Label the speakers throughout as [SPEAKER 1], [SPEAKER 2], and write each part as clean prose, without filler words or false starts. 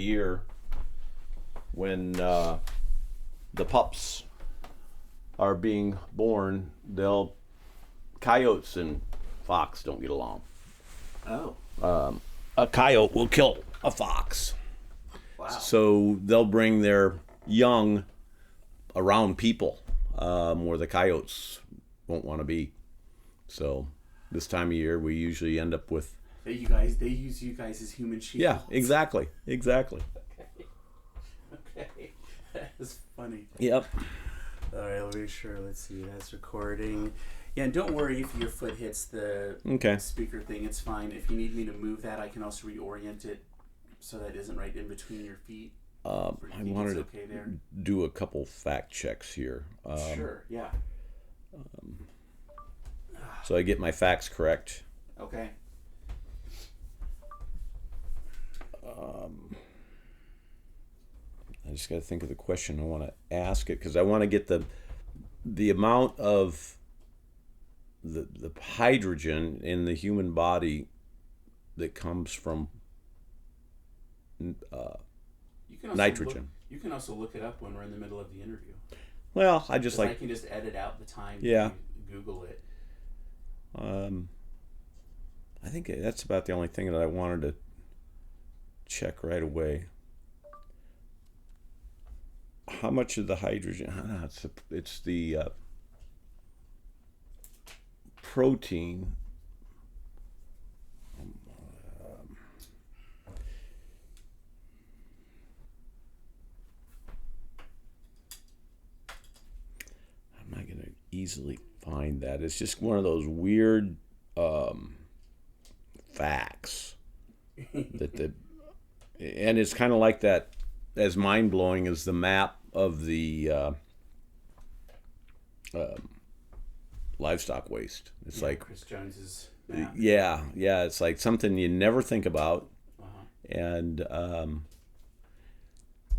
[SPEAKER 1] year when the pups are being born, coyotes and fox don't get along.
[SPEAKER 2] Oh.
[SPEAKER 1] A coyote will kill a fox.
[SPEAKER 2] Wow.
[SPEAKER 1] So they'll bring their young around people where the coyotes won't want to be. So this time of year, we usually end up with...
[SPEAKER 2] They use you guys as human shields.
[SPEAKER 1] Yeah, exactly.
[SPEAKER 2] Okay. That's funny.
[SPEAKER 1] Yep.
[SPEAKER 2] All right, let me make sure. Let's see. That's recording. Yeah, and don't worry if your foot hits the speaker thing. It's fine. If you need me to move that, I can also reorient it so that isn't right in between your feet.
[SPEAKER 1] I wanted to do a couple fact checks here.
[SPEAKER 2] Sure, yeah.
[SPEAKER 1] So I get my facts correct.
[SPEAKER 2] Okay.
[SPEAKER 1] I just got to think of the question I want to ask it, because I want to get the amount of the hydrogen in the human body that comes from nitrogen.
[SPEAKER 2] You can also look it up when we're in the middle of the interview.
[SPEAKER 1] Well, I
[SPEAKER 2] can just edit out the time.
[SPEAKER 1] Yeah.
[SPEAKER 2] Google it.
[SPEAKER 1] I think that's about the only thing that I wanted to check right away. How much of the hydrogen? It's the protein. I'm not going to easily find that. It's just one of those weird facts and it's kind of like that, as mind-blowing as the map of the livestock waste. It's like
[SPEAKER 2] Chris Jones's map.
[SPEAKER 1] Yeah, it's like something you never think about. And and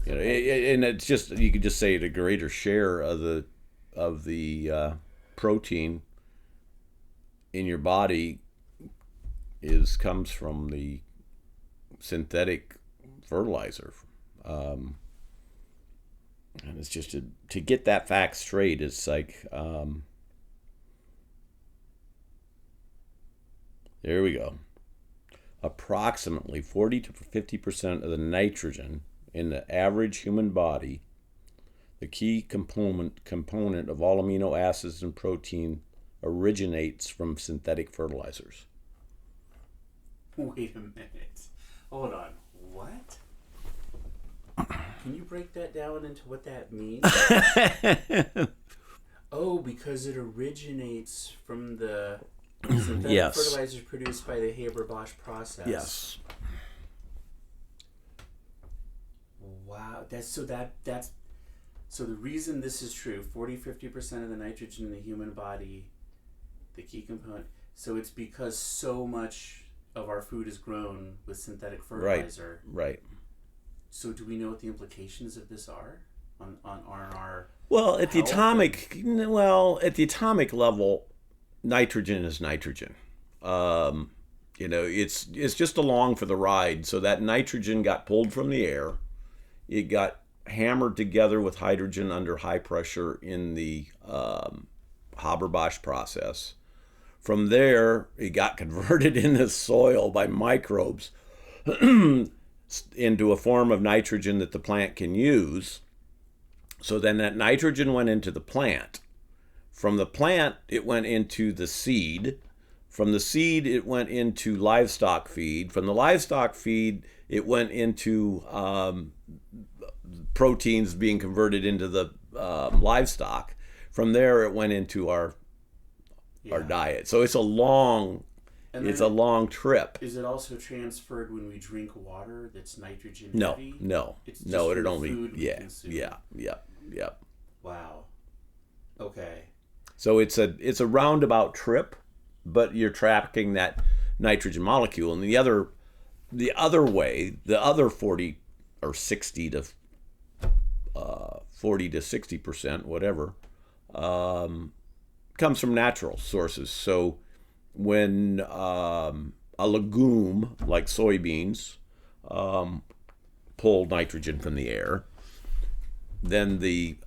[SPEAKER 1] it's just, you could just say the greater share of the protein in your body comes from the synthetic fertilizer. And it's just to get that fact straight. It's like there we go. Approximately 40 to 50% of the nitrogen in the average human body, the key component of all amino acids and protein, originates from synthetic fertilizers.
[SPEAKER 2] Wait a minute. Hold on. What? Can you break that down into what that means? Oh, because it originates from the synthetic fertilizers produced by the Haber-Bosch process.
[SPEAKER 1] Yes.
[SPEAKER 2] Wow. So the reason this is true, 40-50% of the nitrogen in the human body, the key component, so it's because so much of our food is grown with synthetic fertilizer.
[SPEAKER 1] Right.
[SPEAKER 2] So do we know what the implications of this are on our
[SPEAKER 1] Well, at the atomic level, nitrogen is nitrogen. It's just along for the ride. So that nitrogen got pulled from the air. It got hammered together with hydrogen under high pressure in the Haber-Bosch process. From there, it got converted in the soil by microbes into a form of nitrogen that the plant can use. So then that nitrogen went into the plant. From the plant, it went into the seed. From the seed, it went into livestock feed. From the livestock feed, it went into proteins being converted into the livestock. From there, it went into our diet. So it's a long trip.
[SPEAKER 2] Is it also transferred when we drink water that's nitrogen
[SPEAKER 1] No,
[SPEAKER 2] heavy?
[SPEAKER 1] no,
[SPEAKER 2] It's
[SPEAKER 1] no.
[SPEAKER 2] just
[SPEAKER 1] It
[SPEAKER 2] from
[SPEAKER 1] only
[SPEAKER 2] the food we consume.
[SPEAKER 1] yeah.
[SPEAKER 2] Wow. Okay.
[SPEAKER 1] So it's a roundabout trip, but you're tracking that nitrogen molecule. And the other way, the other 40 or 60 to 60%, whatever, comes from natural sources. So when a legume like soybeans pull nitrogen from the air. Then the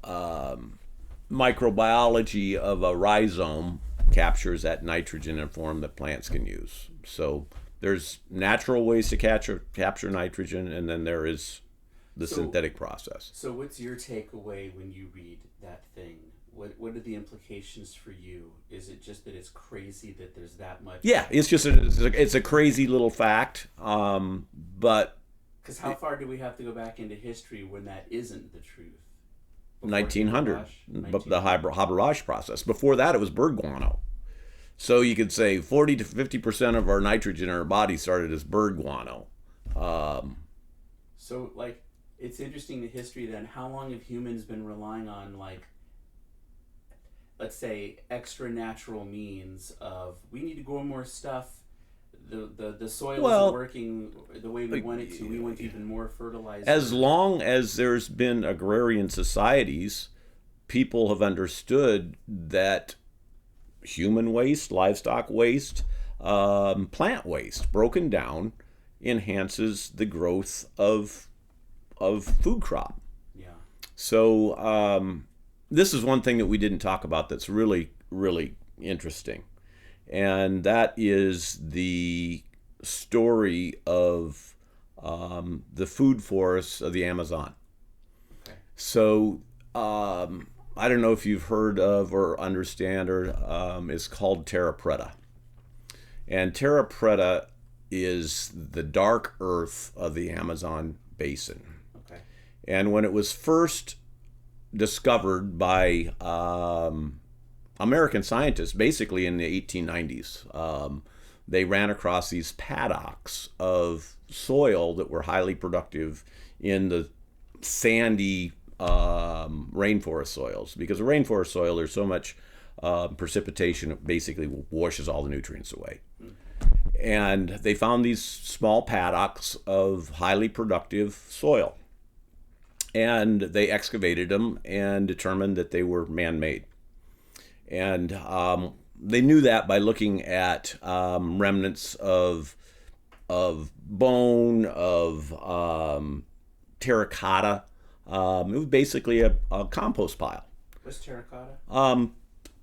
[SPEAKER 1] microbiology of a rhizome captures that nitrogen in a form that plants can use. So there's natural ways to capture nitrogen, and then there is the synthetic process.
[SPEAKER 2] So what's your takeaway when you read that thing? What are the implications for you? Is it just that it's crazy that there's that much?
[SPEAKER 1] Yeah, it's just it's a crazy little fact, but
[SPEAKER 2] because how far do we have to go back into history when that isn't the truth?
[SPEAKER 1] 1900, but the Haber-Bosch process. Before that, it was bird guano. So you could say 40 to 50% of our nitrogen in our body started as bird guano.
[SPEAKER 2] So, like, it's interesting the history then. How long have humans been relying on, like, let's say, extra natural means of we need to grow more stuff. The soil isn't working the way we want it to. We want even more fertilizer.
[SPEAKER 1] As long as there's been agrarian societies, people have understood that human waste, livestock waste, plant waste, broken down, enhances the growth of food crop.
[SPEAKER 2] Yeah.
[SPEAKER 1] So this is one thing that we didn't talk about that's really, really interesting. And that is the story of the food forests of the Amazon.
[SPEAKER 2] Okay.
[SPEAKER 1] So I don't know if you've heard of or understand, or it's called terra preta. And terra preta is the dark earth of the Amazon basin.
[SPEAKER 2] Okay.
[SPEAKER 1] And when it was first discovered by American scientists, basically in the 1890s, they ran across these paddocks of soil that were highly productive in the sandy rainforest soils, because the rainforest soil, there's so much precipitation, it basically washes all the nutrients away. And they found these small paddocks of highly productive soil, and they excavated them and determined that they were man-made. And they knew that by looking at remnants of bone, of terracotta. It was basically a compost pile.
[SPEAKER 2] What's terracotta?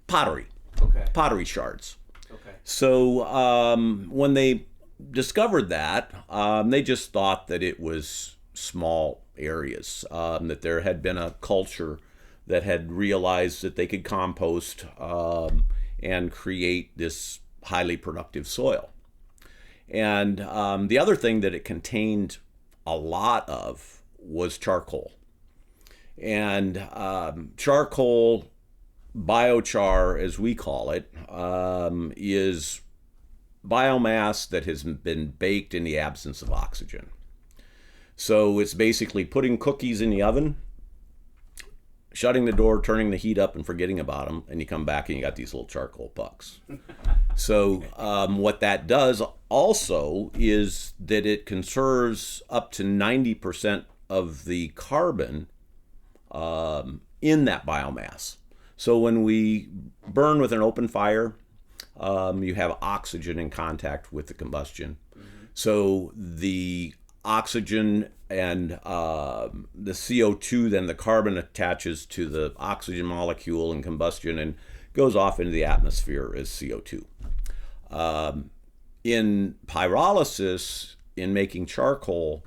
[SPEAKER 1] Pottery.
[SPEAKER 2] Okay.
[SPEAKER 1] Pottery shards.
[SPEAKER 2] Okay.
[SPEAKER 1] So when they discovered that, they just thought that it was small areas, that there had been a culture that had realized that they could compost and create this highly productive soil. And the other thing that it contained a lot of was charcoal. And charcoal, biochar as we call it, is biomass that has been baked in the absence of oxygen. So it's basically putting cookies in the oven, shutting the door, turning the heat up, and forgetting about them, and you come back and you got these little charcoal pucks. So what that does also is that it conserves up to 90% of the carbon in that biomass. So when we burn with an open fire, you have oxygen in contact with the combustion. Mm-hmm. So the oxygen and the CO2, then the carbon attaches to the oxygen molecule in combustion and goes off into the atmosphere as CO2. In pyrolysis, in making charcoal,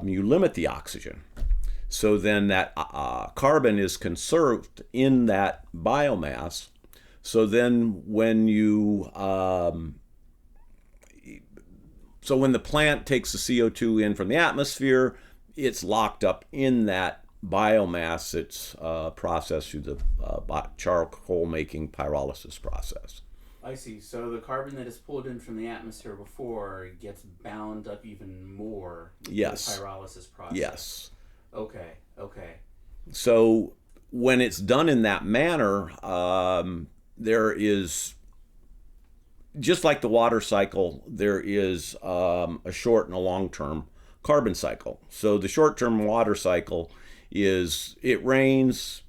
[SPEAKER 1] you limit the oxygen. So then that carbon is conserved in that biomass. So then when you so when the plant takes the CO2 in from the atmosphere, it's locked up in that biomass. It's processed through the charcoal making pyrolysis process.
[SPEAKER 2] I see. So the carbon that is pulled in from the atmosphere before gets bound up even more in the pyrolysis process.
[SPEAKER 1] Yes.
[SPEAKER 2] Okay.
[SPEAKER 1] So when it's done in that manner, there is, just like the water cycle, there is a short and a long-term carbon cycle. So the short-term water cycle is it rains,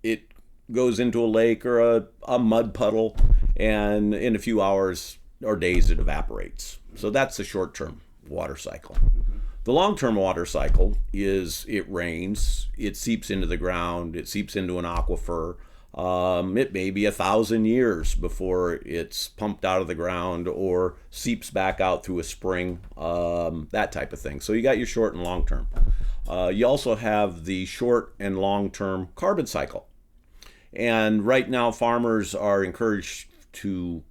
[SPEAKER 1] it goes into a lake or a mud puddle, and in a few hours or days it evaporates. So that's the short-term water cycle. Mm-hmm. The long-term water cycle is it rains, it seeps into the ground, it seeps into an aquifer. It may be 1,000 years before it's pumped out of the ground or seeps back out through a spring, that type of thing. So you got your short and long term. You also have the short and long term carbon cycle. And right now, farmers are encouraged to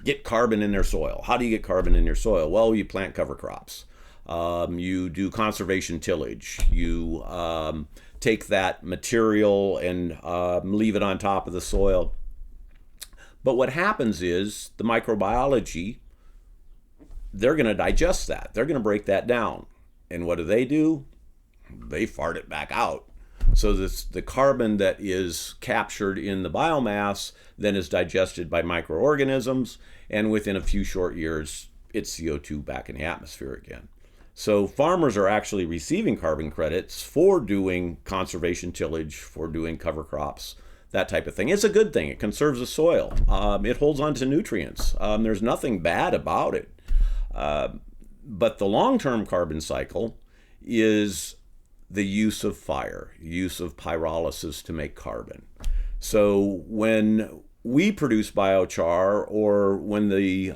[SPEAKER 1] get carbon in their soil. How do you get carbon in your soil? Well, you plant cover crops. You do conservation tillage. You take that material and leave it on top of the soil. But what happens is the microbiology, they're going to digest that. They're going to break that down. And what do? They fart it back out. So the carbon that is captured in the biomass then is digested by microorganisms, and within a few short years, it's CO2 back in the atmosphere again. So farmers are actually receiving carbon credits for doing conservation tillage, for doing cover crops, that type of thing. It's a good thing. It conserves the soil. It holds on to nutrients. There's nothing bad about it. But the long-term carbon cycle is the use of fire, use of pyrolysis to make carbon. So when we produce biochar, or when the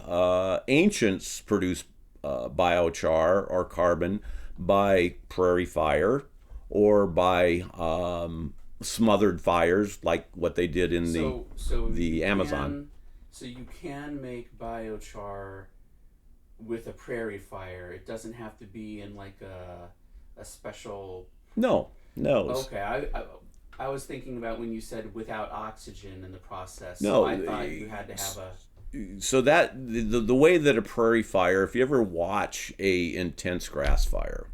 [SPEAKER 1] ancients produced biochar or carbon by prairie fire or by smothered fires like what they did in the Amazon.
[SPEAKER 2] So you can make biochar with a prairie fire. It doesn't have to be in like a special...
[SPEAKER 1] No.
[SPEAKER 2] Okay, I was thinking about when you said without oxygen in the process.
[SPEAKER 1] No,
[SPEAKER 2] so I thought you had to have a...
[SPEAKER 1] So that the way that a prairie fire, if you ever watch a intense grass fire,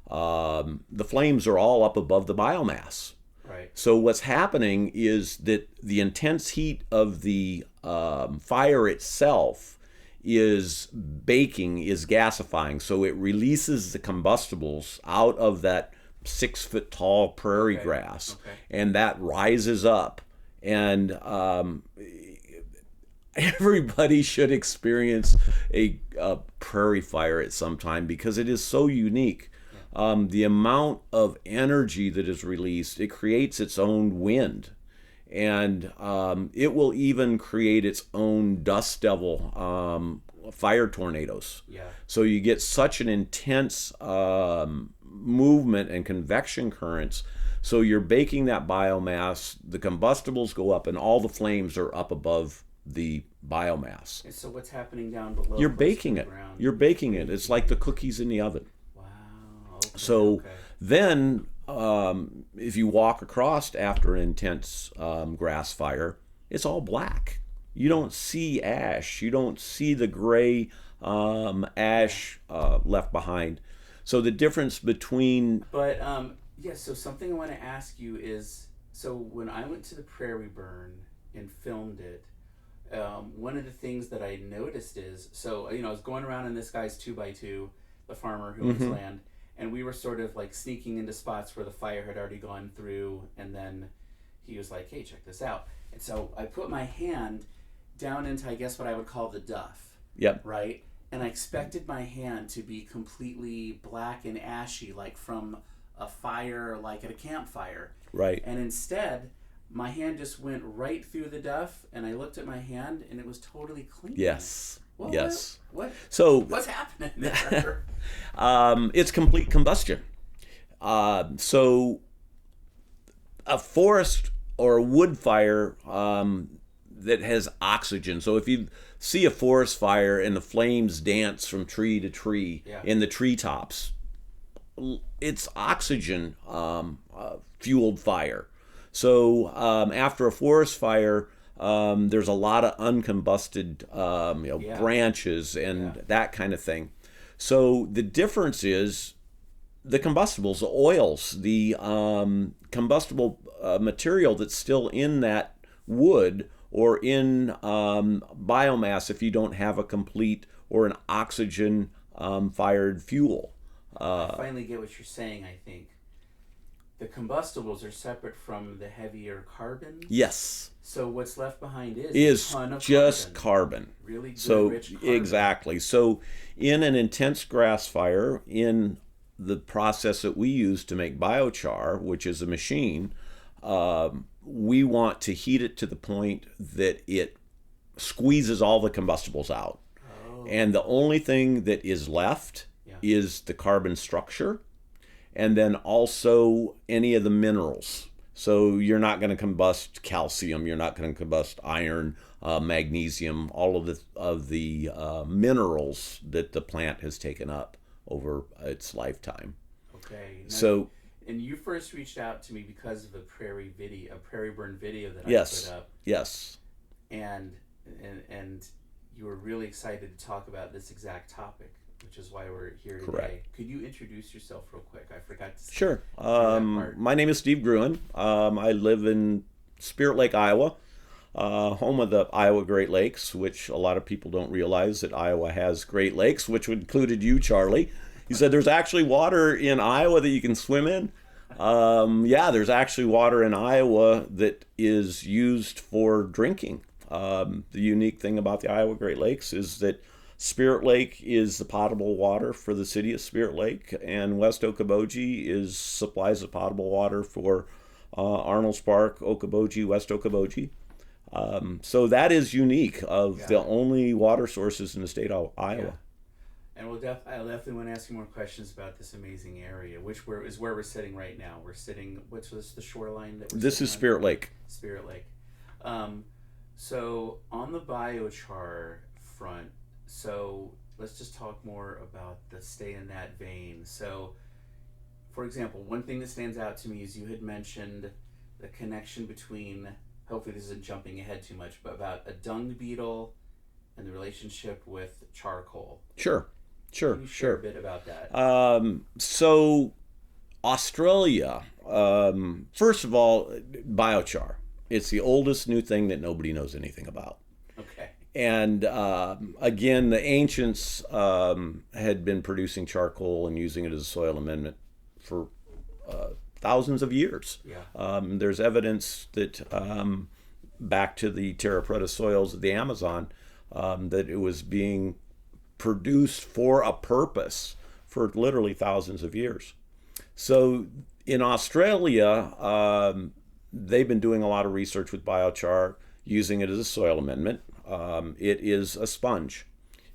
[SPEAKER 1] the flames are all up above the biomass.
[SPEAKER 2] Right.
[SPEAKER 1] So what's happening is that the intense heat of the fire itself is baking, is gasifying. So it releases the combustibles out of that 6-foot tall prairie grass, and that rises up. And everybody should experience a prairie fire at some time because it is so unique. The amount of energy that is released, it creates its own wind, and it will even create its own dust devil, fire tornadoes.
[SPEAKER 2] Yeah.
[SPEAKER 1] So you get such an intense movement and convection currents. So you're baking that biomass, the combustibles go up, and all the flames are up above the biomass.
[SPEAKER 2] And so what's happening down below?
[SPEAKER 1] You're baking it. You're baking it. It's like the cookies in the oven.
[SPEAKER 2] Wow.
[SPEAKER 1] So then, if you walk across after an intense grass fire, it's all black. You don't see ash. You don't see the gray ash left behind. So the difference between...
[SPEAKER 2] But, so something I want to ask you is, so when I went to the prairie burn and filmed it, one of the things that I noticed is, so, I was going around in this guy's 2x2, the farmer who owns land, and we were sort of like sneaking into spots where the fire had already gone through, and then he was like, hey, check this out. And so I put my hand down into, I guess, what I would call the duff.
[SPEAKER 1] Yep.
[SPEAKER 2] Right? And I expected my hand to be completely black and ashy, like from a fire, like at a campfire.
[SPEAKER 1] Right.
[SPEAKER 2] And instead, my hand just went right through the duff, and I looked at my hand, and it was totally clean.
[SPEAKER 1] Yes.
[SPEAKER 2] Well,
[SPEAKER 1] yes.
[SPEAKER 2] What's happening there?
[SPEAKER 1] It's complete combustion. So a forest or a wood fire that has oxygen. So if you see a forest fire and the flames dance from tree to tree in the treetops, it's oxygen fueled fire. So after a forest fire, there's a lot of uncombusted branches and that kind of thing. So the difference is the combustibles, the oils, the combustible material that's still in that wood or in biomass if you don't have a complete or an oxygen fired fuel.
[SPEAKER 2] I finally get what you're saying, I think. the combustibles are separate from the heavier carbons.
[SPEAKER 1] Yes.
[SPEAKER 2] So what's left behind is
[SPEAKER 1] Is
[SPEAKER 2] a ton of
[SPEAKER 1] just carbon.
[SPEAKER 2] Really good,
[SPEAKER 1] So
[SPEAKER 2] rich carbon.
[SPEAKER 1] exactly. So in an intense grass fire, in the process that we use to make biochar, which is a machine, we want to heat it to the point that it squeezes all the combustibles out.
[SPEAKER 2] Oh.
[SPEAKER 1] And the only thing that is left is the carbon structure, and then also any of the minerals. So you're not going to combust calcium, you're not going to combust iron, magnesium, all of the minerals that the plant has taken up over its lifetime.
[SPEAKER 2] Okay. Now,
[SPEAKER 1] So,
[SPEAKER 2] and you first reached out to me because of a prairie burn video that I
[SPEAKER 1] yes,
[SPEAKER 2] put up.
[SPEAKER 1] yes,
[SPEAKER 2] And you were really excited to talk about this exact topic, which is why we're here today.
[SPEAKER 1] Correct.
[SPEAKER 2] Could you introduce yourself real quick? I forgot to say
[SPEAKER 1] sure.
[SPEAKER 2] that part.
[SPEAKER 1] My name is Steve Gruhn. I live in Spirit Lake, Iowa, home of the Iowa Great Lakes, which a lot of people don't realize that Iowa has Great Lakes, which included you, Charlie. He said there's actually water in Iowa that you can swim in. Yeah, there's actually water in Iowa that is used for drinking. The unique thing about the Iowa Great Lakes is that Spirit Lake is the potable water for the city of Spirit Lake, and West Okoboji supplies the potable water for Arnold Park, Okoboji, West Okoboji. So that is unique of the only water sources in the state of Iowa.
[SPEAKER 2] Yeah. And I definitely want to ask you more questions about this amazing area, which is where we're sitting right now. We're sitting, what's the shoreline that we're
[SPEAKER 1] This is Spirit Lake.
[SPEAKER 2] Spirit Lake. So on the biochar front, so let's just talk more about stay in that vein. So, for example, one thing that stands out to me is you had mentioned the connection between, hopefully this isn't jumping ahead too much, but about a dung beetle and the relationship with charcoal.
[SPEAKER 1] Sure.
[SPEAKER 2] Can you share a bit about that?
[SPEAKER 1] So Australia, first of all, biochar. It's the oldest new thing that nobody knows anything about.
[SPEAKER 2] Okay.
[SPEAKER 1] And again, the ancients had been producing charcoal and using it as a soil amendment for thousands of years.
[SPEAKER 2] Yeah.
[SPEAKER 1] There's evidence that back to the terra preta soils of the Amazon, that it was being produced for a purpose for literally thousands of years. So in Australia, they've been doing a lot of research with biochar, using it as a soil amendment. It is a sponge.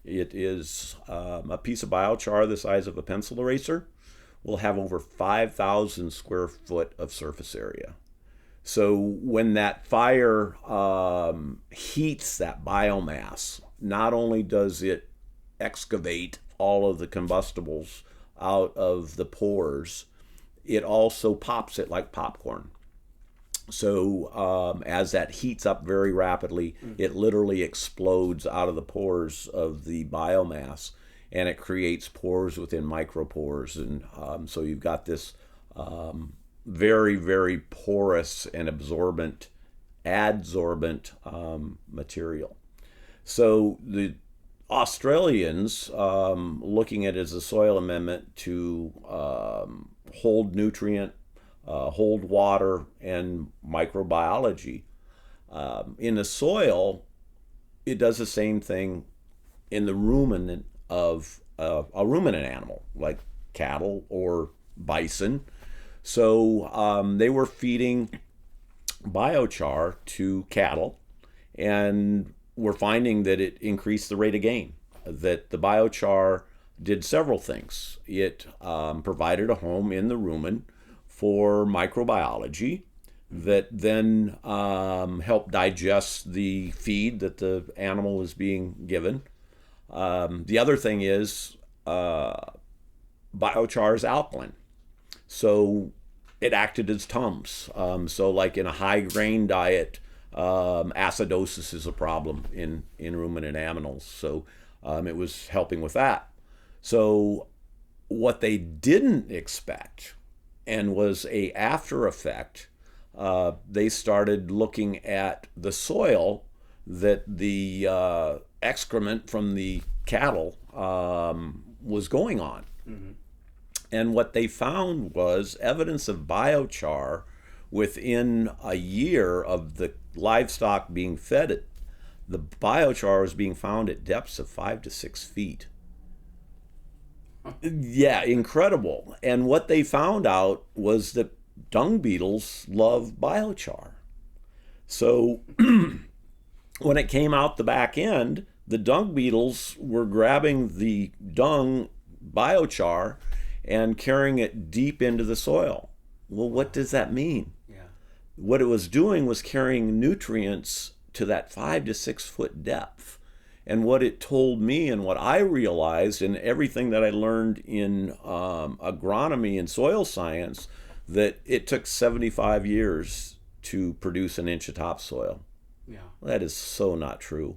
[SPEAKER 1] It is a piece of biochar the size of a pencil eraser, will have over 5,000 square foot of surface area. So when that fire heats that biomass, not only does it excavate all of the combustibles out of the pores, it also pops it like popcorn. So as that heats up very rapidly, it literally explodes out of the pores of the biomass, and it creates pores within micropores. And so you've got this very, very porous and adsorbent material. So the Australians, looking at it as a soil amendment to hold nutrient, hold water, and microbiology. In the soil, it does the same thing in the ruminant of a ruminant animal, like cattle or bison. So they were feeding biochar to cattle, and we're finding that it increased the rate of gain, that the biochar did several things. It provided a home in the rumen for microbiology that then helped digest the feed that the animal was being given. The other thing is biochar is alkaline. So it acted as Tums. So like in a high grain diet, acidosis is a problem in ruminant animals. So it was helping with that. So what they didn't expect, and was a after effect, they started looking at the soil that the excrement from the cattle was going on. Mm-hmm. And what they found was evidence of biochar within a year of the livestock being fed it. The biochar was being found at depths of 5 to 6 feet. Yeah, incredible. And what they found out was that dung beetles love biochar. So when it came out the back end, the dung beetles were grabbing the dung biochar and carrying it deep into the soil. Well, what does that mean?
[SPEAKER 2] Yeah.
[SPEAKER 1] What it was doing was carrying nutrients to that 5 to 6 foot depth. And what it told me and what I realized and everything that I learned in agronomy and soil science, that it took 75 years to produce an inch of topsoil.
[SPEAKER 2] Yeah.
[SPEAKER 1] That is so not true.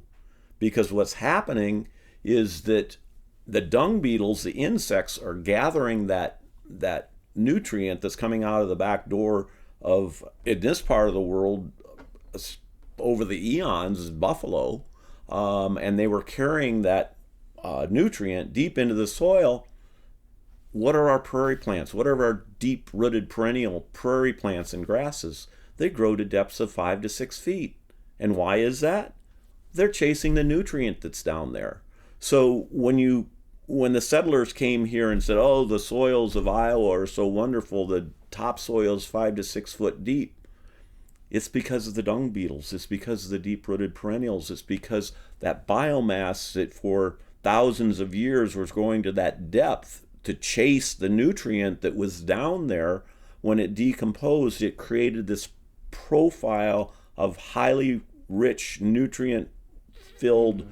[SPEAKER 1] Because what's happening is that the dung beetles, the insects, are gathering that nutrient that's coming out of the back door of, in this part of the world, over the eons, is buffalo. And they were carrying that nutrient deep into the soil. What are our prairie plants? What are our deep-rooted perennial prairie plants and grasses? They grow to depths of 5 to 6 feet. And why is that? They're chasing the nutrient that's down there. So when the settlers came here and said, "Oh, the soils of Iowa are so wonderful, the topsoil's 5 to 6 foot deep," it's because of the dung beetles. It's because of the deep-rooted perennials. It's because that biomass that for thousands of years was going to that depth to chase the nutrient that was down there. When it decomposed, it created this profile of highly rich, nutrient-filled,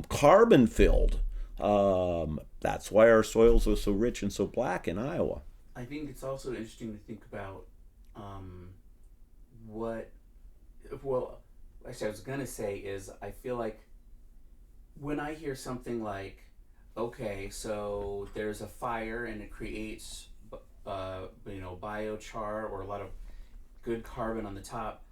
[SPEAKER 1] carbon-filled. That's why our soils are so rich and so black in Iowa.
[SPEAKER 2] I think it's also interesting to think about well, actually I was going to say is I feel like when I hear something like, okay, so there's a fire and it creates, biochar or a lot of good carbon on the top,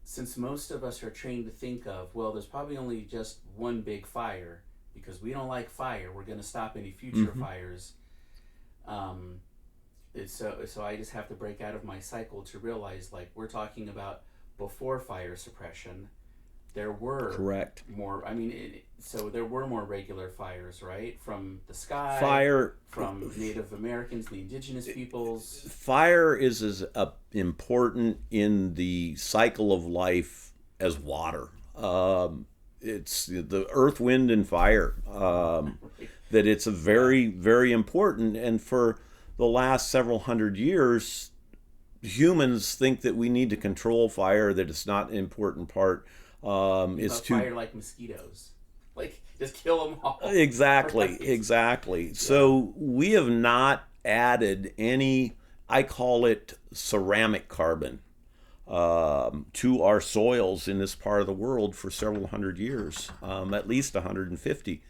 [SPEAKER 2] since most of us are trained to think of, well, there's probably only just one big fire because we don't like fire. We're going to stop any future fires. So I just have to break out of my cycle to realize, like, we're talking about before fire suppression. There were
[SPEAKER 1] Correct.
[SPEAKER 2] more. I mean, so there were more regular fires, right? From the sky,
[SPEAKER 1] Fire
[SPEAKER 2] from Native Americans, the indigenous peoples.
[SPEAKER 1] Fire is as important in the cycle of life as water. It's the earth, wind, and fire. That it's a very, very important. And for the last several hundred years, humans think that we need to control fire, that it's not an important part. It's too
[SPEAKER 2] fire like mosquitoes, like just kill them all.
[SPEAKER 1] Exactly,
[SPEAKER 2] Right.
[SPEAKER 1] exactly. Yeah. So we have not added any, I call it ceramic carbon, to our soils in this part of the world for several hundred years, at least 150.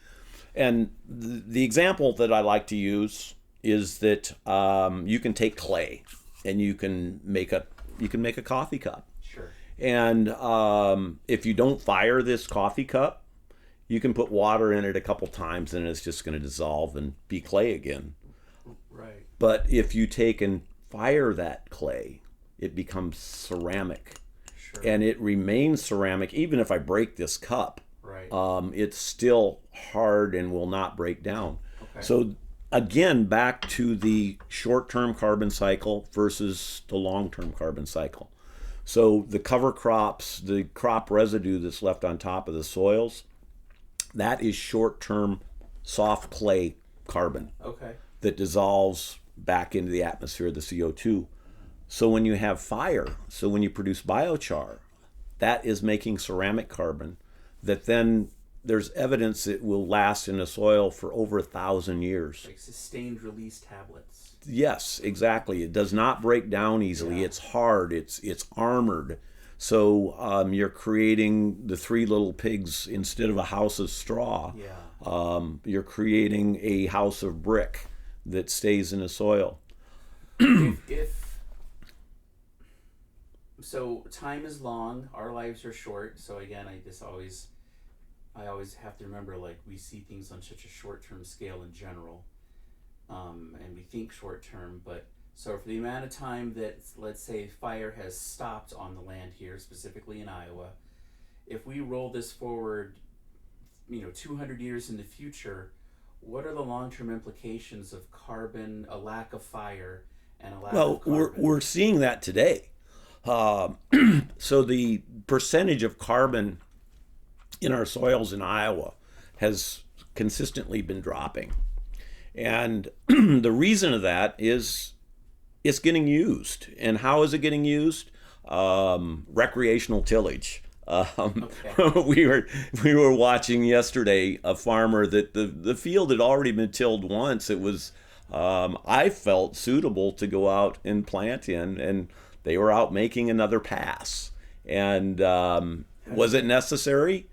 [SPEAKER 1] And the example that I like to use is that you can take clay and you can make a coffee cup.
[SPEAKER 2] Sure.
[SPEAKER 1] And if you don't fire this coffee cup, you can put water in it a couple times and it's just going to dissolve and be clay again.
[SPEAKER 2] Right.
[SPEAKER 1] But if you take and fire that clay, it becomes ceramic.
[SPEAKER 2] Sure.
[SPEAKER 1] And it remains ceramic even if I break this cup.
[SPEAKER 2] Right.
[SPEAKER 1] It's still hard and will not break down.
[SPEAKER 2] Okay.
[SPEAKER 1] So again, back to the short-term carbon cycle versus the long-term carbon cycle. So the cover crops, the crop residue that's left on top of the soils, that is short-term soft clay carbon.
[SPEAKER 2] Okay.
[SPEAKER 1] That dissolves back into the atmosphere, the CO2. So when you have fire, so when you produce biochar, that is making ceramic carbon that then there's evidence it will last in the soil for over 1,000 years.
[SPEAKER 2] Like sustained release tablets.
[SPEAKER 1] Yes, exactly. It does not break down easily. Yeah. It's hard. It's armored. So you're creating the Three Little Pigs instead of a house of straw.
[SPEAKER 2] Yeah.
[SPEAKER 1] You're creating a house of brick that stays in the soil.
[SPEAKER 2] So time is long, our lives are short. So again, I always have to remember, like, we see things on such a short-term scale in general. and we think short term, but so for the amount of time that, let's say, fire has stopped on the land here, specifically in Iowa, if we roll this forward, 200 years in the future, what are the long-term implications of carbon, a lack of fire, and a lack of carbon?
[SPEAKER 1] We're seeing that today. Uh, so the percentage of carbon in our soils in Iowa has consistently been dropping. And the reason of that is it's getting used. And how is it getting used? Recreational tillage.
[SPEAKER 2] Okay.
[SPEAKER 1] We were watching yesterday a farmer that the field had already been tilled once. It was I felt suitable to go out and plant in, and they were out making another pass. And was it necessary?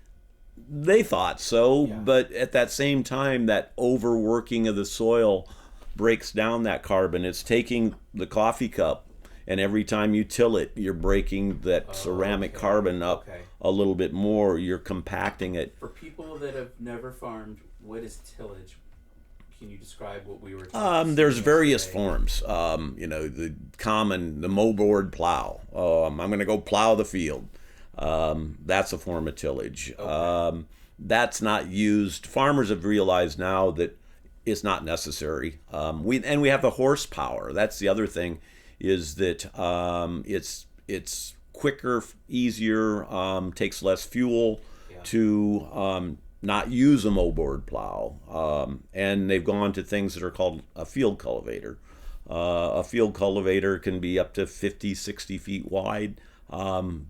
[SPEAKER 1] They thought so,
[SPEAKER 2] Yeah.
[SPEAKER 1] but at that same time, that overworking of the soil breaks down that carbon. It's taking the coffee cup, and every time you till it, you're breaking that ceramic
[SPEAKER 2] Okay.
[SPEAKER 1] carbon up
[SPEAKER 2] Okay.
[SPEAKER 1] a little bit more. You're compacting it.
[SPEAKER 2] For people that have never farmed, what is tillage? Can you describe what we were talking
[SPEAKER 1] There's various
[SPEAKER 2] yesterday?
[SPEAKER 1] forms. The moldboard plow. I'm going to go plow the field. That's a form of tillage.
[SPEAKER 2] Okay.
[SPEAKER 1] That's not used. Farmers have realized now that it's not necessary. We have the horsepower. That's the other thing, is that it's quicker, easier, takes less fuel
[SPEAKER 2] Yeah.
[SPEAKER 1] to not use a moldboard plow. And they've gone to things that are called a field cultivator. A field cultivator can be up to 50, 60 feet wide.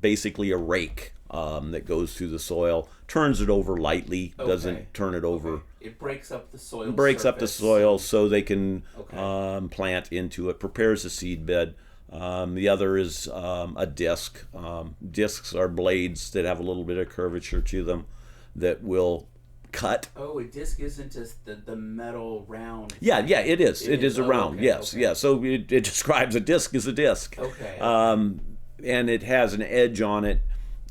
[SPEAKER 1] Basically a rake that goes through the soil, turns it over lightly,
[SPEAKER 2] Okay.
[SPEAKER 1] doesn't turn it over.
[SPEAKER 2] Okay. It breaks up the soil.
[SPEAKER 1] Breaks up the
[SPEAKER 2] surface.
[SPEAKER 1] soil so they can
[SPEAKER 2] Okay.
[SPEAKER 1] plant into it, prepares the seed bed. The other is a disc. Discs are blades that have a little bit of curvature to them that will cut.
[SPEAKER 2] Oh, a disc isn't just the metal round.
[SPEAKER 1] Yeah, it is. It is a
[SPEAKER 2] Oh,
[SPEAKER 1] round.
[SPEAKER 2] okay,
[SPEAKER 1] Yes,
[SPEAKER 2] okay.
[SPEAKER 1] yeah. So it describes a disc as a disc.
[SPEAKER 2] Okay.
[SPEAKER 1] And it has an edge on it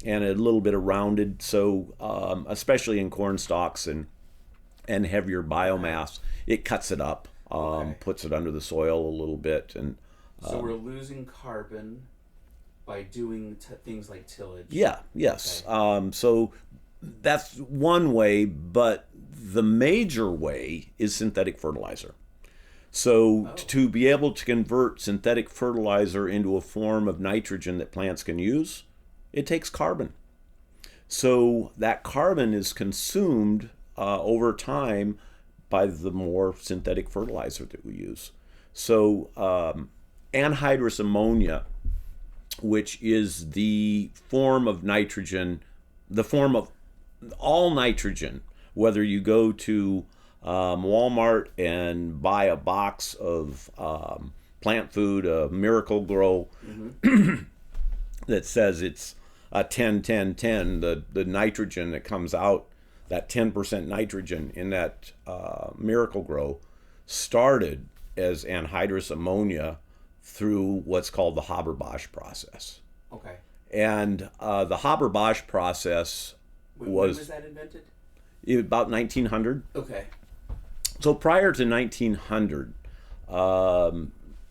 [SPEAKER 1] and a little bit of rounded. So especially in corn stalks and heavier biomass, it cuts it up,
[SPEAKER 2] Okay.
[SPEAKER 1] puts it under the soil a little bit, and
[SPEAKER 2] So we're losing carbon by doing things like tillage.
[SPEAKER 1] yeah, yes.
[SPEAKER 2] Okay.
[SPEAKER 1] So that's one way, but the major way is synthetic fertilizer. So to be able to convert synthetic fertilizer into a form of nitrogen that plants can use, it takes carbon. So that carbon is consumed over time by the more synthetic fertilizer that we use. So anhydrous ammonia, which is the form of nitrogen, the form of all nitrogen, whether you go to Walmart and buy a box of plant food, a Miracle Grow, that says it's a 10-10-10, the nitrogen that comes out, that 10% nitrogen in that Miracle Grow started as anhydrous ammonia through what's called the Haber-Bosch process.
[SPEAKER 2] Okay.
[SPEAKER 1] And the Haber-Bosch process
[SPEAKER 2] When
[SPEAKER 1] was
[SPEAKER 2] was that invented?
[SPEAKER 1] about 1900.
[SPEAKER 2] Okay.
[SPEAKER 1] So prior to 1900,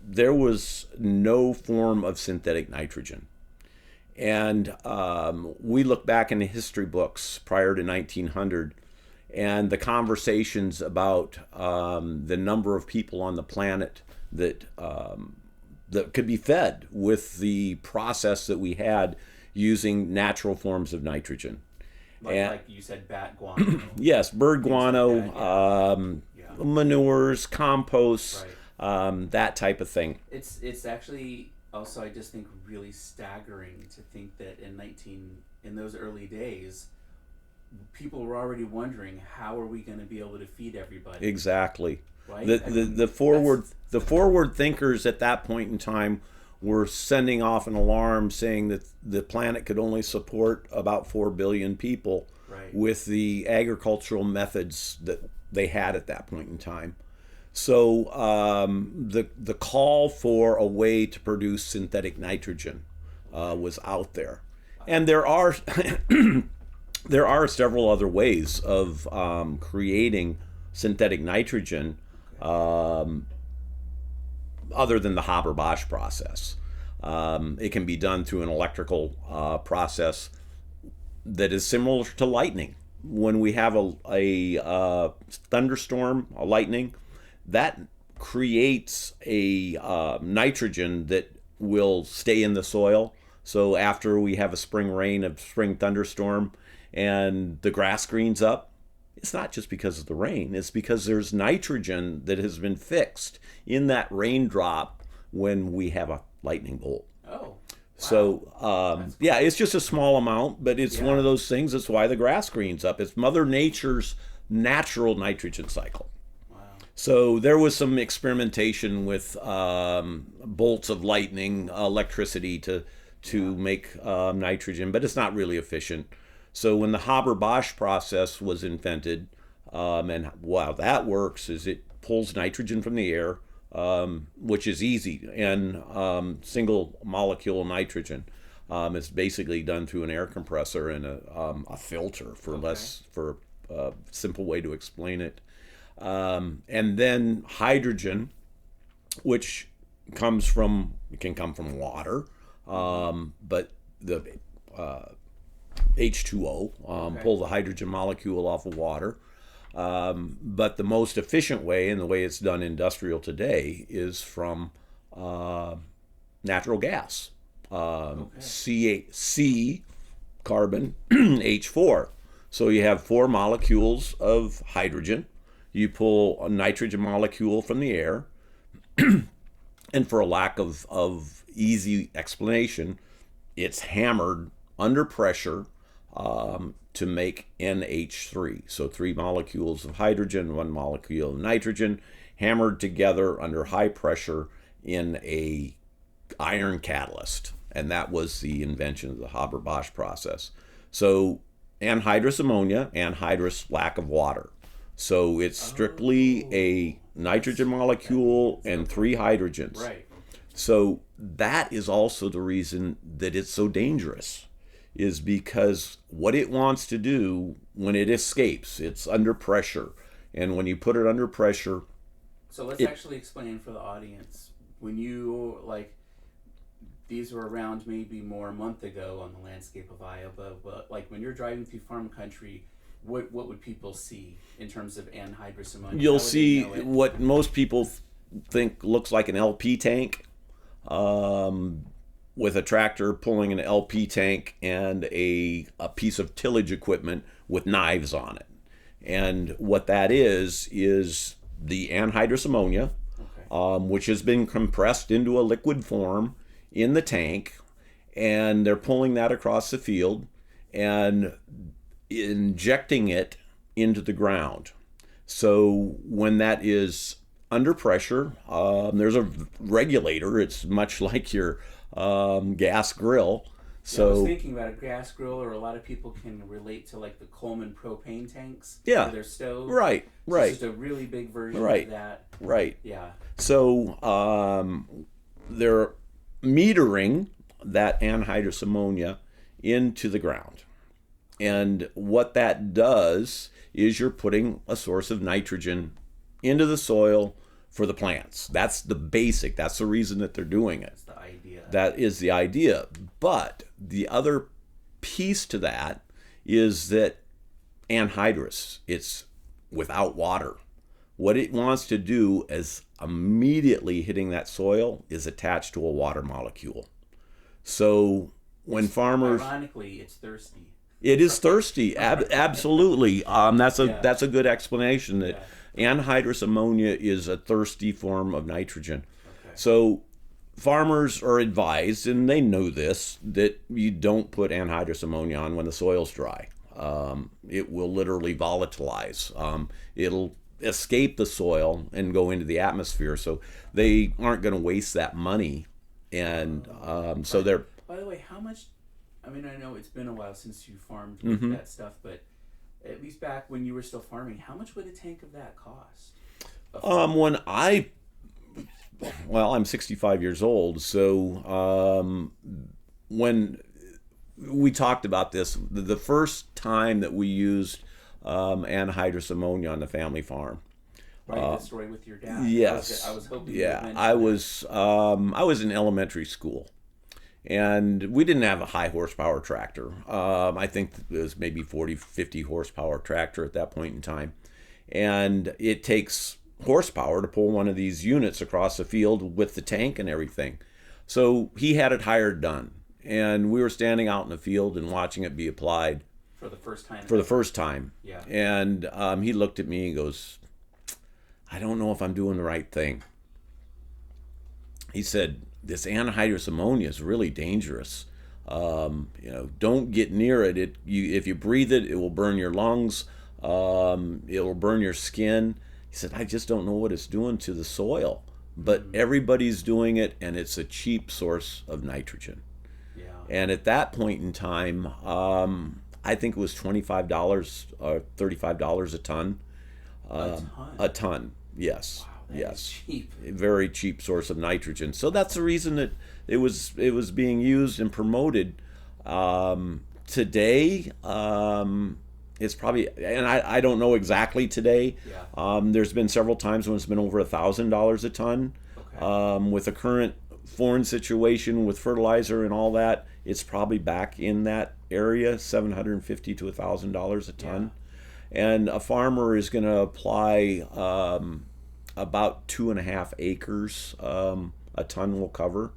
[SPEAKER 1] there was no form of synthetic nitrogen. And we look back in the history books prior to 1900, and the conversations about the number of people on the planet that could be fed with the process that we had using natural forms of nitrogen.
[SPEAKER 2] Like you said, bat guano.
[SPEAKER 1] Yes, bird guano,
[SPEAKER 2] like that, yeah.
[SPEAKER 1] manures, compost,
[SPEAKER 2] Right.
[SPEAKER 1] that type of thing.
[SPEAKER 2] It's actually also, I just think, really staggering to think that in those early days, people were already wondering, how are we going to be able to feed everybody?
[SPEAKER 1] Exactly.
[SPEAKER 2] Right?
[SPEAKER 1] The forward thinkers at that point in time were sending off an alarm saying that the planet could only support about 4 billion people
[SPEAKER 2] Right.
[SPEAKER 1] with the agricultural methods that they had at that point in time. So the call for a way to produce synthetic nitrogen was out there, and there are there are several other ways of creating synthetic nitrogen. other than the Haber-Bosch process. It can be done through an electrical process that is similar to lightning. When we have a thunderstorm, a lightning, that creates a nitrogen that will stay in the soil. So after we have a spring rain, a spring thunderstorm, and the grass greens up, it's not just because of the rain, it's because there's nitrogen that has been fixed in that raindrop when we have a lightning bolt.
[SPEAKER 2] Oh. Wow.
[SPEAKER 1] So, yeah, it's just a small amount, but it's one of those things. That's why the grass greens up. It's Mother Nature's natural nitrogen cycle.
[SPEAKER 2] Wow.
[SPEAKER 1] So there was some experimentation with bolts of lightning, electricity to make nitrogen, but it's not really efficient. So when the Haber-Bosch process was invented, and wow, that works, is it pulls nitrogen from the air, which is easy, and single molecule nitrogen. It's basically done through an air compressor and a filter for a simple way to explain it. And then hydrogen, which it can come from water, but the H2O, pull the hydrogen molecule off of water. But the most efficient way, and the way it's done industrial today, is from natural gas. C carbon H4. So you have 4 molecules of hydrogen. You pull a nitrogen molecule from the air. And for a lack of easy explanation, it's hammered under pressure to make NH3. So 3 molecules of hydrogen, 1 molecule of nitrogen, hammered together under high pressure in a iron catalyst. And that was the invention of the Haber-Bosch process. So anhydrous ammonia, anhydrous, lack of water. So it's strictly a nitrogen molecule and 3 hydrogens.
[SPEAKER 2] Right.
[SPEAKER 1] So that is also the reason that it's so dangerous, is because what it wants to do when it escapes, it's under pressure. And when you put it under pressure...
[SPEAKER 2] So let's actually explain for the audience. When you, these were around maybe more a month ago on the landscape of Iowa, but when you're driving through farm country, what would people see in terms of anhydrous ammonia?
[SPEAKER 1] You'll see what most people think looks like an LP tank, with a tractor pulling an LP tank and a piece of tillage equipment with knives on it. And what that is the anhydrous ammonia, which has been compressed into a liquid form in the tank, and they're pulling that across the field and injecting it into the ground. So when that is under pressure, there's a regulator. It's much like your gas grill. So
[SPEAKER 2] I was thinking about a gas grill, or a lot of people can relate to the Coleman propane tanks for their stove.
[SPEAKER 1] Right.
[SPEAKER 2] It's just a really big version of that.
[SPEAKER 1] Right.
[SPEAKER 2] Yeah.
[SPEAKER 1] So they're metering that anhydrous ammonia into the ground. And what that does is you're putting a source of nitrogen into the soil for the plants. That's the basic. That's the reason that they're doing it.
[SPEAKER 2] That's the idea.
[SPEAKER 1] That is the idea. But the other piece to that is that anhydrous, it's without water. What it wants to do is immediately hitting that soil is attached to a water molecule. So when farmers...
[SPEAKER 2] Ironically, it's thirsty.
[SPEAKER 1] It is thirsty, absolutely. That's a good explanation, that anhydrous ammonia is a thirsty form of nitrogen.
[SPEAKER 2] Okay.
[SPEAKER 1] So farmers are advised, and they know this, that you don't put anhydrous ammonia on when the soil's dry. It will literally volatilize. It'll escape the soil and go into the atmosphere. So they aren't going to waste that money. And so they're...
[SPEAKER 2] By the way, how much... I mean, I know it's been a while since you farmed with that stuff, but at least back when you were still farming, how much would a tank of that cost? I'm 65 years old, so when we talked about this, the first time that we used anhydrous ammonia on the family farm, Right, the story with your dad.
[SPEAKER 1] Yes.
[SPEAKER 2] I was hoping you would
[SPEAKER 1] Yeah,
[SPEAKER 2] mention
[SPEAKER 1] I was in elementary school, and we didn't have a high horsepower tractor. I think it was maybe 40, 50 horsepower tractor at that point in time. And it takes horsepower to pull one of these units across the field with the tank and everything. So he had it hired done. And we were standing out in the field and watching it be applied
[SPEAKER 2] for the first time.
[SPEAKER 1] for the first time.
[SPEAKER 2] Yeah.
[SPEAKER 1] And he looked at me and goes, I don't know if I'm doing the right thing. He said, this anhydrous ammonia is really dangerous. Don't get near it. If you breathe it, it will burn your lungs. It will burn your skin. He said, I just don't know what it's doing to the soil. But everybody's doing it, and it's a cheap source of nitrogen.
[SPEAKER 2] Yeah.
[SPEAKER 1] And at that point in time, I think it was $25 or $35 a ton. A ton, yes.
[SPEAKER 2] Wow, that
[SPEAKER 1] yes.
[SPEAKER 2] is cheap.
[SPEAKER 1] A very cheap source of nitrogen. So that's the reason that it was being used and promoted. Today, it's probably, and I don't know exactly today.
[SPEAKER 2] Yeah.
[SPEAKER 1] There's been several times when it's been over $1,000 a ton.
[SPEAKER 2] Okay.
[SPEAKER 1] With the current foreign situation with fertilizer and all that, it's probably back in that area, $750 to $1,000 a ton. Yeah. And a farmer is going to apply about 2.5 acres. A ton will cover.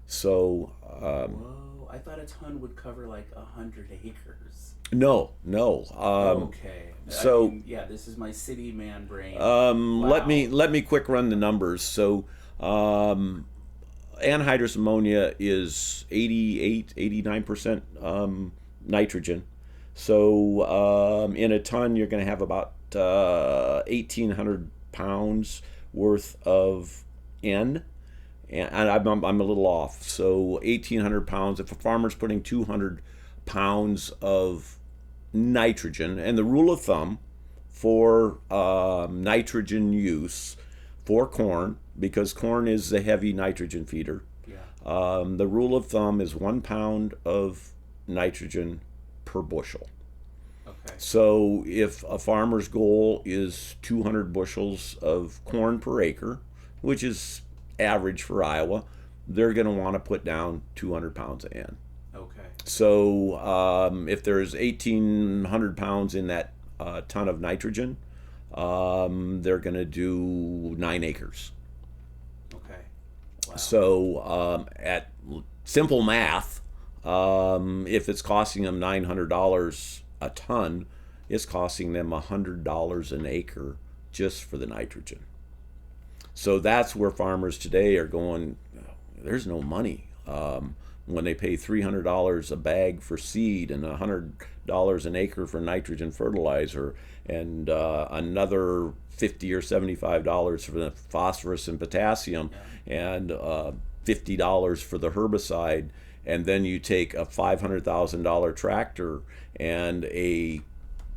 [SPEAKER 1] So.
[SPEAKER 2] Whoa! I thought a ton would cover like 100 acres.
[SPEAKER 1] No.
[SPEAKER 2] Okay.
[SPEAKER 1] So
[SPEAKER 2] this is my city man brain.
[SPEAKER 1] Wow.
[SPEAKER 2] Let
[SPEAKER 1] me quick run the numbers. So anhydrous ammonia is 89% nitrogen. So in a ton, you're going to have about 1,800 pounds worth of N. And I'm a little off. So 1,800 pounds. If a farmer's putting 200 pounds of nitrogen, and the rule of thumb for nitrogen use for corn, because corn is the heavy nitrogen feeder, the rule of thumb is 1 pound of nitrogen per bushel.
[SPEAKER 2] Okay.
[SPEAKER 1] So if a farmer's goal is 200 bushels of corn per acre, which is average for Iowa, they're going to want to put down 200 pounds of N.
[SPEAKER 2] Okay.
[SPEAKER 1] So if there's 1,800 pounds in that ton of nitrogen, they're going to do 9 acres.
[SPEAKER 2] Okay. Wow.
[SPEAKER 1] So at simple math, if it's costing them $900 a ton, it's costing them $100 an acre just for the nitrogen. So that's where farmers today are going, there's no money. When they pay $300 a bag for seed and $100 an acre for nitrogen fertilizer, and another $50 or $75 for the phosphorus and potassium, and $50 for the herbicide, and then you take a $500,000 tractor and a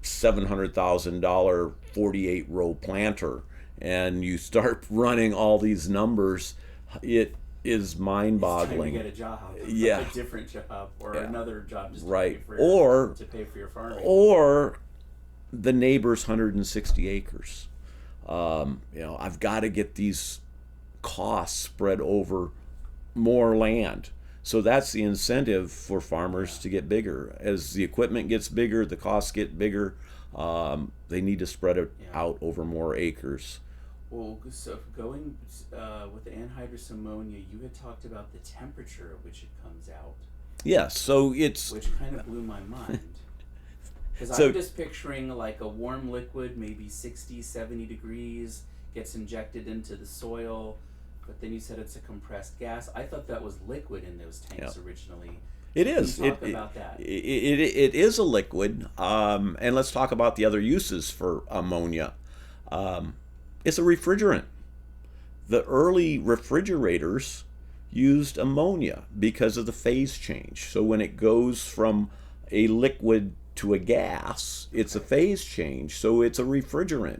[SPEAKER 1] $700,000 48-row planter, and you start running all these numbers, it is mind-boggling.
[SPEAKER 2] It's time to get a job,
[SPEAKER 1] yeah,
[SPEAKER 2] a different job, or another job, just to
[SPEAKER 1] right,
[SPEAKER 2] pay for
[SPEAKER 1] or
[SPEAKER 2] to pay for your farming,
[SPEAKER 1] or the neighbor's 160 acres. I've got to get these costs spread over more land. So that's the incentive for farmers to get bigger. As the equipment gets bigger, the costs get bigger. They need to spread it out over more acres.
[SPEAKER 2] Well, so going with the anhydrous ammonia, you had talked about the temperature at which it comes out.
[SPEAKER 1] Yes, so it's...
[SPEAKER 2] Which kind of blew my mind. Because I'm just picturing like a warm liquid, maybe 60, 70 degrees, gets injected into the soil, but then you said it's a compressed gas. I thought that was liquid in those tanks originally.
[SPEAKER 1] It is.
[SPEAKER 2] Can you talk about that?
[SPEAKER 1] It is a liquid, and let's talk about the other uses for ammonia. It's a refrigerant. The early refrigerators used ammonia because of the phase change. So when it goes from a liquid to a gas, it's a phase change. So it's a refrigerant.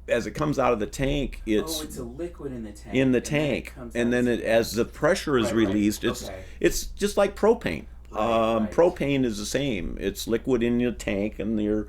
[SPEAKER 1] As it comes out of the tank,
[SPEAKER 2] it's a liquid in the tank.
[SPEAKER 1] And then as the pressure is released, it's just like propane. Propane is the same. It's liquid in your tank, and your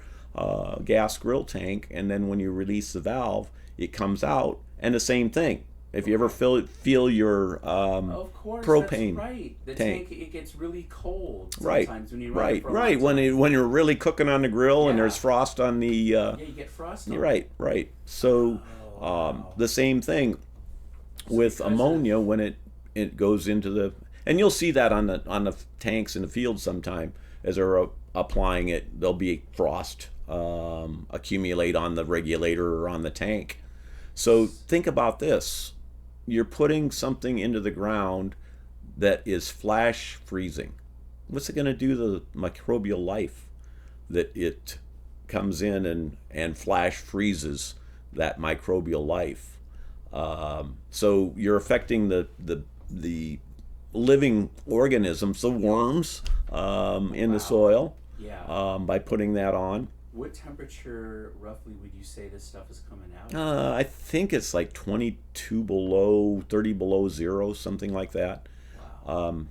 [SPEAKER 1] gas grill tank, and then when you release the valve, it comes out, and the same thing. If you ever feel your
[SPEAKER 2] Of course,
[SPEAKER 1] propane
[SPEAKER 2] that's right. The
[SPEAKER 1] tank,
[SPEAKER 2] tank, it gets really cold
[SPEAKER 1] right,
[SPEAKER 2] sometimes when you run it for a long
[SPEAKER 1] right,
[SPEAKER 2] time.
[SPEAKER 1] when you're really cooking on the grill and
[SPEAKER 2] Yeah.
[SPEAKER 1] there's frost on the
[SPEAKER 2] Yeah, you get frost on
[SPEAKER 1] you're
[SPEAKER 2] it.
[SPEAKER 1] right. So
[SPEAKER 2] Oh, wow.
[SPEAKER 1] the same thing
[SPEAKER 2] So
[SPEAKER 1] with
[SPEAKER 2] because of
[SPEAKER 1] ammonia when it goes into the, and you'll see that on the tanks in the field sometime as they're applying it, there'll be frost accumulate on the regulator or on the tank. So think about this: you're putting something into the ground that is flash freezing. What's it going to do to the microbial life that it comes in and flash freezes that microbial life? So you're affecting the living organisms, the worms in the
[SPEAKER 2] wow.
[SPEAKER 1] soil
[SPEAKER 2] Yeah.
[SPEAKER 1] by putting that on.
[SPEAKER 2] What temperature roughly would you say this stuff is coming out?
[SPEAKER 1] I think it's like 22 below, 30 below zero, something like that.
[SPEAKER 2] Wow.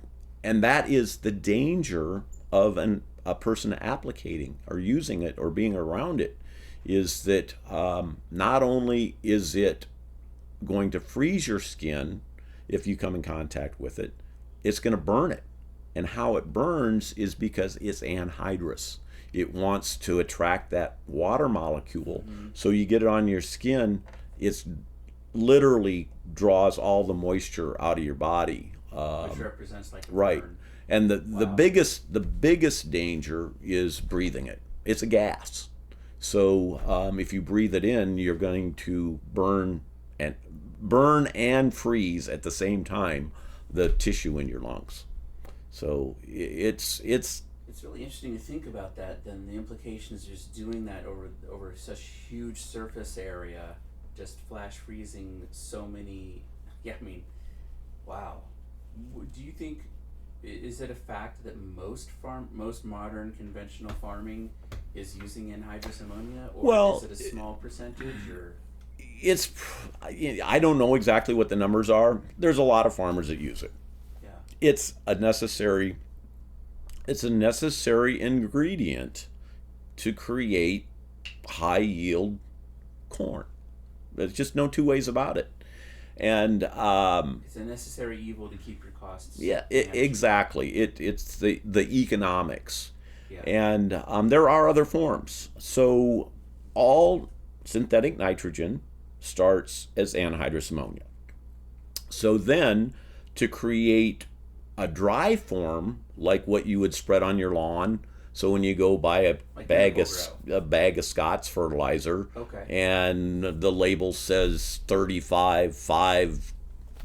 [SPEAKER 1] And that is the danger of a person applicating or using it or being around it, is that not only is it going to freeze your skin if you come in contact with it, it's going to burn it. And how it burns is because it's anhydrous. It wants to attract that water molecule.
[SPEAKER 2] Mm-hmm.
[SPEAKER 1] So you get it on your skin, it's literally draws all the moisture out of your body.
[SPEAKER 2] Which represents like a
[SPEAKER 1] Right.
[SPEAKER 2] burn.
[SPEAKER 1] And
[SPEAKER 2] Wow.
[SPEAKER 1] the biggest danger is breathing it. It's a gas. So if you breathe it in, you're going to burn and freeze at the same time the tissue in your lungs. So
[SPEAKER 2] It's really interesting to think about that. Then the implications of just doing that over such huge surface area, just flash freezing so many. Yeah, I mean, wow. Do you think, is it a fact that most modern conventional farming is using anhydrous ammonia, or
[SPEAKER 1] well,
[SPEAKER 2] is it a small percentage, or?
[SPEAKER 1] it's I don't know exactly what the numbers are. There's a lot of farmers that use it.
[SPEAKER 2] Yeah.
[SPEAKER 1] It's a necessary ingredient to create high yield corn. There's just no two ways about it. And
[SPEAKER 2] It's a necessary evil to keep your costs
[SPEAKER 1] yeah,
[SPEAKER 2] managed.
[SPEAKER 1] exactly. It's the economics,
[SPEAKER 2] Yeah.
[SPEAKER 1] and there are other forms. So all synthetic nitrogen starts as anhydrous ammonia. So then, to create a dry form like what you would spread on your lawn. So when you go buy
[SPEAKER 2] Like
[SPEAKER 1] bag
[SPEAKER 2] Miracle-Gro.
[SPEAKER 1] a bag of Scott's fertilizer,
[SPEAKER 2] Okay.
[SPEAKER 1] and the label says 35, 5,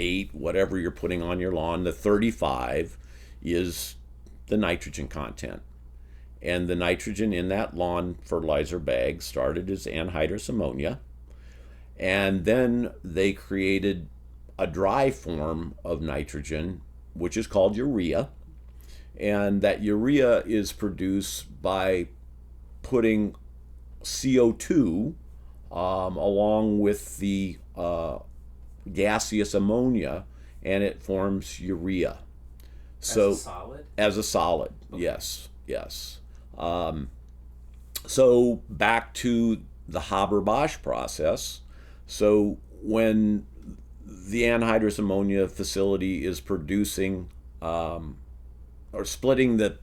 [SPEAKER 1] 8, whatever you're putting on your lawn, the 35 is the nitrogen content. And the nitrogen in that lawn fertilizer bag started as anhydrous ammonia. And then they created a dry form of nitrogen, which is called urea. And that urea is produced by putting CO2 along with the gaseous ammonia, and it forms urea. So
[SPEAKER 2] As a solid?
[SPEAKER 1] as a solid,
[SPEAKER 2] Okay.
[SPEAKER 1] yes. So back to the Haber-Bosch process. So when the anhydrous ammonia facility is producing or splitting the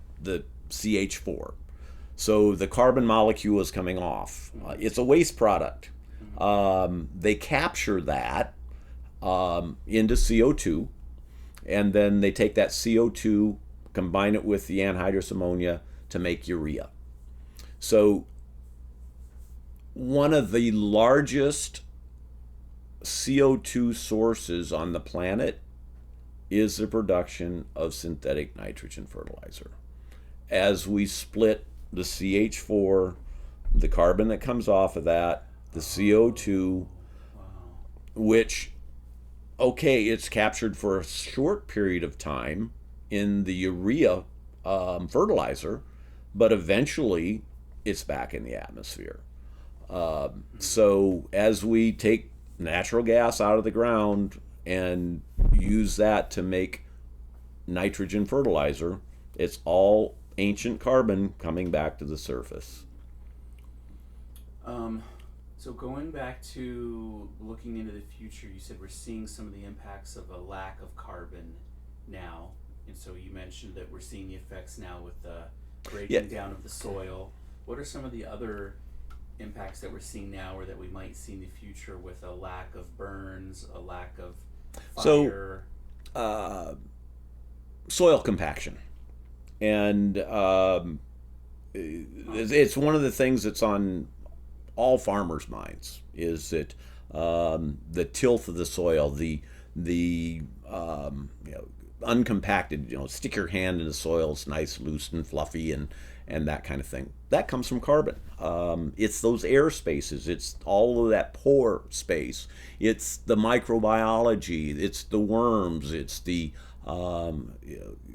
[SPEAKER 1] CH4, so the carbon molecule is coming off. It's a waste product. They capture that into CO2, and then they take that CO2, combine it with the anhydrous ammonia to make urea. So one of the largest CO2 sources on the planet is the production of synthetic nitrogen fertilizer. As we split the CH4, the carbon that comes off of that, the CO2,
[SPEAKER 2] Wow.
[SPEAKER 1] which, okay, it's captured for a short period of time in the urea fertilizer, but eventually it's back in the atmosphere. So as we take natural gas out of the ground and use that to make nitrogen fertilizer, it's all ancient carbon coming back to the surface.
[SPEAKER 2] Um, so going back to looking into the future, you said we're seeing some of the impacts of a lack of carbon now, and so you mentioned that we're seeing the effects now with the
[SPEAKER 1] Yeah.
[SPEAKER 2] breaking down of the soil. What are some of the other impacts that we're seeing now, or that we might see in the future with a lack of burns, a lack of
[SPEAKER 1] So,
[SPEAKER 2] fire?
[SPEAKER 1] uh, soil compaction, and it's one of the things that's on all farmers' minds. Is that the tilth of the soil, the uncompacted, stick your hand in the soil, it's nice, loose, and fluffy, and that kind of thing. That comes from carbon. It's those air spaces. It's all of that pore space. It's the microbiology. It's the worms. It's the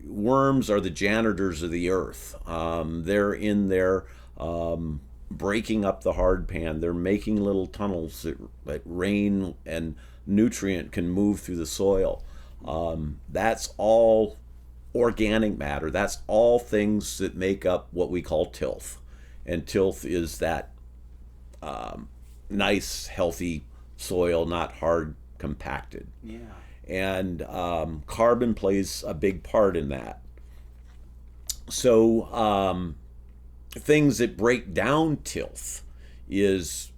[SPEAKER 1] worms are the janitors of the earth. They're in there breaking up the hard pan. They're making little tunnels that rain and nutrient can move through the soil. That's all organic matter. That's all things that make up what we call tilth. And tilth is that nice, healthy soil, not hard, compacted.
[SPEAKER 2] Yeah.
[SPEAKER 1] And carbon plays a big part in that. So, things that break down tilth is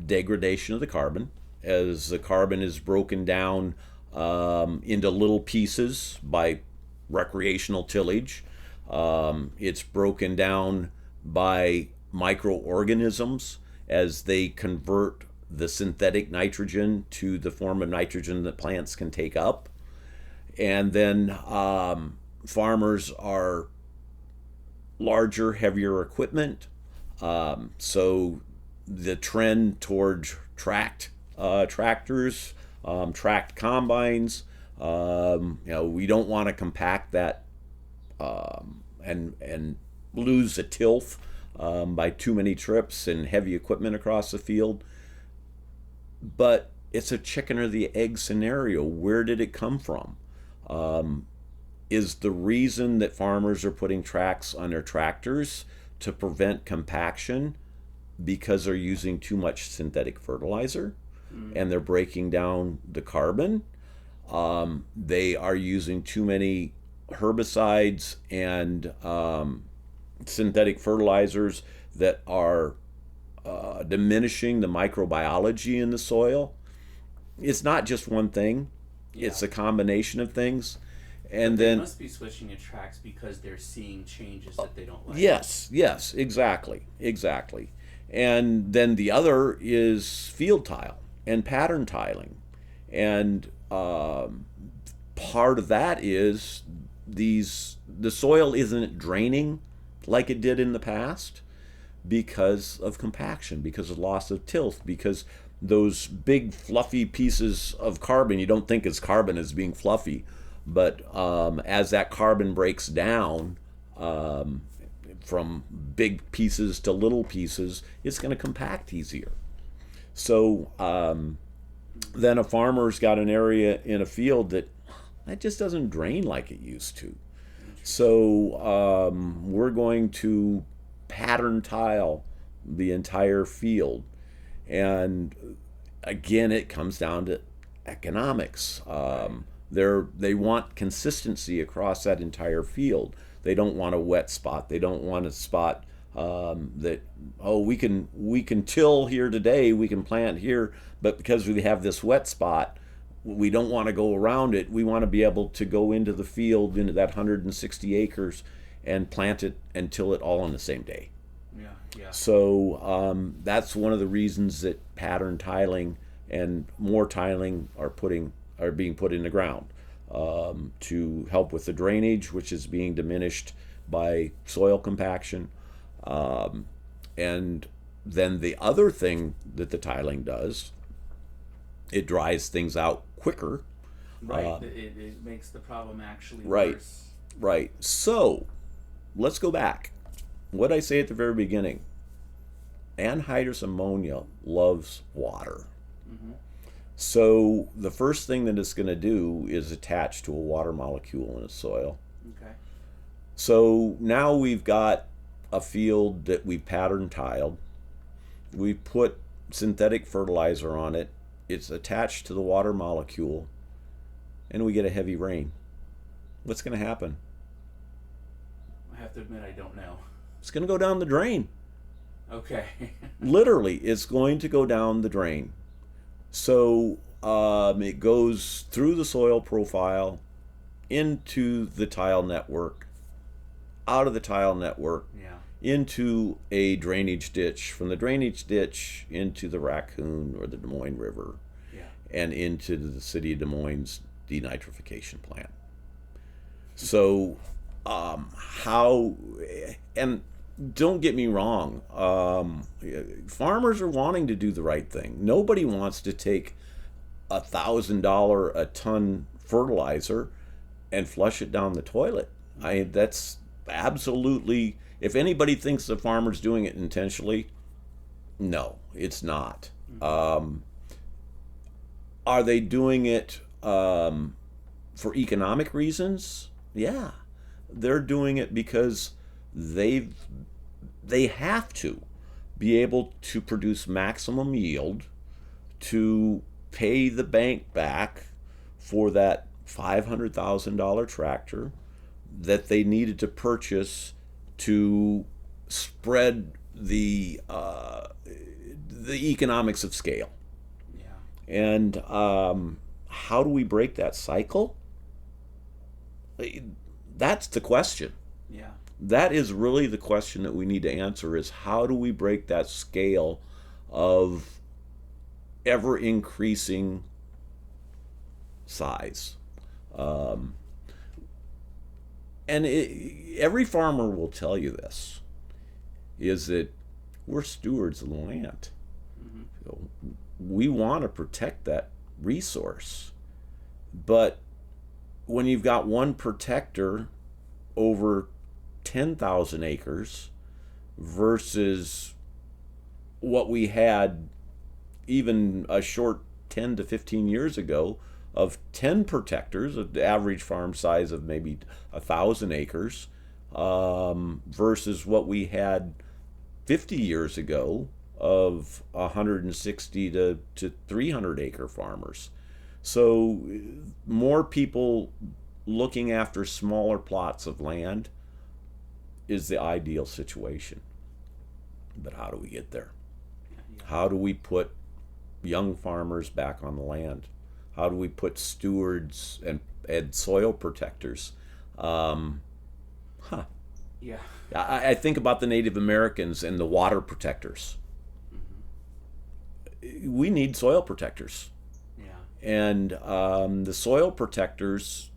[SPEAKER 1] degradation of the carbon. As the carbon is broken down into little pieces by recreational tillage, it's broken down by microorganisms as they convert the synthetic nitrogen to the form of nitrogen that plants can take up. And then farmers are larger, heavier equipment. So the trend towards tractors, tracked combines. We don't want to compact that and lose the tilth by too many trips and heavy equipment across the field. But it's a chicken or the egg scenario. Where did it come from? Is the reason that farmers are putting tracks on their tractors to prevent compaction because they're using too much synthetic fertilizer and they're breaking down the carbon? They are using too many herbicides and synthetic fertilizers that are diminishing the microbiology in the soil. It's not just one thing. Yeah. It's a combination of things. And
[SPEAKER 2] they
[SPEAKER 1] then
[SPEAKER 2] must be switching to tracks because they're seeing changes that they don't like.
[SPEAKER 1] Yes, exactly. And then the other is field tile and pattern tiling. And part of that is the soil isn't draining like it did in the past because of compaction, because of loss of tilth, because those big fluffy pieces of carbon, you don't think it's carbon as being fluffy, but as that carbon breaks down from big pieces to little pieces, it's going to compact easier. So then a farmer's got an area in a field that just doesn't drain like it used to. So we're going to pattern tile the entire field. And again, it comes down to economics. They want consistency across that entire field. They don't want a wet spot. They don't want a spot that we can till here today, we can plant here, but because we have this wet spot, we don't want to go around it. We want to be able to go into the field, into that 160 acres, and plant it and till it all in the same day.
[SPEAKER 2] Yeah.
[SPEAKER 1] So that's one of the reasons that pattern tiling and more tiling are being put in the ground to help with the drainage, which is being diminished by soil compaction. And then the other thing that the tiling does, it dries things out quicker.
[SPEAKER 2] Right. It makes the problem actually
[SPEAKER 1] right,
[SPEAKER 2] worse.
[SPEAKER 1] Right. So let's go back. What did I say at the very beginning? Anhydrous ammonia loves water. Mm-hmm. So the first thing that it's going to do is attach to a water molecule in the soil.
[SPEAKER 2] Okay.
[SPEAKER 1] So now we've got a field that we pattern tiled. We put synthetic fertilizer on it. It's attached to the water molecule, and we get a heavy rain. What's going to happen?
[SPEAKER 2] I have to admit, I don't know.
[SPEAKER 1] It's going to go down the drain.
[SPEAKER 2] Okay.
[SPEAKER 1] Literally, it's going to go down the drain. So it goes through the soil profile, into the tile network, out of the tile network,
[SPEAKER 2] Yeah.
[SPEAKER 1] into a drainage ditch, from the drainage ditch into the Raccoon or the Des Moines River,
[SPEAKER 2] Yeah.
[SPEAKER 1] and into the city of Des Moines denitrification plant. So, how, and don't get me wrong, farmers are wanting to do the right thing. Nobody wants to take $1,000 a ton fertilizer and flush it down the toilet. That's absolutely, if anybody thinks the farmer's doing it intentionally, no, it's not. Are they doing it for economic reasons? Yeah, they're doing it because they have to be able to produce maximum yield to pay the bank back for that $500,000 tractor that they needed to purchase to spread the economics of scale.
[SPEAKER 2] Yeah.
[SPEAKER 1] And how do we break that cycle? That's the question.
[SPEAKER 2] Yeah.
[SPEAKER 1] That is really the question that we need to answer, is how do we break that scale of ever increasing size? Every farmer will tell you this, is that we're stewards of the land.
[SPEAKER 2] Mm-hmm.
[SPEAKER 1] So we want to protect that resource. But when you've got one protector over 10,000 acres versus what we had even a short 10 to 15 years ago of 10 protectors, the average farm size of maybe 1,000 acres, versus what we had 50 years ago of 160 to 300 acre farmers. So more people looking after smaller plots of land is the ideal situation. But how do we get there? How do we put young farmers back on the land? How do we put stewards and soil protectors?
[SPEAKER 2] Yeah.
[SPEAKER 1] I think about the Native Americans and the water protectors.
[SPEAKER 2] Mm-hmm.
[SPEAKER 1] We need soil protectors.
[SPEAKER 2] Yeah.
[SPEAKER 1] And the soil protectors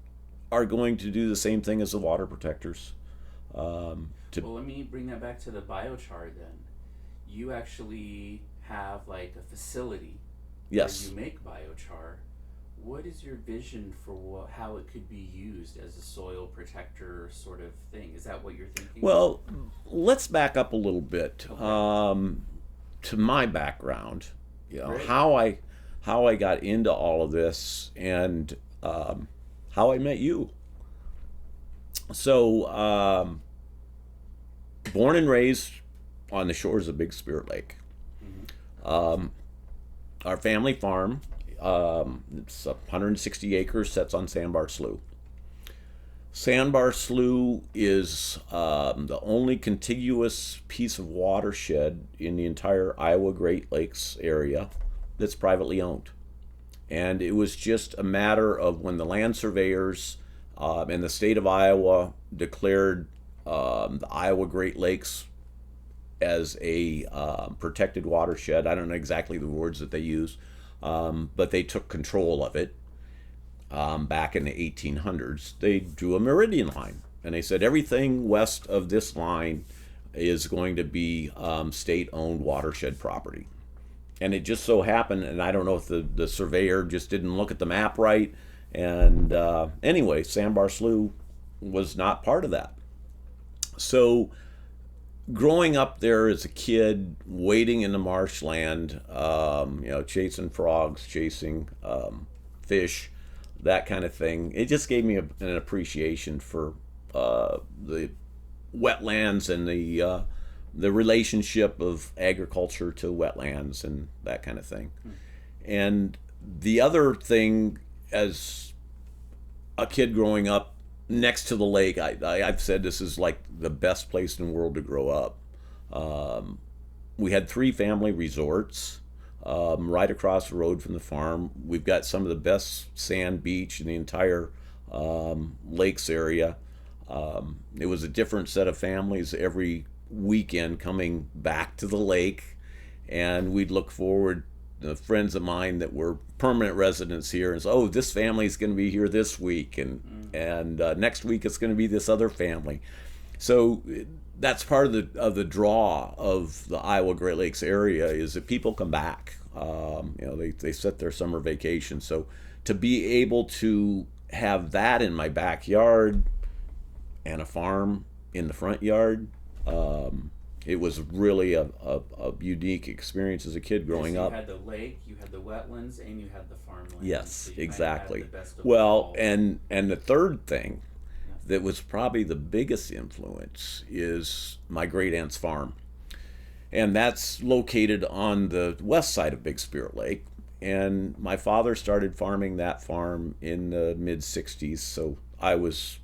[SPEAKER 1] are going to do the same thing as the water protectors.
[SPEAKER 2] Well, let me bring that back to the biochar then. You actually have like a facility
[SPEAKER 1] Yes.
[SPEAKER 2] where you make biochar. What is your vision for how it could be used as a soil protector sort of thing? Is that what you're thinking?
[SPEAKER 1] Well, let's back up a little bit
[SPEAKER 2] Okay.
[SPEAKER 1] to my background. You know,
[SPEAKER 2] Great.
[SPEAKER 1] how I got into all of this, and how I met you. So, born and raised on the shores of Big Spirit Lake.
[SPEAKER 2] Mm-hmm.
[SPEAKER 1] Our family farm, it's 160 acres, sets on Sandbar Slough. Sandbar Slough is the only contiguous piece of watershed in the entire Iowa Great Lakes area that's privately owned. And it was just a matter of when the land surveyors in the state of Iowa declared the Iowa Great Lakes as a protected watershed. I don't know exactly the words that they use, but they took control of it back in the 1800s. They drew a meridian line, and they said everything west of this line is going to be state-owned watershed property. And it just so happened, and I don't know if the surveyor just didn't look at the map right, and anyway, Sandbar Slough was not part of that. So growing up there as a kid, wading in the marshland, chasing frogs, chasing fish, that kind of thing, it just gave me an appreciation for the wetlands and the relationship of agriculture to wetlands and that kind of thing. And the other thing, as a kid growing up next to the lake, I've said this is like the best place in the world to grow up. We had 3 family resorts right across the road from the farm. We've got some of the best sand beach in the entire lakes area. It was a different set of families every weekend coming back to the lake, and we'd look forward. Friends of mine that were permanent residents here, and so, oh, this family's going to be here this week, and next week it's going to be this other family. So that's part of the draw of the Iowa Great Lakes area, is that people come back. They set their summer vacation. So to be able to have that in my backyard and a farm in the front yard, it was really a unique experience as a kid growing up.
[SPEAKER 2] You had the lake, you had the wetlands, and you had the farmland.
[SPEAKER 1] Yes,
[SPEAKER 2] so
[SPEAKER 1] exactly.
[SPEAKER 2] Had the best of
[SPEAKER 1] well, and the third thing that was probably the biggest influence is my great aunt's farm, and that's located on the west side of Big Spirit Lake. And my father started farming that farm in the mid '60s, so I was,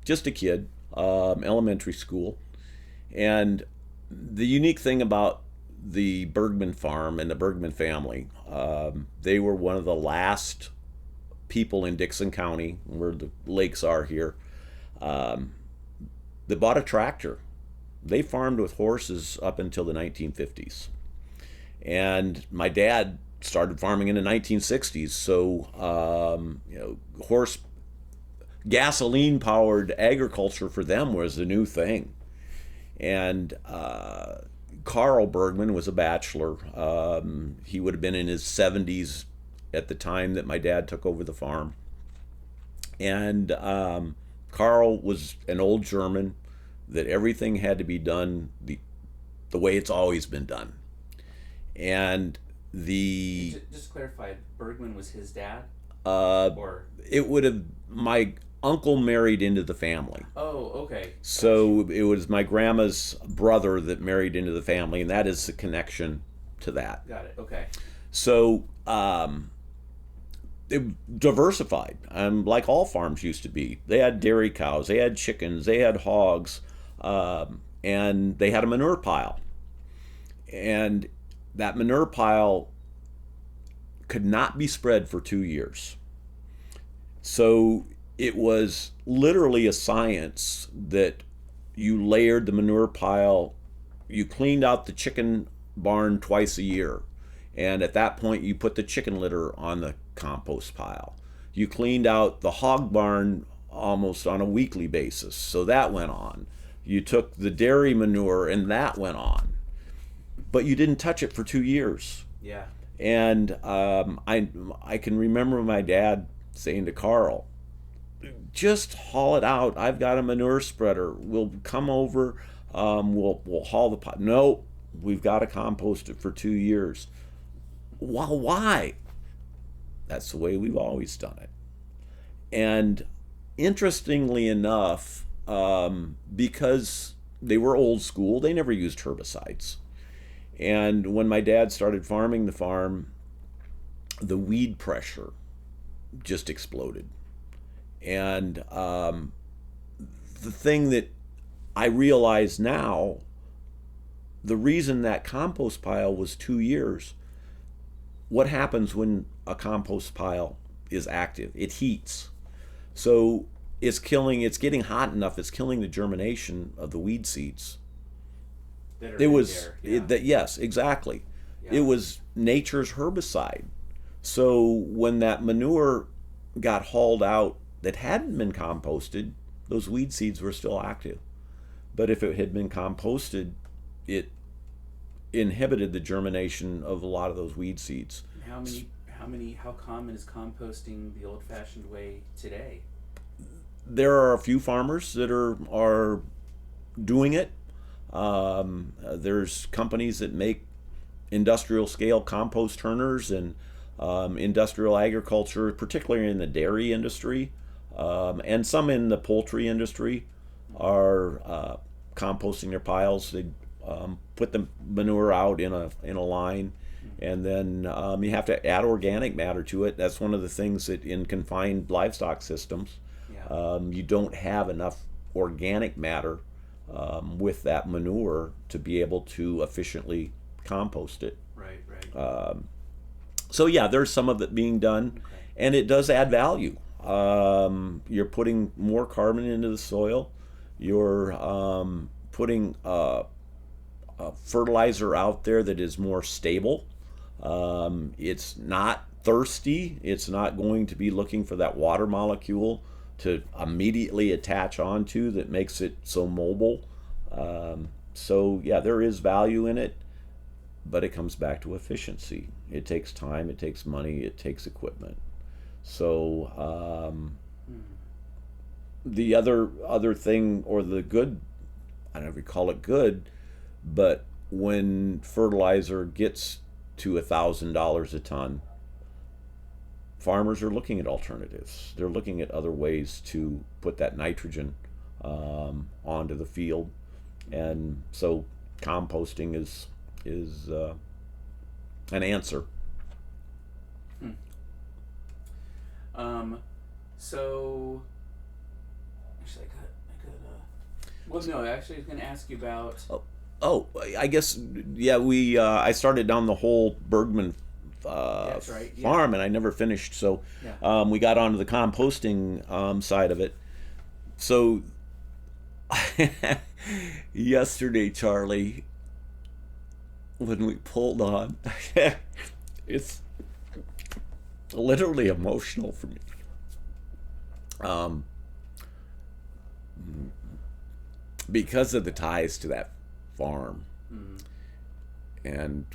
[SPEAKER 1] just a kid, elementary school. And the unique thing about the Bergman farm and the Bergman family, they were one of the last people in Dixon County, where the lakes are here, that bought a tractor. They farmed with horses up until the 1950s. And my dad started farming in the 1960s, so horse gasoline powered agriculture for them was a new thing. And Carl Bergman was a bachelor. He would have been in his 70s at the time that my dad took over the farm. And Carl was an old German, that everything had to be done the way it's always been done. And
[SPEAKER 2] just clarify, Bergman was his dad?
[SPEAKER 1] It would have, my uncle married into the family.
[SPEAKER 2] Oh, okay.
[SPEAKER 1] So it was my grandma's brother that married into the family, and that is the connection to that.
[SPEAKER 2] Got it. Okay.
[SPEAKER 1] So it diversified, like all farms used to be. They had dairy cows, they had chickens, they had hogs, and they had a manure pile. And that manure pile could not be spread for 2 years. So it was literally a science that you layered the manure pile, you cleaned out the chicken barn twice a year, and at that point you put the chicken litter on the compost pile. You cleaned out the hog barn almost on a weekly basis, so that went on. You took the dairy manure and that went on. But you didn't touch it for 2 years.
[SPEAKER 2] Yeah.
[SPEAKER 1] And I can remember my dad saying to Carl, just haul it out. I've got a manure spreader. We'll come over. We'll haul the pot. No, we've got to compost it for 2 years. Well, why? That's the way we've always done it. And interestingly enough, because they were old school, they never used herbicides. And when my dad started farming the farm, the weed pressure just exploded. And the thing that I realize now, the reason that compost pile was 2 years, what happens when a compost pile is active? It heats. So it's getting hot enough, it's killing the germination of the weed seeds. Yes, exactly. Yeah. It was nature's herbicide. So when that manure got hauled out that hadn't been composted, those weed seeds were still active. But if it had been composted, it inhibited the germination of a lot of those weed seeds.
[SPEAKER 2] How common is composting the old-fashioned way today?
[SPEAKER 1] There are a few farmers that are doing it. There's companies that make industrial scale compost turners, and industrial agriculture, particularly in the dairy industry, and some in the poultry industry, are composting their piles. put the manure out in a line, and then you have to add organic matter to it. That's one of the things that in confined livestock systems,
[SPEAKER 2] Yeah.
[SPEAKER 1] you don't have enough organic matter with that manure to be able to efficiently compost it.
[SPEAKER 2] Right. Right.
[SPEAKER 1] So yeah, there's some of it being done,
[SPEAKER 2] Okay.
[SPEAKER 1] and it does add value. You're putting more carbon into the soil. You're putting a fertilizer out there that is more stable. It's not thirsty. It's not going to be looking for that water molecule to immediately attach onto that makes it so mobile. So yeah, there is value in it, but it comes back to efficiency. It takes time, it takes money, it takes equipment. So the other thing, or the good, I don't know if you call it good, but when fertilizer gets to $1,000 a ton, farmers are looking at alternatives. They're looking at other ways to put that nitrogen onto the field, and so composting is an answer.
[SPEAKER 2] Hmm. So actually, well, no, actually, I was going to ask you about.
[SPEAKER 1] Oh, I guess yeah. I started down the whole Bergman
[SPEAKER 2] That's right. Yeah.
[SPEAKER 1] farm, and I never finished. So
[SPEAKER 2] Yeah.
[SPEAKER 1] we got onto the composting side of it. So yesterday, Charlie, when we pulled on, it's literally emotional for me. Um, because of the ties to that farm
[SPEAKER 2] Mm.
[SPEAKER 1] and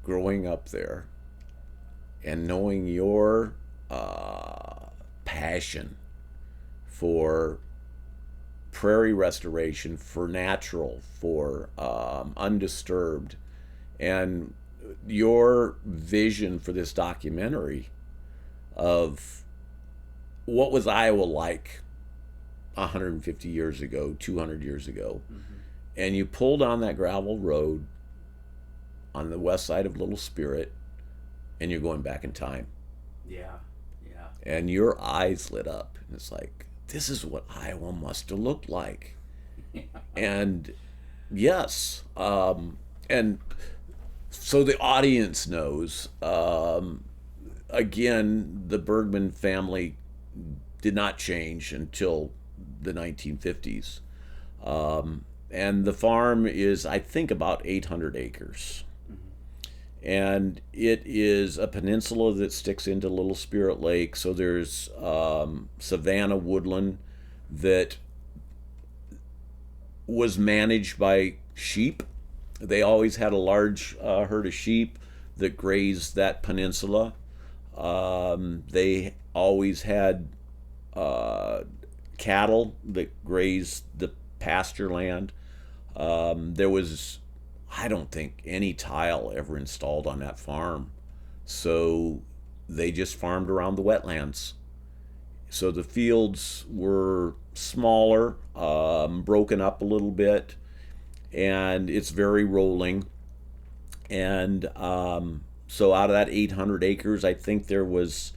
[SPEAKER 1] growing up there and knowing your passion for prairie restoration, for natural, for undisturbed, and your vision for this documentary of what was Iowa like 150 years ago, 200 years ago,
[SPEAKER 2] Mm-hmm.
[SPEAKER 1] and you pulled on that gravel road on the west side of Little Spirit, and you're going back in time,
[SPEAKER 2] Yeah. Yeah.
[SPEAKER 1] and your eyes lit up, and it's like, this is what Iowa must have looked like.
[SPEAKER 2] Yeah.
[SPEAKER 1] And yes, and so the audience knows. Again, the Bergman family did not change until the 1950s. And the farm is, I think, about 800 acres.
[SPEAKER 2] Mm-hmm.
[SPEAKER 1] And it is a peninsula that sticks into Little Spirit Lake. So there's savanna woodland that was managed by sheep. They always had a large herd of sheep that grazed that peninsula. They always had cattle that grazed the pasture land. There was, I don't think, any tile ever installed on that farm. So they just farmed around the wetlands. So the fields were smaller, broken up a little bit, and it's very rolling. And so out of that 800 acres, I think there was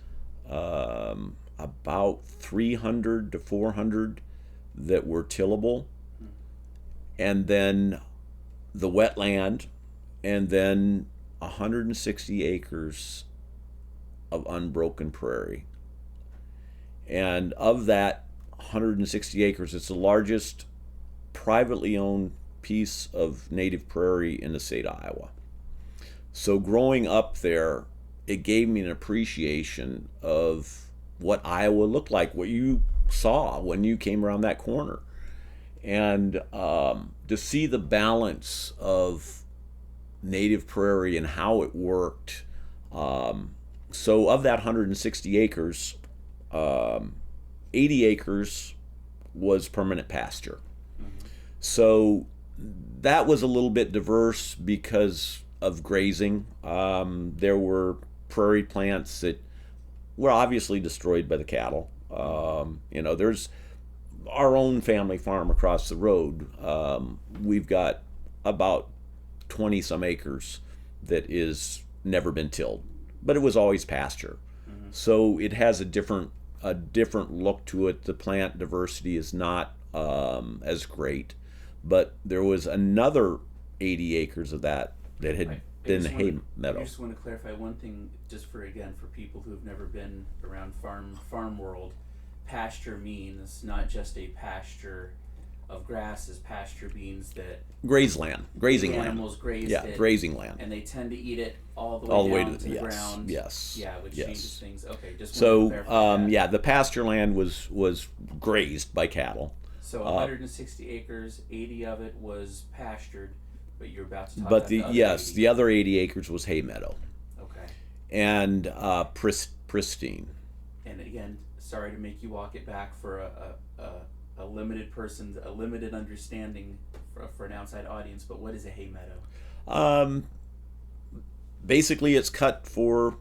[SPEAKER 1] about 300 to 400 that were tillable, and then the wetland, and then 160 acres of unbroken prairie. And of that 160 acres, it's the largest privately owned piece of native prairie in the state of Iowa. So growing up there, it gave me an appreciation of what Iowa looked like, what you saw when you came around that corner. And to see the balance of native prairie and how it worked. So of that 160 acres, 80 acres was permanent pasture.
[SPEAKER 2] Mm-hmm.
[SPEAKER 1] So that was a little bit diverse because of grazing. There were prairie plants that were obviously destroyed by the cattle. There's our own family farm across the road. We've got about 20 some acres that is never been tilled, but it was always pasture. So it has a different look to it. The plant diversity is not as great, but there was another 80 acres of that had been hay meadow.
[SPEAKER 2] I just want to clarify one thing, just for people who've never been around farm world. Pasture means not just a pasture of grasses. Pasture means that grazing land. Animals graze it,
[SPEAKER 1] grazing land,
[SPEAKER 2] and they tend to eat it all the way down to the ground.
[SPEAKER 1] Yes.
[SPEAKER 2] Yeah, which changes things. Okay, just
[SPEAKER 1] so the pasture land was grazed by cattle.
[SPEAKER 2] So 160 acres, 80 of it was pastured, but you're about to talk
[SPEAKER 1] about
[SPEAKER 2] the
[SPEAKER 1] other 80 acres was hay meadow.
[SPEAKER 2] Okay.
[SPEAKER 1] And pristine.
[SPEAKER 2] And again, sorry to make you walk it back for a limited understanding for an outside audience, but what is a hay meadow?
[SPEAKER 1] Basically it's cut for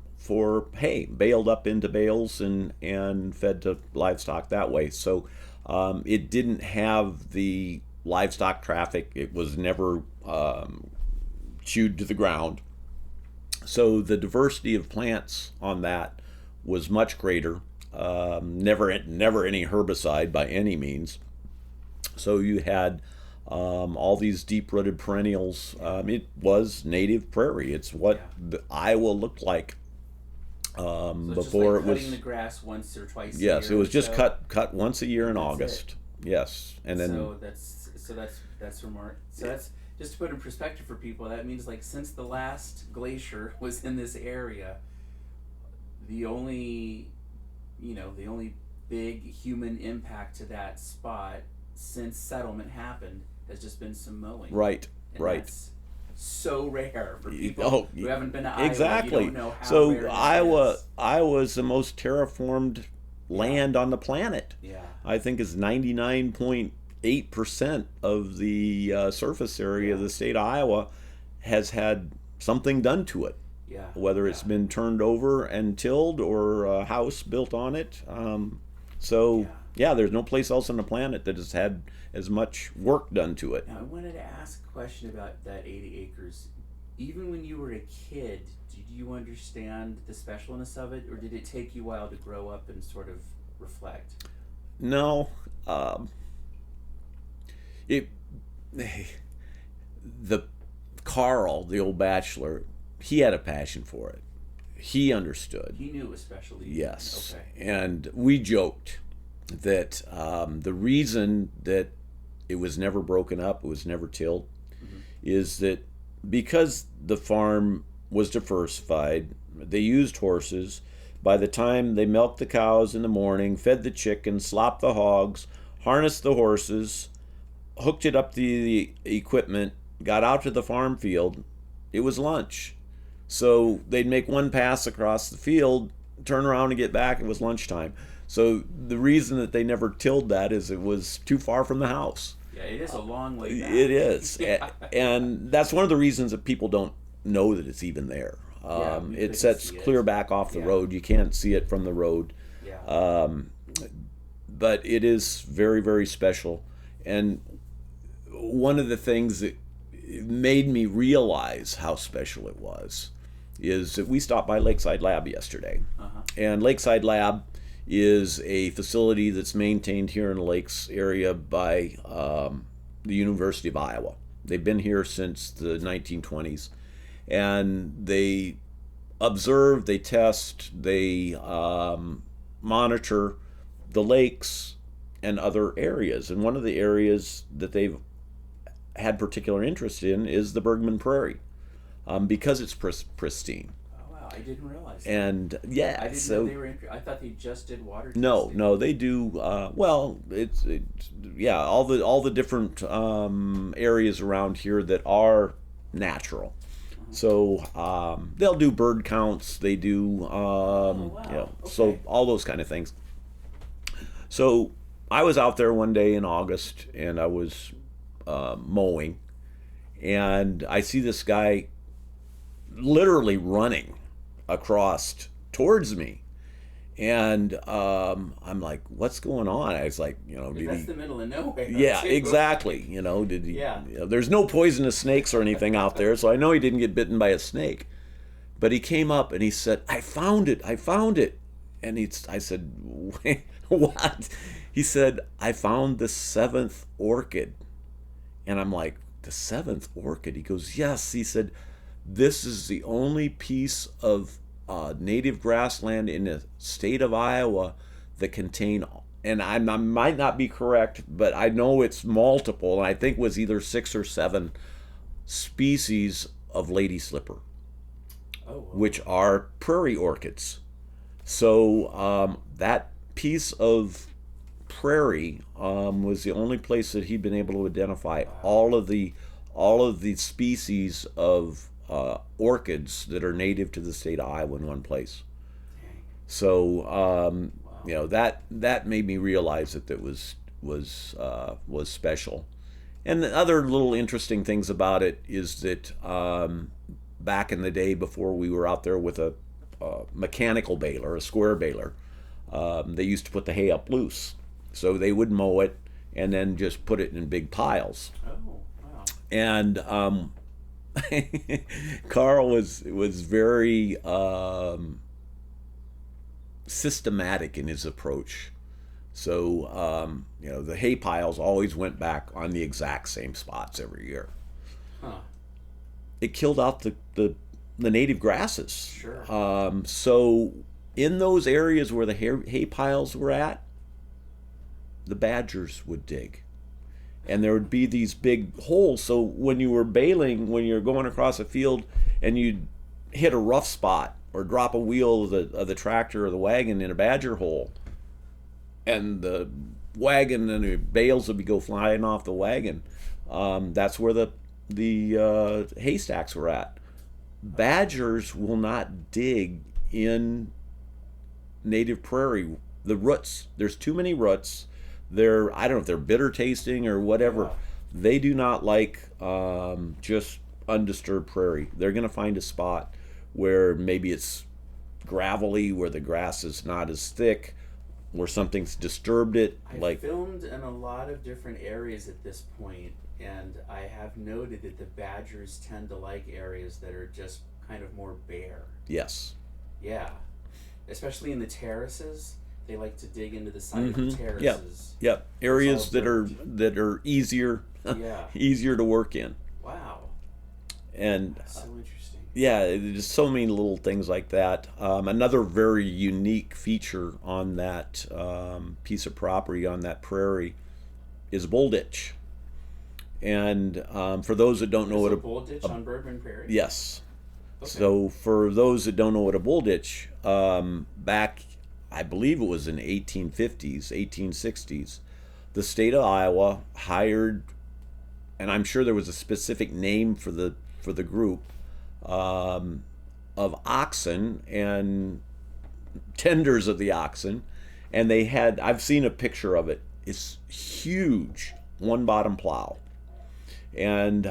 [SPEAKER 1] hay, baled up into bales and fed to livestock that way. So it didn't have the livestock traffic. It was never chewed to the ground. So the diversity of plants on that was much greater. Never any herbicide by any means. So you had all these deep-rooted perennials. It was native prairie. It's what Iowa looked like
[SPEAKER 2] so
[SPEAKER 1] before
[SPEAKER 2] it was
[SPEAKER 1] cutting
[SPEAKER 2] the grass once or twice.
[SPEAKER 1] Yes, it was just cut once a year in August. Yes, and then
[SPEAKER 2] that's remarkable. So that's just to put in perspective for people. That means like since the last glacier was in this area, the only big human impact to that spot since settlement happened has just been some mowing.
[SPEAKER 1] Right.
[SPEAKER 2] That's so rare for people who haven't been to Iowa.
[SPEAKER 1] Exactly.
[SPEAKER 2] You don't know how
[SPEAKER 1] so
[SPEAKER 2] rare
[SPEAKER 1] Iowa is the most terraformed land on the planet.
[SPEAKER 2] Yeah.
[SPEAKER 1] I think it's 99.8% of the surface area of the state of Iowa has had something done to it.
[SPEAKER 2] Yeah.
[SPEAKER 1] Whether it's been turned over and tilled or a house built on it. There's no place else on the planet that has had as much work done to it.
[SPEAKER 2] Now, I wanted to ask a question about that 80 acres. Even when you were a kid, did you understand the specialness of it, or did it take you a while to grow up and sort of reflect?
[SPEAKER 1] No. Carl, the old bachelor, he had a passion for it. He understood.
[SPEAKER 2] He knew it was special.
[SPEAKER 1] Yes.
[SPEAKER 2] Okay.
[SPEAKER 1] And we joked that the reason that it was never broken up, it was never tilled, is that because the farm was diversified, they used horses. By the time they milked the cows in the morning, fed the chickens, slopped the hogs, harnessed the horses, hooked it up to the equipment, got out to the farm field, it was lunch. So they'd make one pass across the field, turn around and get back, it was lunchtime. So the reason that they never tilled that is it was too far from the house.
[SPEAKER 2] Yeah, it is a long way back.
[SPEAKER 1] It is. And that's one of the reasons that people don't know that it's even there. It sets clear back off the road. You can't see it from the road.
[SPEAKER 2] Yeah.
[SPEAKER 1] But it is very, very special. And one of the things that made me realize how special it was is that we stopped by Lakeside Lab yesterday. And Lakeside Lab is a facility that's maintained here in the Lakes area by the University of Iowa. They've been here since the 1920s. And they observe, they test, they monitor the lakes and other areas. And one of the areas that they've had particular interest in is the Bergman Prairie, because it's pristine.
[SPEAKER 2] Oh wow, I didn't realize that.
[SPEAKER 1] And
[SPEAKER 2] I didn't know they were I thought they just did water testing.
[SPEAKER 1] No, they do. All the different areas around here that are natural. So they'll do bird counts. They do, so all those kind of things. So I was out there one day in August, and I was mowing, and I see this guy literally running across towards me, And I'm like, what's going on? I was like,
[SPEAKER 2] That's the middle of nowhere.
[SPEAKER 1] Yeah,
[SPEAKER 2] too.
[SPEAKER 1] exactly. Did he?
[SPEAKER 2] Yeah.
[SPEAKER 1] There's no poisonous snakes or anything out there, so I know he didn't get bitten by a snake. But he came up and he said, "I found it. I found it." And I said, "Wait, what?" He said, "I found the seventh orchid." And I'm like, "The seventh orchid?" He goes, "Yes." He said, "This is the only piece of native grassland in the state of Iowa that contain," and I might not be correct, but I know it's multiple, and I think it was either 6 or 7 species of lady slipper,
[SPEAKER 2] Oh, wow.
[SPEAKER 1] which are prairie orchids. So that piece of prairie was the only place that he'd been able to identify all of the species of orchids that are native to the state of Iowa in one place.
[SPEAKER 2] Dang.
[SPEAKER 1] So
[SPEAKER 2] Wow.
[SPEAKER 1] that made me realize that was special. And the other little interesting things about it is that back in the day, before we were out there with a mechanical baler, a square baler, they used to put the hay up loose. So they would mow it and then just put it in big piles.
[SPEAKER 2] Oh, wow.
[SPEAKER 1] And Carl was very systematic in his approach. So the hay piles always went back on the exact same spots every year.
[SPEAKER 2] Huh.
[SPEAKER 1] It killed out the native grasses.
[SPEAKER 2] Sure.
[SPEAKER 1] So in those areas where the hay piles were at, the badgers would dig. And there would be these big holes. So when you were baling, when you're going across a field and you'd hit a rough spot or drop a wheel of the tractor or the wagon in a badger hole, and the wagon and the bales would go flying off the wagon, that's where the haystacks were at. Badgers will not dig in native prairie. The roots, there's too many roots. I don't know if they're bitter tasting or whatever.
[SPEAKER 2] Yeah.
[SPEAKER 1] They do not like just undisturbed prairie. They're going to find a spot where maybe it's gravelly, where the grass is not as thick, where something's disturbed it.
[SPEAKER 2] I filmed in a lot of different areas at this point, and I have noted that the badgers tend to like areas that are just kind of more bare.
[SPEAKER 1] Yes.
[SPEAKER 2] Yeah. Especially in the terraces. They like to dig into the side of the
[SPEAKER 1] Yep.
[SPEAKER 2] terraces.
[SPEAKER 1] Yep. Areas
[SPEAKER 2] all
[SPEAKER 1] that are easier
[SPEAKER 2] Yeah.
[SPEAKER 1] easier to work in.
[SPEAKER 2] Wow.
[SPEAKER 1] And
[SPEAKER 2] That's so interesting.
[SPEAKER 1] yeah, there's so many little things like that. Another very unique feature on that piece of property, on that prairie, is a bull ditch. And for those that don't know what
[SPEAKER 2] a bull ditch on Bergman Prairie?
[SPEAKER 1] yes.
[SPEAKER 2] Okay.
[SPEAKER 1] So for those that don't know what a bull ditch, back, I believe it was in 1850s, 1860s, the state of Iowa hired, and I'm sure there was a specific name for the group, of oxen and tenders of the oxen, and they had, I've seen a picture of it. It's huge, one bottom plow, and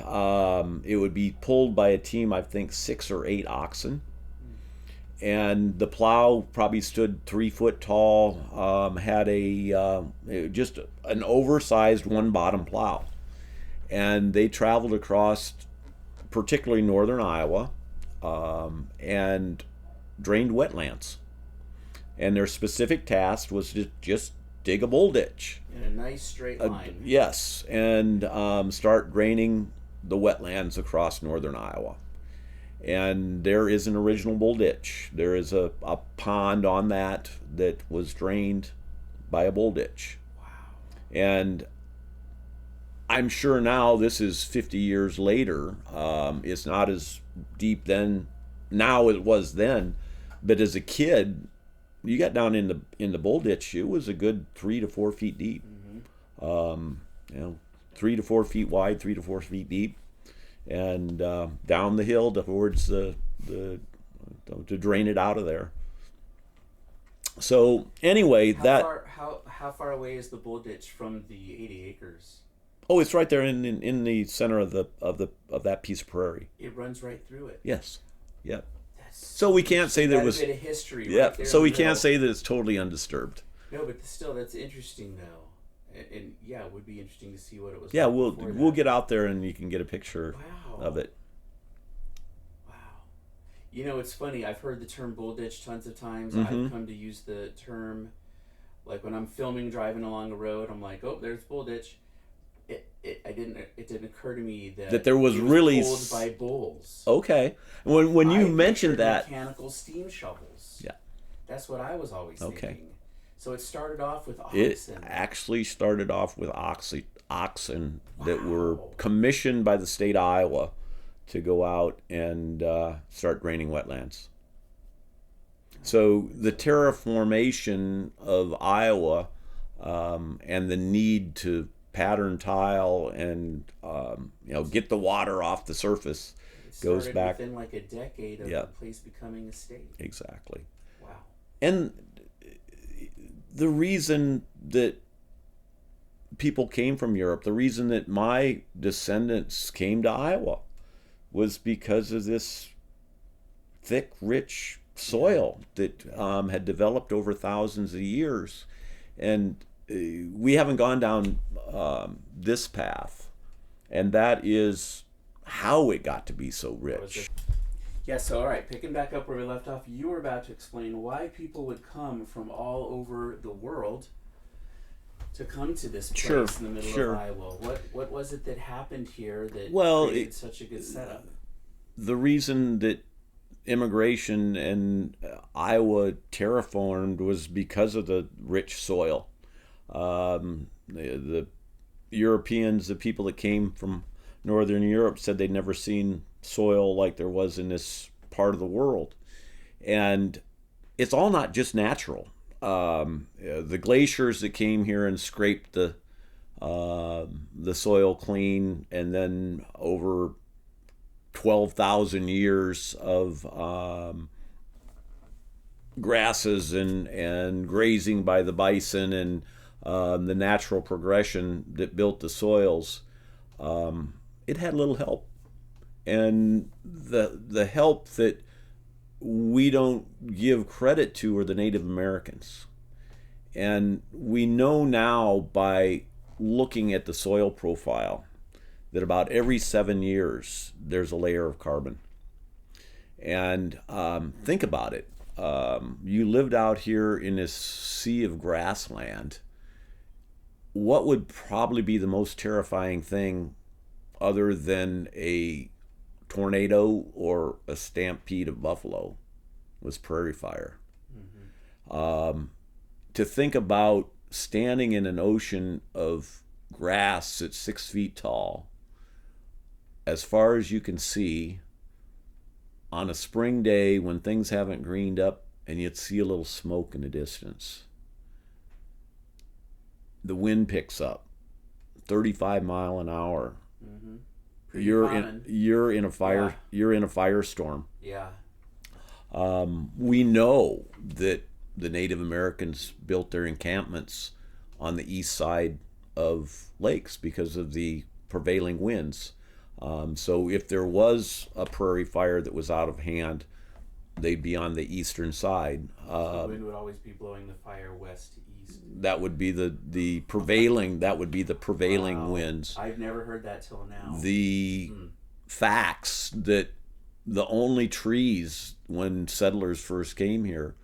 [SPEAKER 1] it would be pulled by a team, I think 6 or 8 oxen, and the plow probably stood 3 foot tall, had just an oversized one bottom plow, and they traveled across particularly northern Iowa, and drained wetlands, and their specific task was to just dig a bull ditch.
[SPEAKER 2] In a nice straight line.
[SPEAKER 1] Yes, and start draining the wetlands across northern Iowa. And there is an original bull ditch. There is a pond on that was drained by a bull ditch.
[SPEAKER 2] Wow.
[SPEAKER 1] And I'm sure now, this is 50 years later, it's not as deep now as it was then, but as a kid, you got down in the bull ditch, it was a good 3 to 4 feet deep. Mm-hmm. 3 to 4 feet wide, 3 to 4 feet deep, and down the hill towards to drain it out of there. So anyway,
[SPEAKER 2] how far away is the bull ditch from the 80 acres?
[SPEAKER 1] Oh, it's right there in the center of that piece of prairie.
[SPEAKER 2] It runs right through it.
[SPEAKER 1] Yes. Yep. So we can't say there was
[SPEAKER 2] a bit of history.
[SPEAKER 1] yeah.
[SPEAKER 2] Right there
[SPEAKER 1] So
[SPEAKER 2] in
[SPEAKER 1] we
[SPEAKER 2] the
[SPEAKER 1] can't
[SPEAKER 2] middle.
[SPEAKER 1] say that it's totally undisturbed.
[SPEAKER 2] No, but still, that's interesting though, and yeah, it would be interesting to see what it was.
[SPEAKER 1] Yeah,
[SPEAKER 2] like
[SPEAKER 1] we'll
[SPEAKER 2] before
[SPEAKER 1] we'll
[SPEAKER 2] that.
[SPEAKER 1] get out there and you can get a picture
[SPEAKER 2] Wow.
[SPEAKER 1] of it.
[SPEAKER 2] Wow. You know, it's funny. I've heard the term bull ditch tons of times.
[SPEAKER 1] Mm-hmm.
[SPEAKER 2] I've come to use the term, like when I'm filming, driving along a road. I'm like, oh, there's bull ditch. It didn't occur to me that
[SPEAKER 1] There was
[SPEAKER 2] it
[SPEAKER 1] really
[SPEAKER 2] pulled by bulls.
[SPEAKER 1] Okay. When you
[SPEAKER 2] I
[SPEAKER 1] mentioned
[SPEAKER 2] pictured
[SPEAKER 1] that,
[SPEAKER 2] mechanical steam shovels.
[SPEAKER 1] yeah,
[SPEAKER 2] That's what I was always
[SPEAKER 1] okay.
[SPEAKER 2] thinking. So it started off with
[SPEAKER 1] It
[SPEAKER 2] oxen.
[SPEAKER 1] actually started off with oxen that were
[SPEAKER 2] Wow.
[SPEAKER 1] commissioned by the state of Iowa to go out and start draining wetlands. So the terraformation of Iowa and the need to pattern tile and get the water off the surface
[SPEAKER 2] It
[SPEAKER 1] goes
[SPEAKER 2] started
[SPEAKER 1] back
[SPEAKER 2] within like a decade of
[SPEAKER 1] Yeah.
[SPEAKER 2] the place becoming a state.
[SPEAKER 1] exactly.
[SPEAKER 2] Wow.
[SPEAKER 1] And the reason that people came from Europe, the reason that my descendants came to Iowa was because of this thick, rich soil that had developed over thousands of years. And we haven't gone down this path. And that is how it got to be so rich.
[SPEAKER 2] Yeah, so all right, picking back up where we left off, you were about to explain why people would come from all over the world to come to this place in the middle of Iowa. What was it that happened here that created such a good setup?
[SPEAKER 1] The reason that immigration and Iowa terraformed was because of the rich soil. The Europeans, the people that came from Northern Europe, said they'd never seen soil like there was in this part of the world. And it's all not just natural. The glaciers that came here and scraped the soil clean, and then over 12,000 years of grasses and grazing by the bison and the natural progression that built the soils, it had little help. And the help that we don't give credit to are the Native Americans. And we know now by looking at the soil profile that about every 7 years there's a layer of carbon. And think about it. You lived out here in this sea of grassland. What would probably be the most terrifying thing other than a tornado or a stampede of buffalo was prairie fire. Mm-hmm. To think about standing in an ocean of grass that's 6 feet tall, as far as you can see, on a spring day when things haven't greened up and you'd see a little smoke in the distance. The wind picks up 35 mile an hour.
[SPEAKER 2] Mm-hmm.
[SPEAKER 1] You're in a firestorm.
[SPEAKER 2] Yeah.
[SPEAKER 1] We know that the Native Americans built their encampments on the east side of lakes because of the prevailing winds. So if there was a prairie fire that was out of hand, they'd be on the eastern side.
[SPEAKER 2] So the wind would always be blowing the fire west to east.
[SPEAKER 1] That would be the prevailing. That would be the prevailing
[SPEAKER 2] Wow.
[SPEAKER 1] winds.
[SPEAKER 2] I've never heard that till now.
[SPEAKER 1] The facts that the only trees when settlers first came here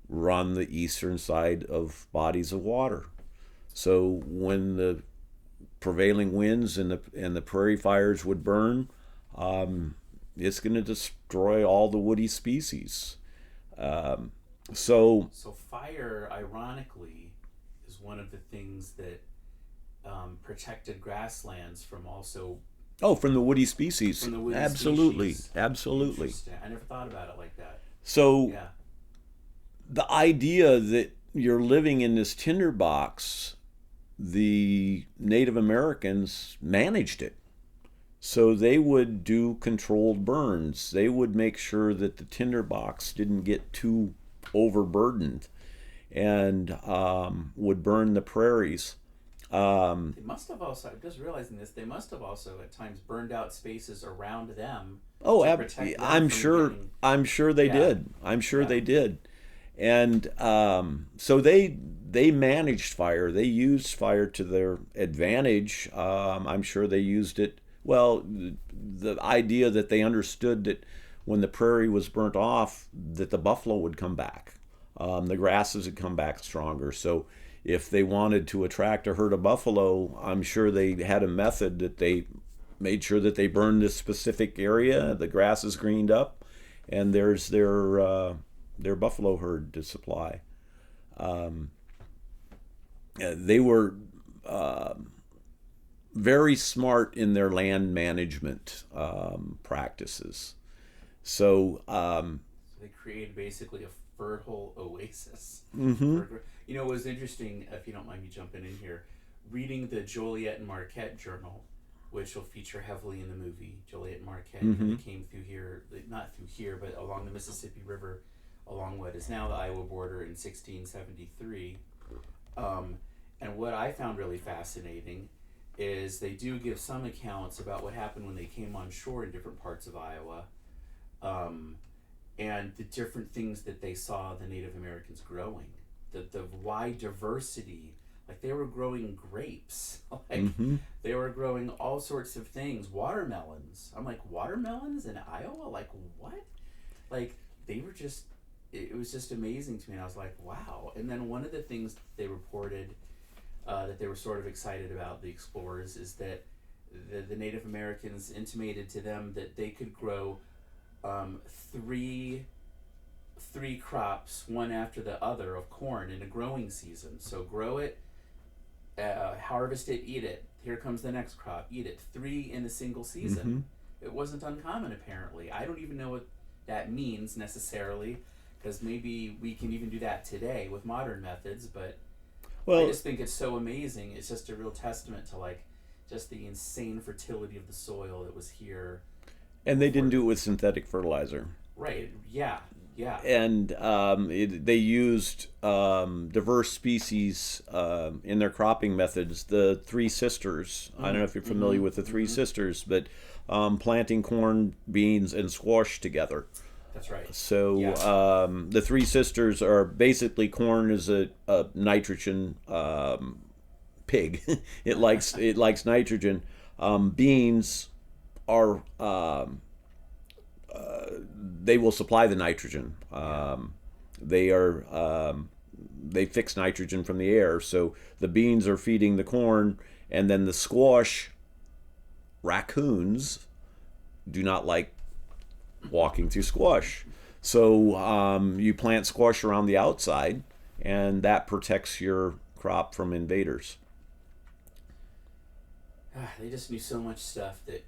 [SPEAKER 1] were on the eastern side of bodies of water. So when the prevailing winds and the prairie fires would burn, it's going to destroy all the woody species. So
[SPEAKER 2] fire, ironically, is one of the things that protected grasslands from also
[SPEAKER 1] from the woody species.
[SPEAKER 2] from the woody
[SPEAKER 1] Absolutely.
[SPEAKER 2] species.
[SPEAKER 1] Absolutely.
[SPEAKER 2] Interesting. I never thought about it like that.
[SPEAKER 1] So
[SPEAKER 2] Yeah.
[SPEAKER 1] the idea that you're living in this tinderbox, the Native Americans managed it. So they would do controlled burns. They would make sure that the tinderbox didn't get too overburdened and would burn the prairies.
[SPEAKER 2] They must have also, I'm just realizing this, they must have also at times burned out spaces around them
[SPEAKER 1] Oh,
[SPEAKER 2] to protect them
[SPEAKER 1] I'm
[SPEAKER 2] from
[SPEAKER 1] sure.
[SPEAKER 2] getting,
[SPEAKER 1] I'm sure they
[SPEAKER 2] yeah,
[SPEAKER 1] did. I'm sure
[SPEAKER 2] yeah,
[SPEAKER 1] they did. And so they managed fire. They used fire to their advantage. I'm sure they used it well. The idea that they understood that when the prairie was burnt off, that the buffalo would come back. The grasses would come back stronger. So if they wanted to attract a herd of buffalo, I'm sure they had a method that they made sure that they burned this specific area. The grass is greened up, and there's their buffalo herd to supply. They were very smart in their land management practices. So,
[SPEAKER 2] so they created basically a fertile oasis.
[SPEAKER 1] mm-hmm,
[SPEAKER 2] You know, it was interesting, if you don't mind me jumping in here, reading the Joliet and Marquette Journal, which will feature heavily in the movie. Joliet and Marquette
[SPEAKER 1] mm-hmm,
[SPEAKER 2] came through here, not through here, but along the Mississippi River, along what is now the Iowa border in 1673. And what I found really fascinating is they do give some accounts about what happened when they came on shore in different parts of Iowa, um, and the different things that they saw the Native Americans growing, the wide diversity. Like they were growing grapes, like
[SPEAKER 1] mm-hmm.
[SPEAKER 2] they were growing all sorts of things, watermelons. I'm like, watermelons in Iowa? Like what? Like they were just, it was just amazing to me. And I was like, wow. And then one of the things they reported that they were sort of excited about, the explorers, is that the Native Americans intimated to them that they could grow three crops one after the other of corn in a growing season. So grow it, harvest it, eat it. Here comes the next crop, eat it. 3 in a single season.
[SPEAKER 1] Mm-hmm.
[SPEAKER 2] It wasn't uncommon, apparently. I don't even know what that means necessarily, because maybe we can even do that today with modern methods, but I
[SPEAKER 1] Well,
[SPEAKER 2] just think it's so amazing. It's just a real testament to like just the insane fertility of the soil that was here.
[SPEAKER 1] and they didn't
[SPEAKER 2] Before.
[SPEAKER 1] do it with synthetic fertilizer.
[SPEAKER 2] Right. Yeah. Yeah.
[SPEAKER 1] And they used diverse species in their cropping methods. The Three Sisters. I don't know if you're familiar with the Three Sisters, but planting corn, beans, and squash together.
[SPEAKER 2] That's right.
[SPEAKER 1] So
[SPEAKER 2] Yeah.
[SPEAKER 1] the Three Sisters are basically corn is a nitrogen pig. it likes nitrogen. Beans are they will supply the nitrogen. They are they fix nitrogen from the air. So the beans are feeding the corn, and then the squash. Raccoons do not like walking through squash. So you plant squash around the outside, and that protects your crop from invaders.
[SPEAKER 2] They just knew so much stuff that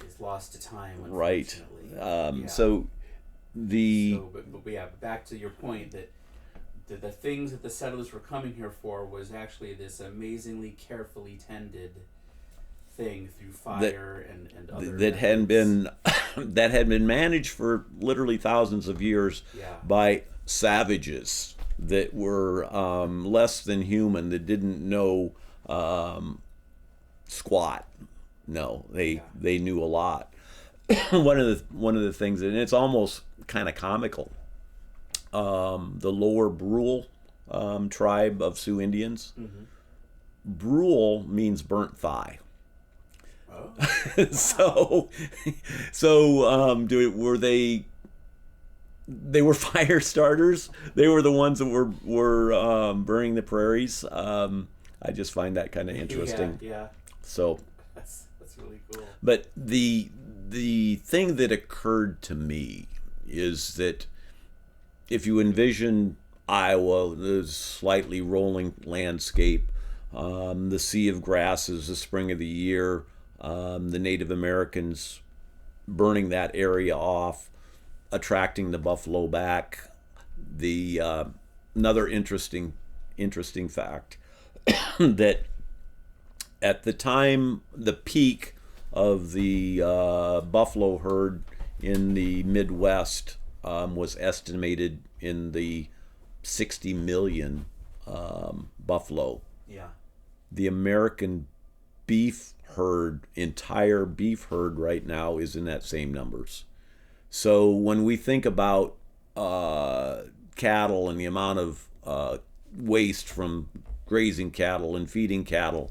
[SPEAKER 2] is lost to time,
[SPEAKER 1] Right.
[SPEAKER 2] unfortunately. Yeah.
[SPEAKER 1] So the
[SPEAKER 2] but yeah, back to your point that the things that the settlers were coming here for was actually this amazingly carefully tended thing through fire and other
[SPEAKER 1] that had
[SPEAKER 2] methods.
[SPEAKER 1] been that had been managed for literally thousands of years
[SPEAKER 2] Yeah.
[SPEAKER 1] by savages that were less than human, that didn't know squat. No,
[SPEAKER 2] Yeah.
[SPEAKER 1] they knew a lot. one of the things, and it's almost kind of comical. The lower Brule tribe of Sioux Indians.
[SPEAKER 2] Mm-hmm.
[SPEAKER 1] Brule means burnt thigh.
[SPEAKER 2] Oh. Wow.
[SPEAKER 1] So were they? They were fire starters. They were the ones that were burning the prairies. I just find that kind of interesting.
[SPEAKER 2] Yeah.
[SPEAKER 1] So,
[SPEAKER 2] That's really cool.
[SPEAKER 1] but the thing that occurred to me is that if you envision Iowa, the slightly rolling landscape, the sea of grasses, the spring of the year, the Native Americans burning that area off, attracting the buffalo back. The another interesting fact that at the time, the peak of the buffalo herd in the Midwest was estimated in the 60 million buffalo.
[SPEAKER 2] Yeah.
[SPEAKER 1] the American beef herd, entire beef herd right now is in that same numbers. So when we think about cattle and the amount of waste from grazing cattle and feeding cattle,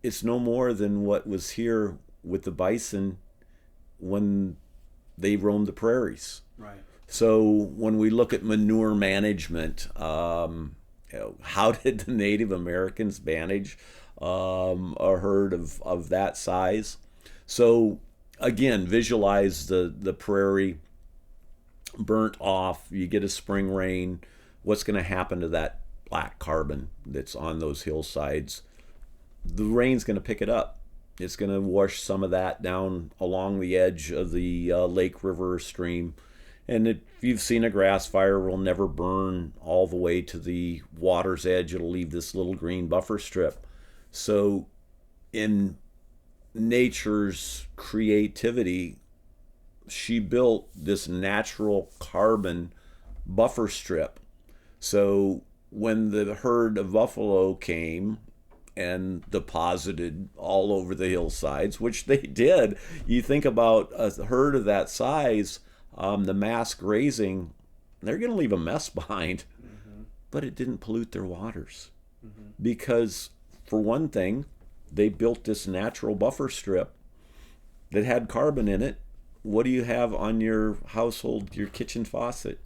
[SPEAKER 1] it's no more than what was here with the bison when they roamed the prairies.
[SPEAKER 2] Right.
[SPEAKER 1] So when we look at manure management, how did the Native Americans manage a herd of that size? So again, visualize the prairie burnt off. You get a spring rain. What's going to happen to that black carbon that's on those hillsides? The rain's going to pick it up. It's going to wash some of that down along the edge of the lake, river, or stream. And if you've seen a grass fire, it will never burn all the way to the water's edge. It'll leave this little green buffer strip. So in nature's creativity, she built this natural carbon buffer strip. So when the herd of buffalo came and deposited all over the hillsides, which they did, you think about a herd of that size, the mass grazing, they're going to leave a mess behind. Mm-hmm. But it didn't pollute their waters. Mm-hmm. Because, for one thing, they built this natural buffer strip that had carbon in it. What do you have on your household, your kitchen faucet,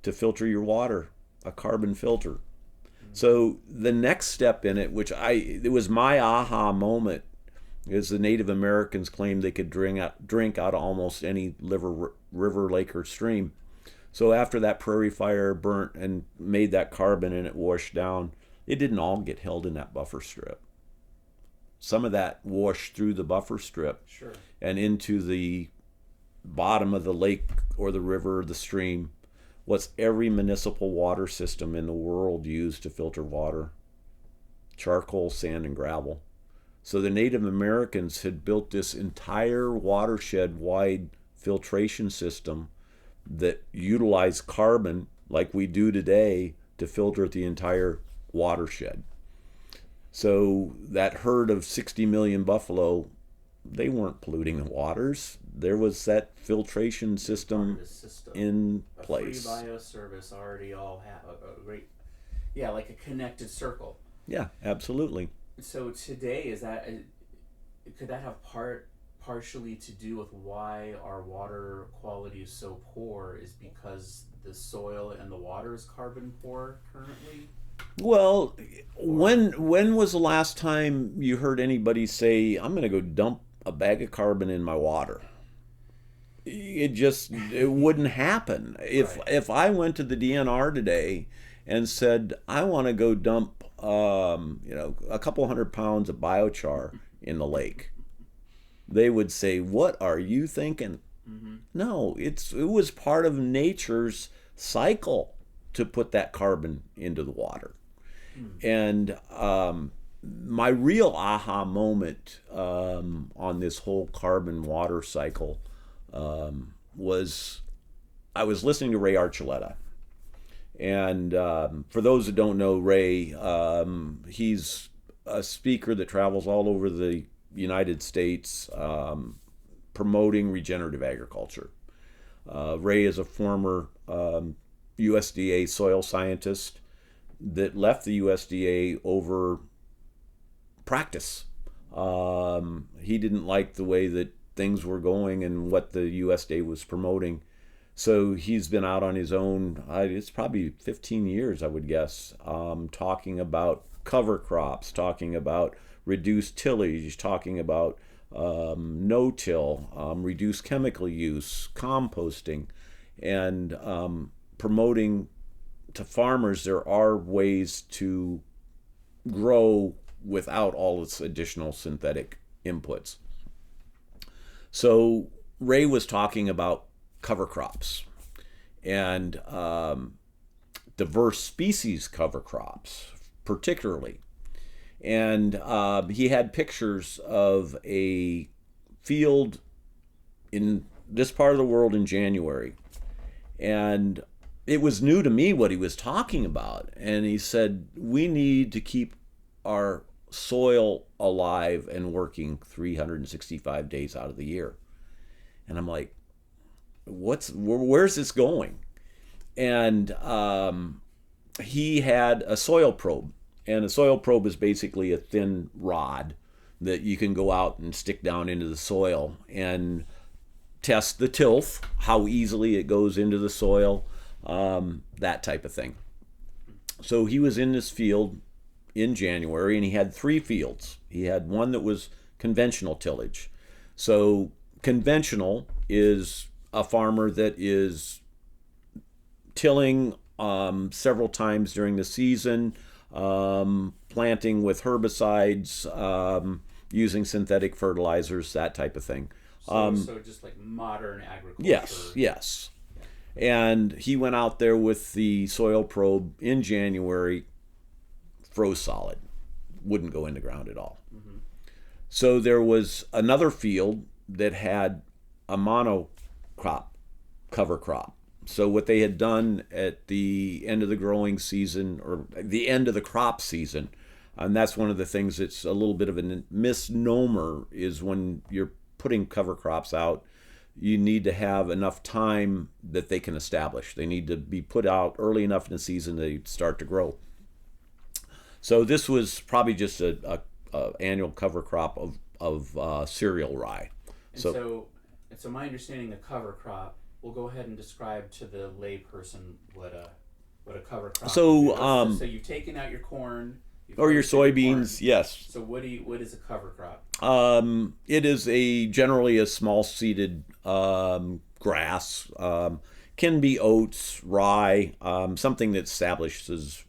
[SPEAKER 1] to filter your water? A carbon filter. Mm-hmm. So the next step in it, it was my aha moment, is the Native Americans claimed they could drink out of almost any river, lake, or stream. So after that prairie fire burnt and made that carbon and it washed down, it didn't all get held in that buffer strip. Some of that washed through the buffer strip.
[SPEAKER 2] Sure. And
[SPEAKER 1] into the bottom of the lake or the river or the stream. What's every municipal water system in the world used to filter water? Charcoal, sand, and gravel. So the Native Americans had built this entire watershed-wide filtration system that utilized carbon, like we do today, to filter the entire watershed. So that herd of 60 million buffalo, they weren't polluting the waters. There was that filtration system in place.
[SPEAKER 2] A free bioservice already all have a great, like a connected circle.
[SPEAKER 1] Yeah, absolutely.
[SPEAKER 2] So today, could that have partially to do with why our water quality is so poor? Is because the soil and the water is carbon poor currently?
[SPEAKER 1] Well, when was the last time you heard anybody say, "I'm going to go dump a bag of carbon in my water"? It wouldn't happen. If I went to the DNR today and said, "I want to go dump a couple 100 pounds of biochar in the lake," they would say, "What are you thinking?" Mm-hmm. No, it was part of nature's cycle to put that carbon into the water. And my real aha moment on this whole carbon water cycle was I was listening to Ray Archuleta. And for those that don't know Ray, he's a speaker that travels all over the United States promoting regenerative agriculture. Ray is a former USDA soil scientist that left the USDA over practice. He didn't like the way that things were going and what the USDA was promoting. So he's been out on his own, it's probably 15 years, I would guess, talking about cover crops, talking about reduced tillage, talking about no-till, reduced chemical use, composting, and promoting to farmers there are ways to grow without all this additional synthetic inputs. So Ray was talking about cover crops and diverse species cover crops particularly. And he had pictures of a field in this part of the world in January. And it was new to me what he was talking about. And he said, we need to keep our soil alive and working 365 days out of the year. And I'm like, where's this going? And he had a soil probe. And a soil probe is basically a thin rod that you can go out and stick down into the soil and test the tilth, how easily it goes into the soil, that type of thing. So he was in this field in January, and he had 3 fields. He had one that was conventional tillage. So conventional is a farmer that is tilling several times during the season, planting with herbicides, using synthetic fertilizers, that type of thing.
[SPEAKER 2] So just like modern agriculture.
[SPEAKER 1] Yes, yes. And he went out there with the soil probe in January, froze solid, wouldn't go in the ground at all. Mm-hmm. So there was another field that had a monocrop, cover crop. So what they had done at the end of the growing season, or the end of the crop season, and that's one of the things that's a little bit of a misnomer, is when you're putting cover crops out, you need to have enough time that they can establish. They need to be put out early enough in the season they start to grow. So this was probably just a annual cover crop of cereal rye.
[SPEAKER 2] And so my understanding of cover crop, we'll go ahead and describe to the lay person what a cover crop is. So you've taken out your corn.
[SPEAKER 1] Or your soybeans, corn. Yes.
[SPEAKER 2] So what is a cover crop?
[SPEAKER 1] It is generally a small seeded grass. Can be oats, rye, something that establishes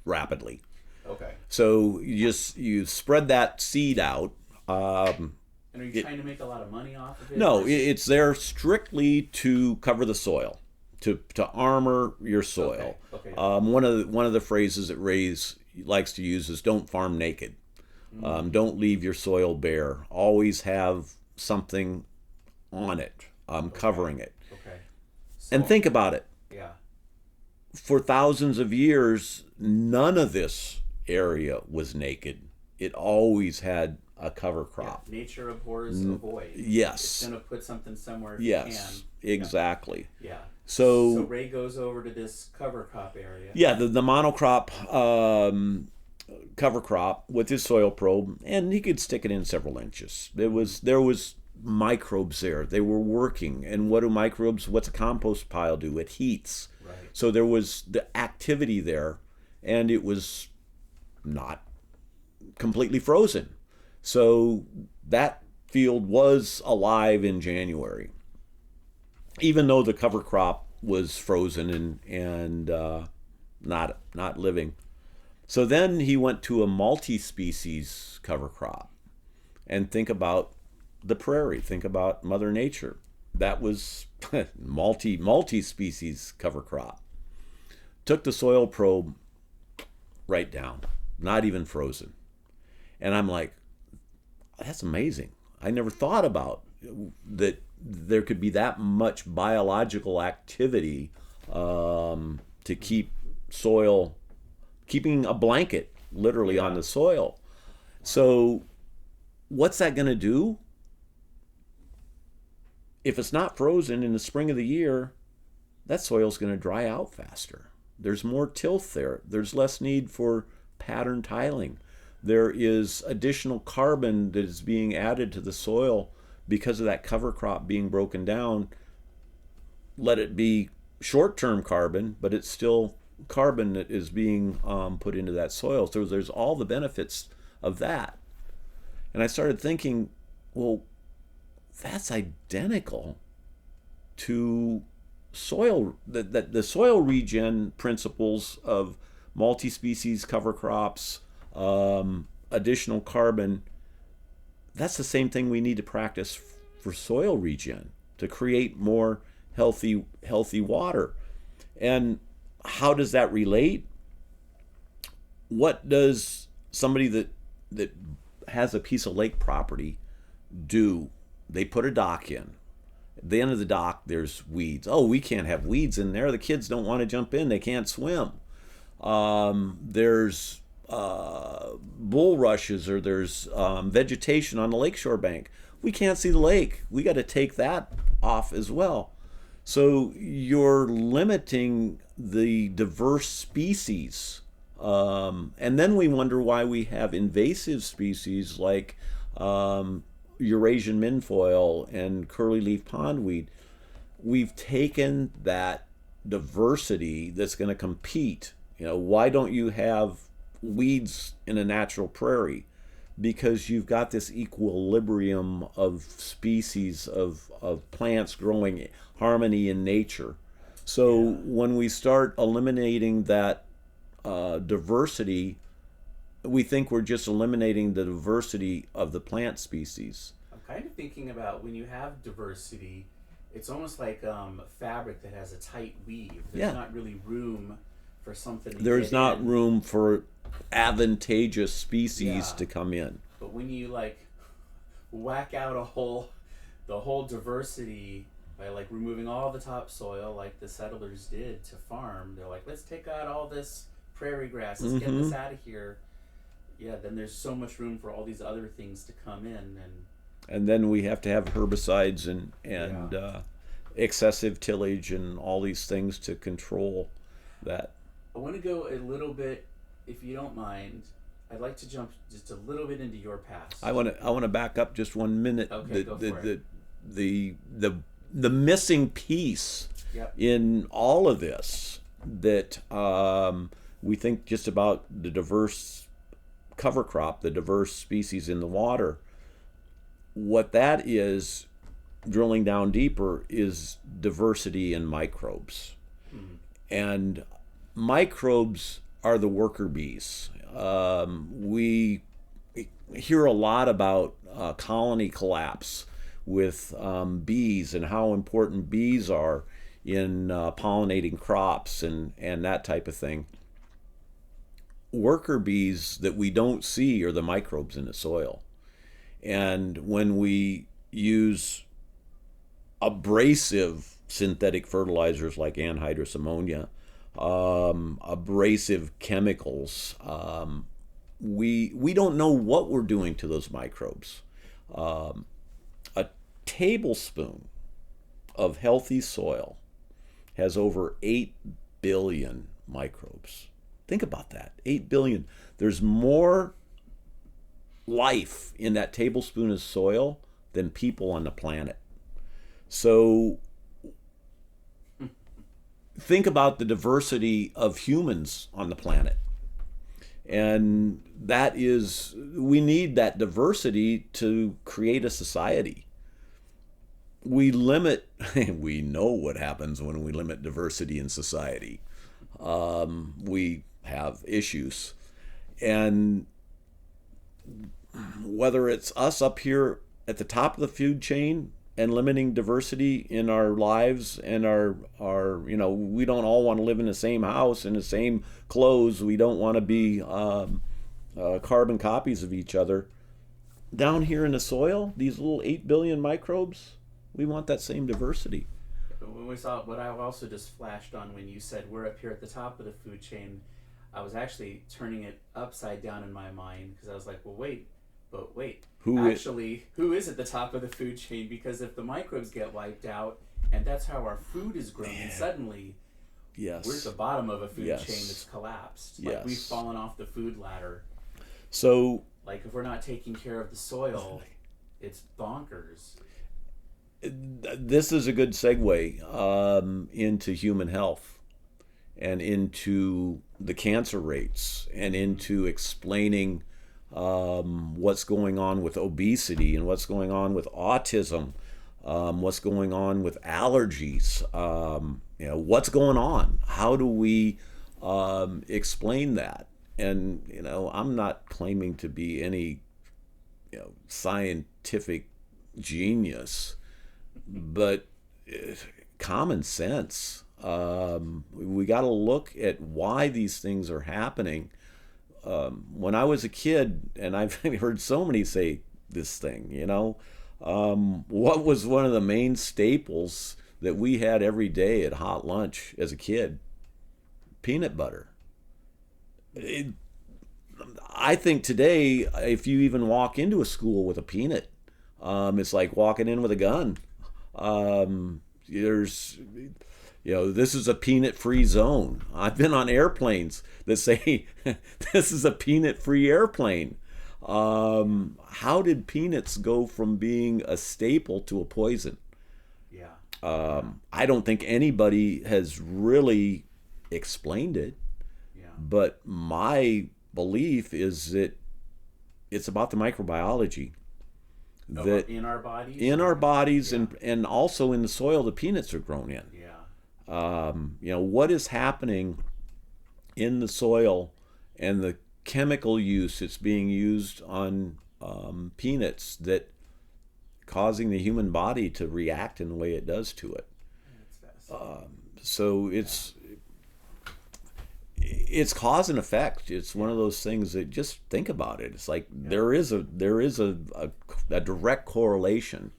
[SPEAKER 1] rapidly.
[SPEAKER 2] Okay.
[SPEAKER 1] So you spread that seed out.
[SPEAKER 2] And are you trying to make a lot of money off of it?
[SPEAKER 1] No, it's there strictly to cover the soil, to armor your soil.
[SPEAKER 2] Okay.
[SPEAKER 1] One of the phrases that Ray likes to use is "Don't farm naked." Don't leave your soil bare. Always have something on it, covering it.
[SPEAKER 2] Okay.
[SPEAKER 1] And think about it.
[SPEAKER 2] Yeah.
[SPEAKER 1] For thousands of years, none of this area was naked. It always had a cover crop.
[SPEAKER 2] Yeah. Nature abhors a void.
[SPEAKER 1] Yes.
[SPEAKER 2] It's going to put something somewhere if
[SPEAKER 1] yes,
[SPEAKER 2] you can.
[SPEAKER 1] exactly.
[SPEAKER 2] Yeah.
[SPEAKER 1] So
[SPEAKER 2] Ray goes over to this cover crop area.
[SPEAKER 1] Yeah, the monocrop cover crop with his soil probe, and he could stick it in several inches. There was microbes there. They were working. And what do microbes, what's a compost pile do? It heats.
[SPEAKER 2] Right.
[SPEAKER 1] So there was the activity there, and it was not completely frozen. So that field was alive in January, even though the cover crop was frozen and not living. So then he went to a multi-species cover crop, and think about the prairie. Think about Mother Nature. That was multi-species cover crop. Took the soil probe right down, not even frozen. And I'm like, that's amazing. I never thought about that there could be that much biological activity to keep soil, keeping a blanket literally on the soil. So what's that going to do? If it's not frozen in the spring of the year, that soil's going to dry out faster. There's more tilth there. There's less need for pattern tiling. There is additional carbon that is being added to the soil because of that cover crop being broken down. Let it be short-term carbon, but it's still carbon that is being put into that soil. So there's all the benefits of that. And I started thinking, well, that's identical to soil, the soil regen principles of multi-species cover crops, additional carbon. That's the same thing we need to practice for soil regen, to create more healthy water. And how does that relate? What does somebody that has a piece of lake property do? They put a dock in. At the end of the dock, there's weeds. Oh, we can't have weeds in there. The kids don't want to jump in. They can't swim. There's bulrushes or there's vegetation on the lakeshore bank. We can't see the lake. We got to take that off as well. So you're limiting the diverse species. And then we wonder why we have invasive species like Eurasian minfoil and curly leaf pondweed. We've taken that diversity that's going to compete. Why don't you have weeds in a natural prairie? Because you've got this equilibrium of species of plants growing harmony in nature. So when we start eliminating that diversity, we think we're just eliminating the diversity of the plant species.
[SPEAKER 2] I'm kind of thinking about when you have diversity, it's almost like fabric that has a tight weave. There's not really room for something to
[SPEAKER 1] There's
[SPEAKER 2] get
[SPEAKER 1] not
[SPEAKER 2] in.
[SPEAKER 1] room for advantageous species to come in.
[SPEAKER 2] But when you like whack out the whole diversity by like removing all the topsoil like the settlers did to farm, they're like, let's take out all this prairie grass, let's get this out of here. Yeah, then there's so much room for all these other things to come in,
[SPEAKER 1] and then we have to have herbicides and excessive tillage and all these things to control that.
[SPEAKER 2] I want to go a little bit, if you don't mind. I'd like to jump just a little bit into your past.
[SPEAKER 1] I want to back up just 1 minute.
[SPEAKER 2] Okay, go for it.
[SPEAKER 1] The missing piece in all of this that we think just about the diverse cover crop, the diverse species in the water. What that is, drilling down deeper, is diversity in microbes. And microbes are the worker bees. We hear a lot about colony collapse with bees and how important bees are in pollinating crops and that type of thing. Worker bees that we don't see are the microbes in the soil. And when we use abrasive synthetic fertilizers like anhydrous ammonia, abrasive chemicals, we don't know what we're doing to those microbes. A tablespoon of healthy soil has over 8 billion microbes. Think about that, 8 billion. There's more life in that tablespoon of soil than people on the planet. So think about the diversity of humans on the planet. And that is, we need that diversity to create a society. We know what happens when we limit diversity in society. We have issues. And whether it's us up here at the top of the food chain and limiting diversity in our lives and our we don't all want to live in the same house in the same clothes. We don't want to be carbon copies of each other. Down here in the soil, these little 8 billion microbes, we want that same diversity.
[SPEAKER 2] When we saw what I also just flashed on when you said we're up here at the top of the food chain, I was actually turning it upside down in my mind because I was like, well, wait. Who is at the top of the food chain? Because if the microbes get wiped out, and that's how our food is grown, and suddenly we're at the bottom of a food chain that's collapsed. Like we've fallen off the food ladder.
[SPEAKER 1] So,
[SPEAKER 2] like if we're not taking care of the soil, it's bonkers.
[SPEAKER 1] This is a good segue into human health and into the cancer rates and into explaining what's going on with obesity and what's going on with autism, what's going on with allergies, what's going on. How do we explain that? And I'm not claiming to be any scientific genius, but common sense. We got to look at why these things are happening. When I was a kid, and I've heard so many say this thing, what was one of the main staples that we had every day at hot lunch as a kid? Peanut butter. I think today, if you even walk into a school with a peanut, it's like walking in with a gun. There's, this is a peanut-free zone. I've been on airplanes that say this is a peanut-free airplane. How did peanuts go from being a staple to a poison?
[SPEAKER 2] Yeah.
[SPEAKER 1] I don't think anybody has really explained it,
[SPEAKER 2] Yeah.
[SPEAKER 1] but my belief is that it's about the microbiology that
[SPEAKER 2] In our bodies. Yeah.
[SPEAKER 1] and also in the soil the peanuts are grown in.
[SPEAKER 2] Yeah.
[SPEAKER 1] What is happening in the soil and the chemical use that's being used on peanuts that causing the human body to react in the way it does to it.
[SPEAKER 2] That's fascinating.
[SPEAKER 1] So it's cause and effect. It's one of those things that, just think about it. It's like there is a direct correlation.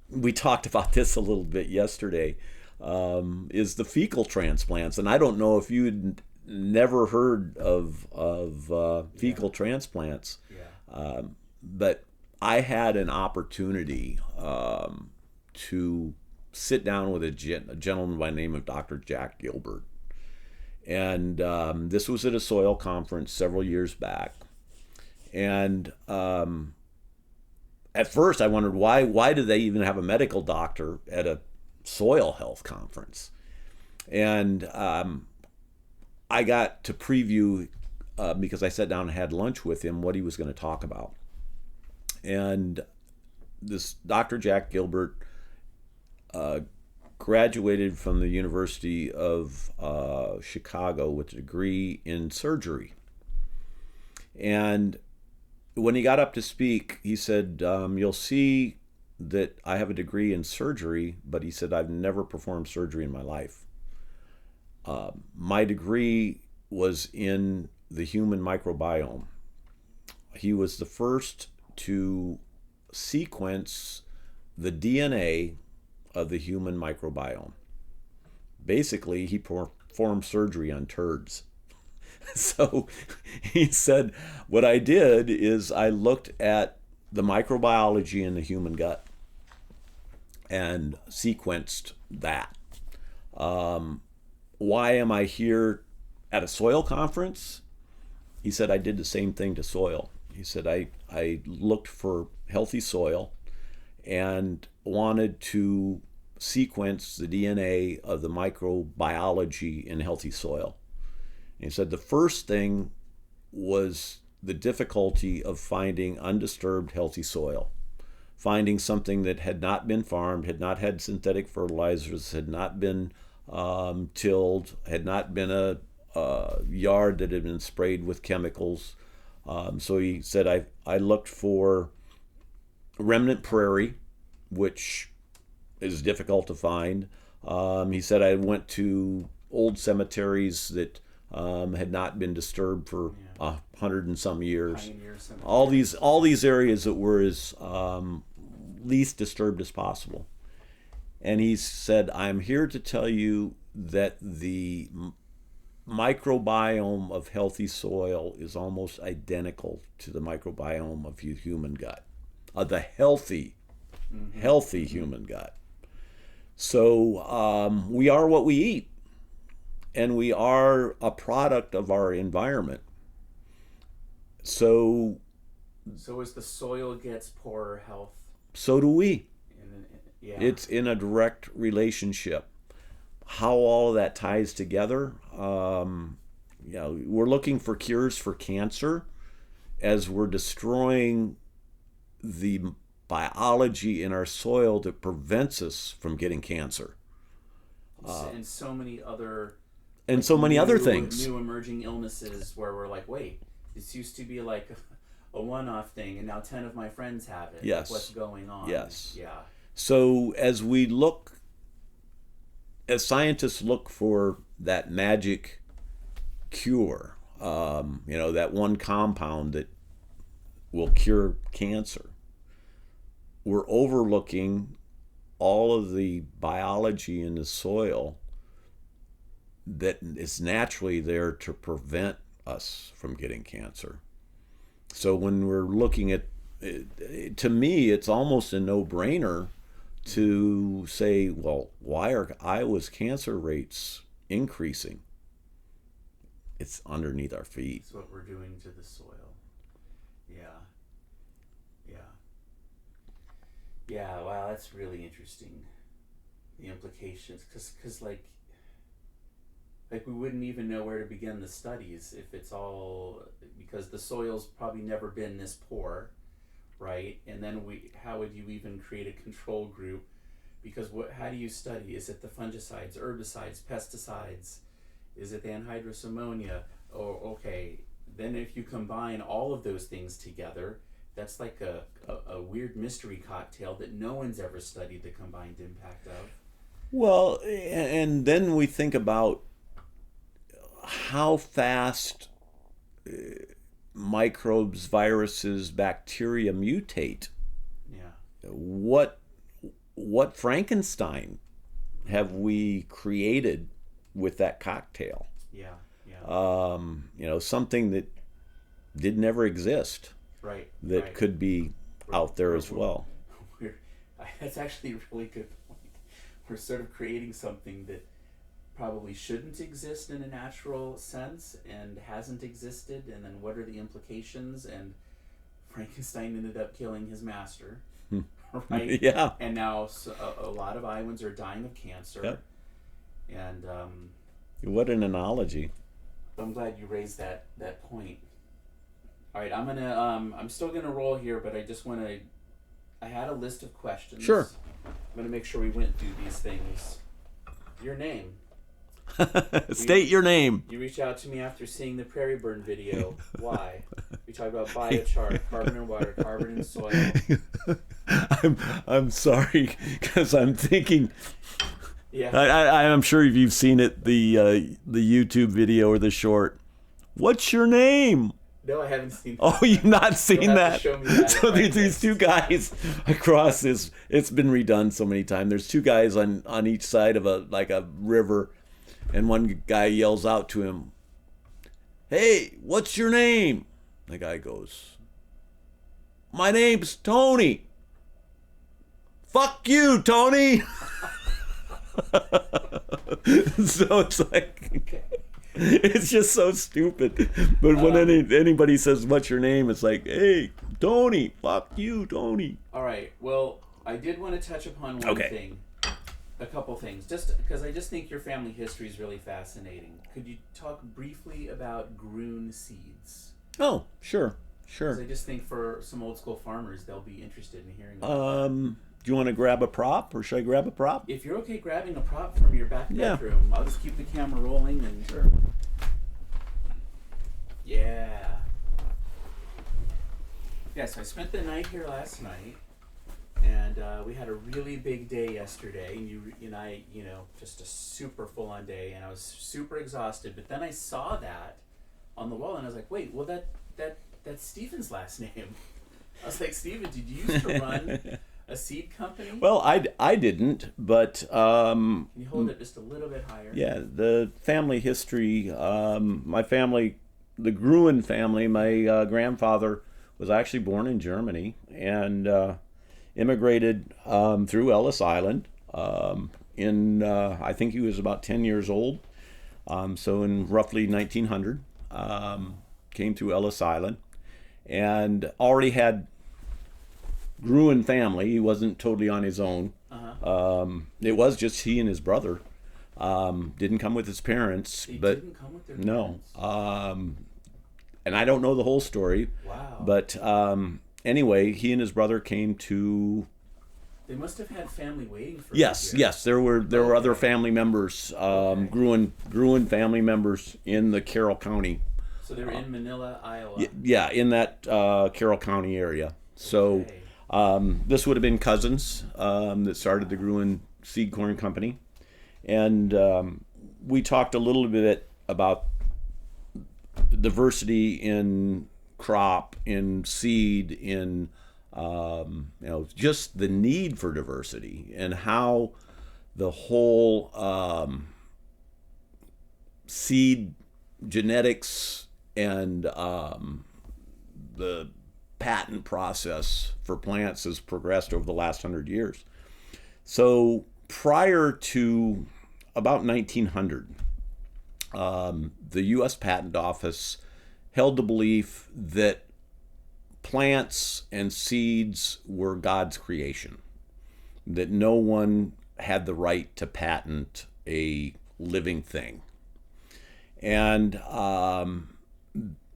[SPEAKER 1] We talked about this a little bit yesterday. Is the fecal transplants, and I don't know if you'd never heard of fecal transplants, but I had an opportunity to sit down with a gentleman by the name of Dr. Jack Gilbert. And this was at a soil conference several years back. And at first I wondered why do they even have a medical doctor at a soil health conference? And I got to preview, because I sat down and had lunch with him, what he was going to talk about. And this Dr. Jack Gilbert graduated from the University of Chicago with a degree in surgery. And when he got up to speak, he said, you'll see that I have a degree in surgery, but he said, I've never performed surgery in my life. My degree was in the human microbiome. He was the first to sequence the DNA of the human microbiome. Basically, he performed surgery on turds. So he said, what I did is I looked at the microbiology in the human gut and sequenced that. Why am I here at a soil conference? He said, I did the same thing to soil. He said, I looked for healthy soil and wanted to sequence the DNA of the microbiology in healthy soil. And he said the first thing was the difficulty of finding undisturbed healthy soil, finding something that had not been farmed, had not had synthetic fertilizers, had not been tilled, had not been a yard that had been sprayed with chemicals. So he said, I looked for remnant prairie, which is difficult to find. He said, I went to old cemeteries that had not been disturbed for 100 and some years. All these areas that were as least disturbed as possible. And he said, I'm here to tell you that the microbiome of healthy soil is almost identical to the microbiome of human gut, the healthy human gut. So we are what we eat, and we are a product of our environment. So
[SPEAKER 2] as the soil gets poorer health,
[SPEAKER 1] so do we.
[SPEAKER 2] Yeah.
[SPEAKER 1] It's in a direct relationship. How all of that ties together, we're looking for cures for cancer as we're destroying the biology in our soil that prevents us from getting cancer.
[SPEAKER 2] And so many other
[SPEAKER 1] things.
[SPEAKER 2] New emerging illnesses where we're like, wait, this used to be like a one-off thing, and now 10 of my friends have it.
[SPEAKER 1] Yes.
[SPEAKER 2] What's going on?
[SPEAKER 1] Yes.
[SPEAKER 2] Yeah.
[SPEAKER 1] So as scientists look for that magic cure, that one compound that will cure cancer, we're overlooking all of the biology in the soil that is naturally there to prevent us from getting cancer. So when we're looking at, to me, it's almost a no-brainer to say, well, why are Iowa's cancer rates increasing? It's underneath our feet.
[SPEAKER 2] It's what we're doing to the soil. Yeah. Yeah, wow, that's really interesting. The implications, because like we wouldn't even know where to begin the studies if it's all, because the soil's probably never been this poor, right? And then how would you even create a control group? Because how do you study? Is it the fungicides, herbicides, pesticides? Is it the anhydrous ammonia? Oh, okay. Then if you combine all of those things together, that's like a weird mystery cocktail that no one's ever studied the combined impact of.
[SPEAKER 1] Well, and then we think about how fast microbes, viruses, bacteria mutate.
[SPEAKER 2] Yeah.
[SPEAKER 1] What Frankenstein have we created with that cocktail?
[SPEAKER 2] Yeah.
[SPEAKER 1] Something that did never exist.
[SPEAKER 2] Right.
[SPEAKER 1] That could be out there as well.
[SPEAKER 2] That's actually a really good point. We're sort of creating something that probably shouldn't exist in a natural sense and hasn't existed, and then what are the implications? And Frankenstein ended up killing his master, right?
[SPEAKER 1] Yeah.
[SPEAKER 2] And now a lot of Iowans are dying of cancer.
[SPEAKER 1] Yep.
[SPEAKER 2] And
[SPEAKER 1] what an analogy.
[SPEAKER 2] I'm glad you raised that point. All right, I'm still gonna roll here, but I had a list of questions.
[SPEAKER 1] Sure.
[SPEAKER 2] I'm gonna make sure we went through these things. Your name.
[SPEAKER 1] State your name.
[SPEAKER 2] You reached out to me after seeing the Prairie Burn video. Why? We talked about biochar, carbon in water, carbon in soil.
[SPEAKER 1] I'm sorry, because I'm thinking.
[SPEAKER 2] Yeah.
[SPEAKER 1] I'm sure if you've seen it, the YouTube video or the short. What's your name?
[SPEAKER 2] No, I haven't seen that.
[SPEAKER 1] Oh, you've not seen that?
[SPEAKER 2] Show me that.
[SPEAKER 1] So these two guys across this, it's been redone so many times. There's two guys on each side of a river, and one guy yells out to him, "Hey, what's your name?" The guy goes, "My name's Tony." "Fuck you, Tony." So it's like,
[SPEAKER 2] Okay.
[SPEAKER 1] it's just so stupid. But when anybody says, "What's your name?" it's like, "Hey, Tony, fuck you, Tony."
[SPEAKER 2] All right. Well, I did want to touch upon one thing. A couple things. Just because I just think your family history is really fascinating. Could you talk briefly about Gruhn seeds?
[SPEAKER 1] Oh, sure.
[SPEAKER 2] Because I just think for some old school farmers, they'll be interested in hearing about that.
[SPEAKER 1] Do you want to grab a prop, or should I grab a prop?
[SPEAKER 2] If you're okay grabbing a prop from your back bedroom, I'll just keep the camera rolling and sure. Yeah. Yeah, so I spent the night here last night, and we had a really big day yesterday, and you and I, just a super full-on day, and I was super exhausted. But then I saw that on the wall, and I was like, wait, well that's Stephen's last name. I was like, Stephen, did you used to run a seed company?
[SPEAKER 1] Well, I didn't, but
[SPEAKER 2] Can you hold it just a little bit higher?
[SPEAKER 1] yeah, the family history. My family, the Gruhn family. My grandfather was actually born in Germany and immigrated through Ellis Island. I think he was about 10 years old. So in roughly 1900, came through Ellis Island, and already had Gruhn family. He wasn't totally on his own. It was just he and his brother. Didn't come with his parents.
[SPEAKER 2] They
[SPEAKER 1] but
[SPEAKER 2] didn't come with their
[SPEAKER 1] no.
[SPEAKER 2] parents?
[SPEAKER 1] And I don't know the whole story.
[SPEAKER 2] Wow.
[SPEAKER 1] But anyway, he and his brother came to.
[SPEAKER 2] They must have had family waiting for
[SPEAKER 1] Yes,
[SPEAKER 2] them here.
[SPEAKER 1] yes. There were other family members, Gruhn family members in the Carroll County.
[SPEAKER 2] So they were in Manila, Iowa.
[SPEAKER 1] Yeah, in that Carroll County area. So this would have been cousins that started the Gruhn Seed Corn Company. And we talked a little bit about diversity in crop, in seed, in just the need for diversity, and how the whole seed genetics and the patent process for plants has progressed over the last 100 years. So prior to about 1900, the U.S. Patent Office held the belief that plants and seeds were God's creation, that no one had the right to patent a living thing. And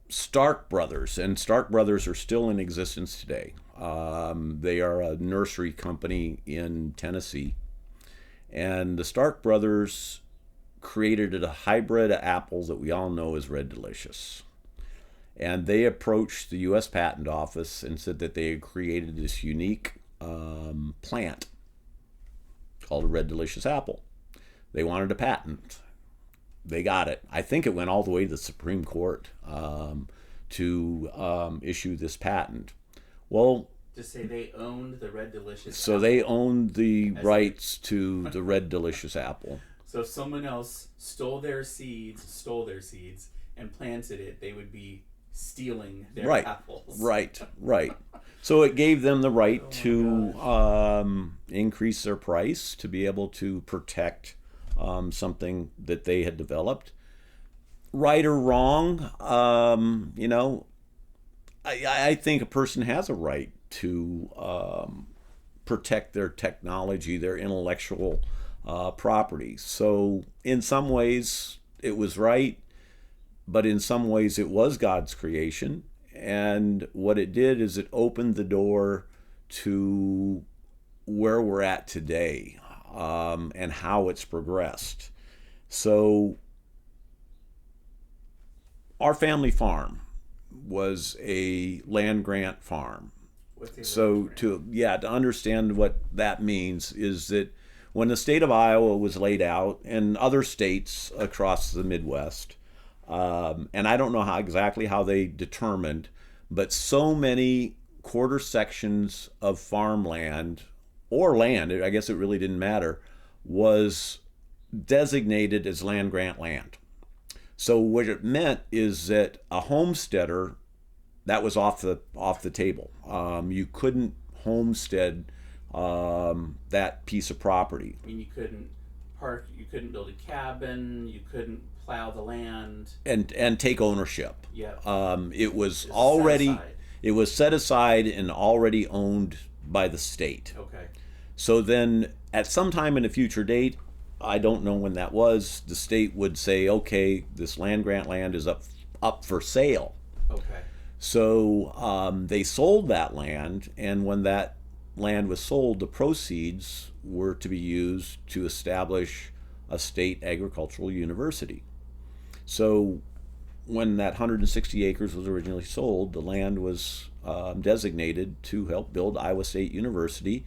[SPEAKER 1] Stark Brothers, and Stark Brothers are still in existence today. They are a nursery company in Tennessee. And the Stark Brothers created a hybrid apple that we all know as Red Delicious. And they approached the U.S. Patent Office and said that they had created this unique plant called a Red Delicious apple. They wanted a patent. They got it. I think it went all the way to the Supreme Court to issue this patent. Well,
[SPEAKER 2] to say they owned the Red Delicious
[SPEAKER 1] so
[SPEAKER 2] apple.
[SPEAKER 1] they owned the rights to the Red Delicious apple.
[SPEAKER 2] So if someone else stole their seeds, and planted it, they would be stealing their apples.
[SPEAKER 1] Right. So it gave them the right to increase their price, to be able to protect something that they had developed. Right or wrong, I think a person has a right to protect their technology, their intellectual property. So in some ways it was right, but in some ways it was God's creation. And what it did is it opened the door to where we're at today, and how it's progressed. So our family farm was a land grant farm. So to understand what that means is that when the state of Iowa was laid out, and other states across the Midwest, and I don't know exactly how they determined, but so many quarter sections of farmland, or land, I guess it really didn't matter, was designated as land grant land. So what it meant is that a homesteader, that was off the table. You couldn't homestead that piece of property.
[SPEAKER 2] I mean, you couldn't build a cabin, you couldn't plow the land
[SPEAKER 1] and take ownership.
[SPEAKER 2] Yeah.
[SPEAKER 1] It was set aside and already owned by the state.
[SPEAKER 2] Okay.
[SPEAKER 1] So then at some time in a future date, I don't know when that was, the state would say, okay, this land grant land is up for sale.
[SPEAKER 2] Okay.
[SPEAKER 1] So they sold that land, and when that land was sold, the proceeds were to be used to establish a state agricultural university. So when that 160 acres was originally sold, the land was designated to help build Iowa State University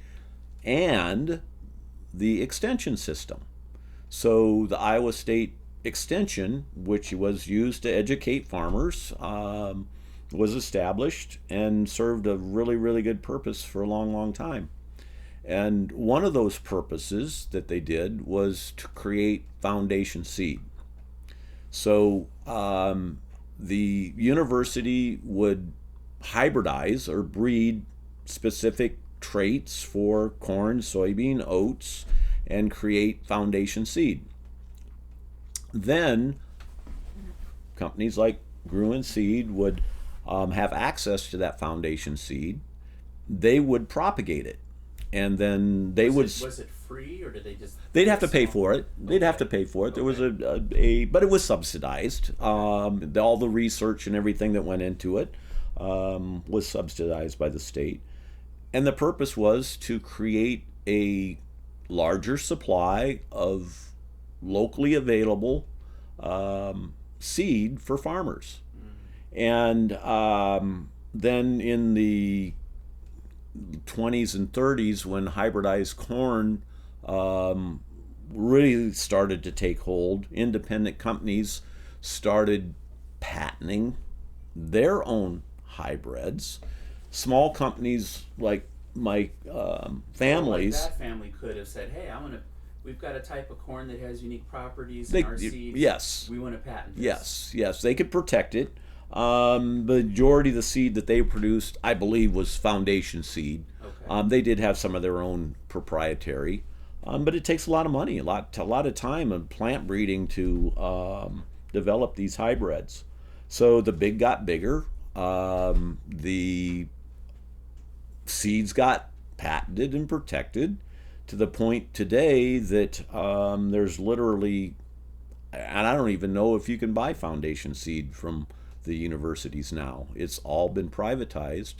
[SPEAKER 1] and the extension system. So the Iowa State Extension, which was used to educate farmers, was established and served a really, really good purpose for a long, long time. And one of those purposes that they did was to create foundation seed. So the university would hybridize or breed specific traits for corn, soybean, oats, and create foundation seed. Then companies like Gruhn Seed would have access to that foundation seed. They would propagate it, and then
[SPEAKER 2] Was it free, or did they just?
[SPEAKER 1] They'd have to pay for it. They'd have to pay for it. There was but it was subsidized. All the research and everything that went into it was subsidized by the state, and the purpose was to create a larger supply of locally available seed for farmers. And then in the 20s and 30s, when hybridized corn really started to take hold, independent companies started patenting their own hybrids. Small companies like my families.
[SPEAKER 2] Like that family could have said, "Hey, we've got a type of corn that has unique properties in our seeds.
[SPEAKER 1] Yes.
[SPEAKER 2] We want to patent this."
[SPEAKER 1] Yes, they could protect it. Majority of the seed that they produced, I believe, was foundation seed.
[SPEAKER 2] Okay.
[SPEAKER 1] They did have some of their own proprietary, but it takes a lot of money, a lot of time and plant breeding to develop these hybrids. So the big got bigger. The seeds got patented and protected to the point today that there's literally, and I don't even know if you can buy foundation seed from the universities now. It's all been privatized.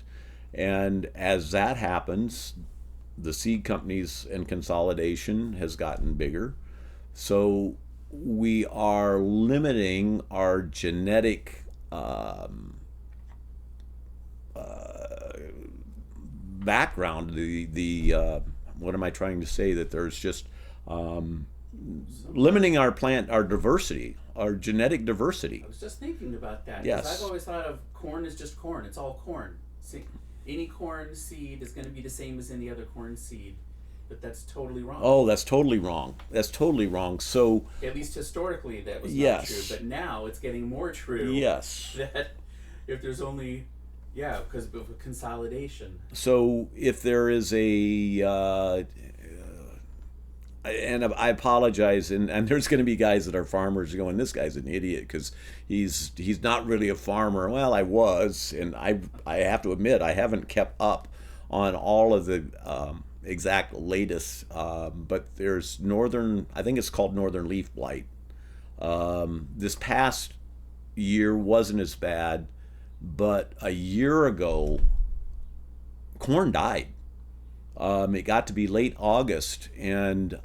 [SPEAKER 1] And as that happens, the seed companies and consolidation has gotten bigger. So we are limiting our genetic background. The what am I trying to say? That there's just limiting our diversity, our genetic diversity.
[SPEAKER 2] I was just thinking about that.
[SPEAKER 1] Yes.
[SPEAKER 2] Because I've always thought of corn as just corn. It's all corn. See, any corn seed is going to be the same as any other corn seed, but that's totally wrong.
[SPEAKER 1] Oh, that's totally wrong. That's totally wrong. So,
[SPEAKER 2] at least historically, that was not
[SPEAKER 1] yes.
[SPEAKER 2] true. But now it's getting more true.
[SPEAKER 1] Yes.
[SPEAKER 2] That if there's only, because of consolidation.
[SPEAKER 1] So if there is a and I apologize, and there's going to be guys that are farmers going, this guy's an idiot because he's not really a farmer. Well, I was, and I have to admit I haven't kept up on all of the exact latest, but there's I think it's called northern leaf blight. This past year wasn't as bad, but a year ago, corn died. It got to be late August, and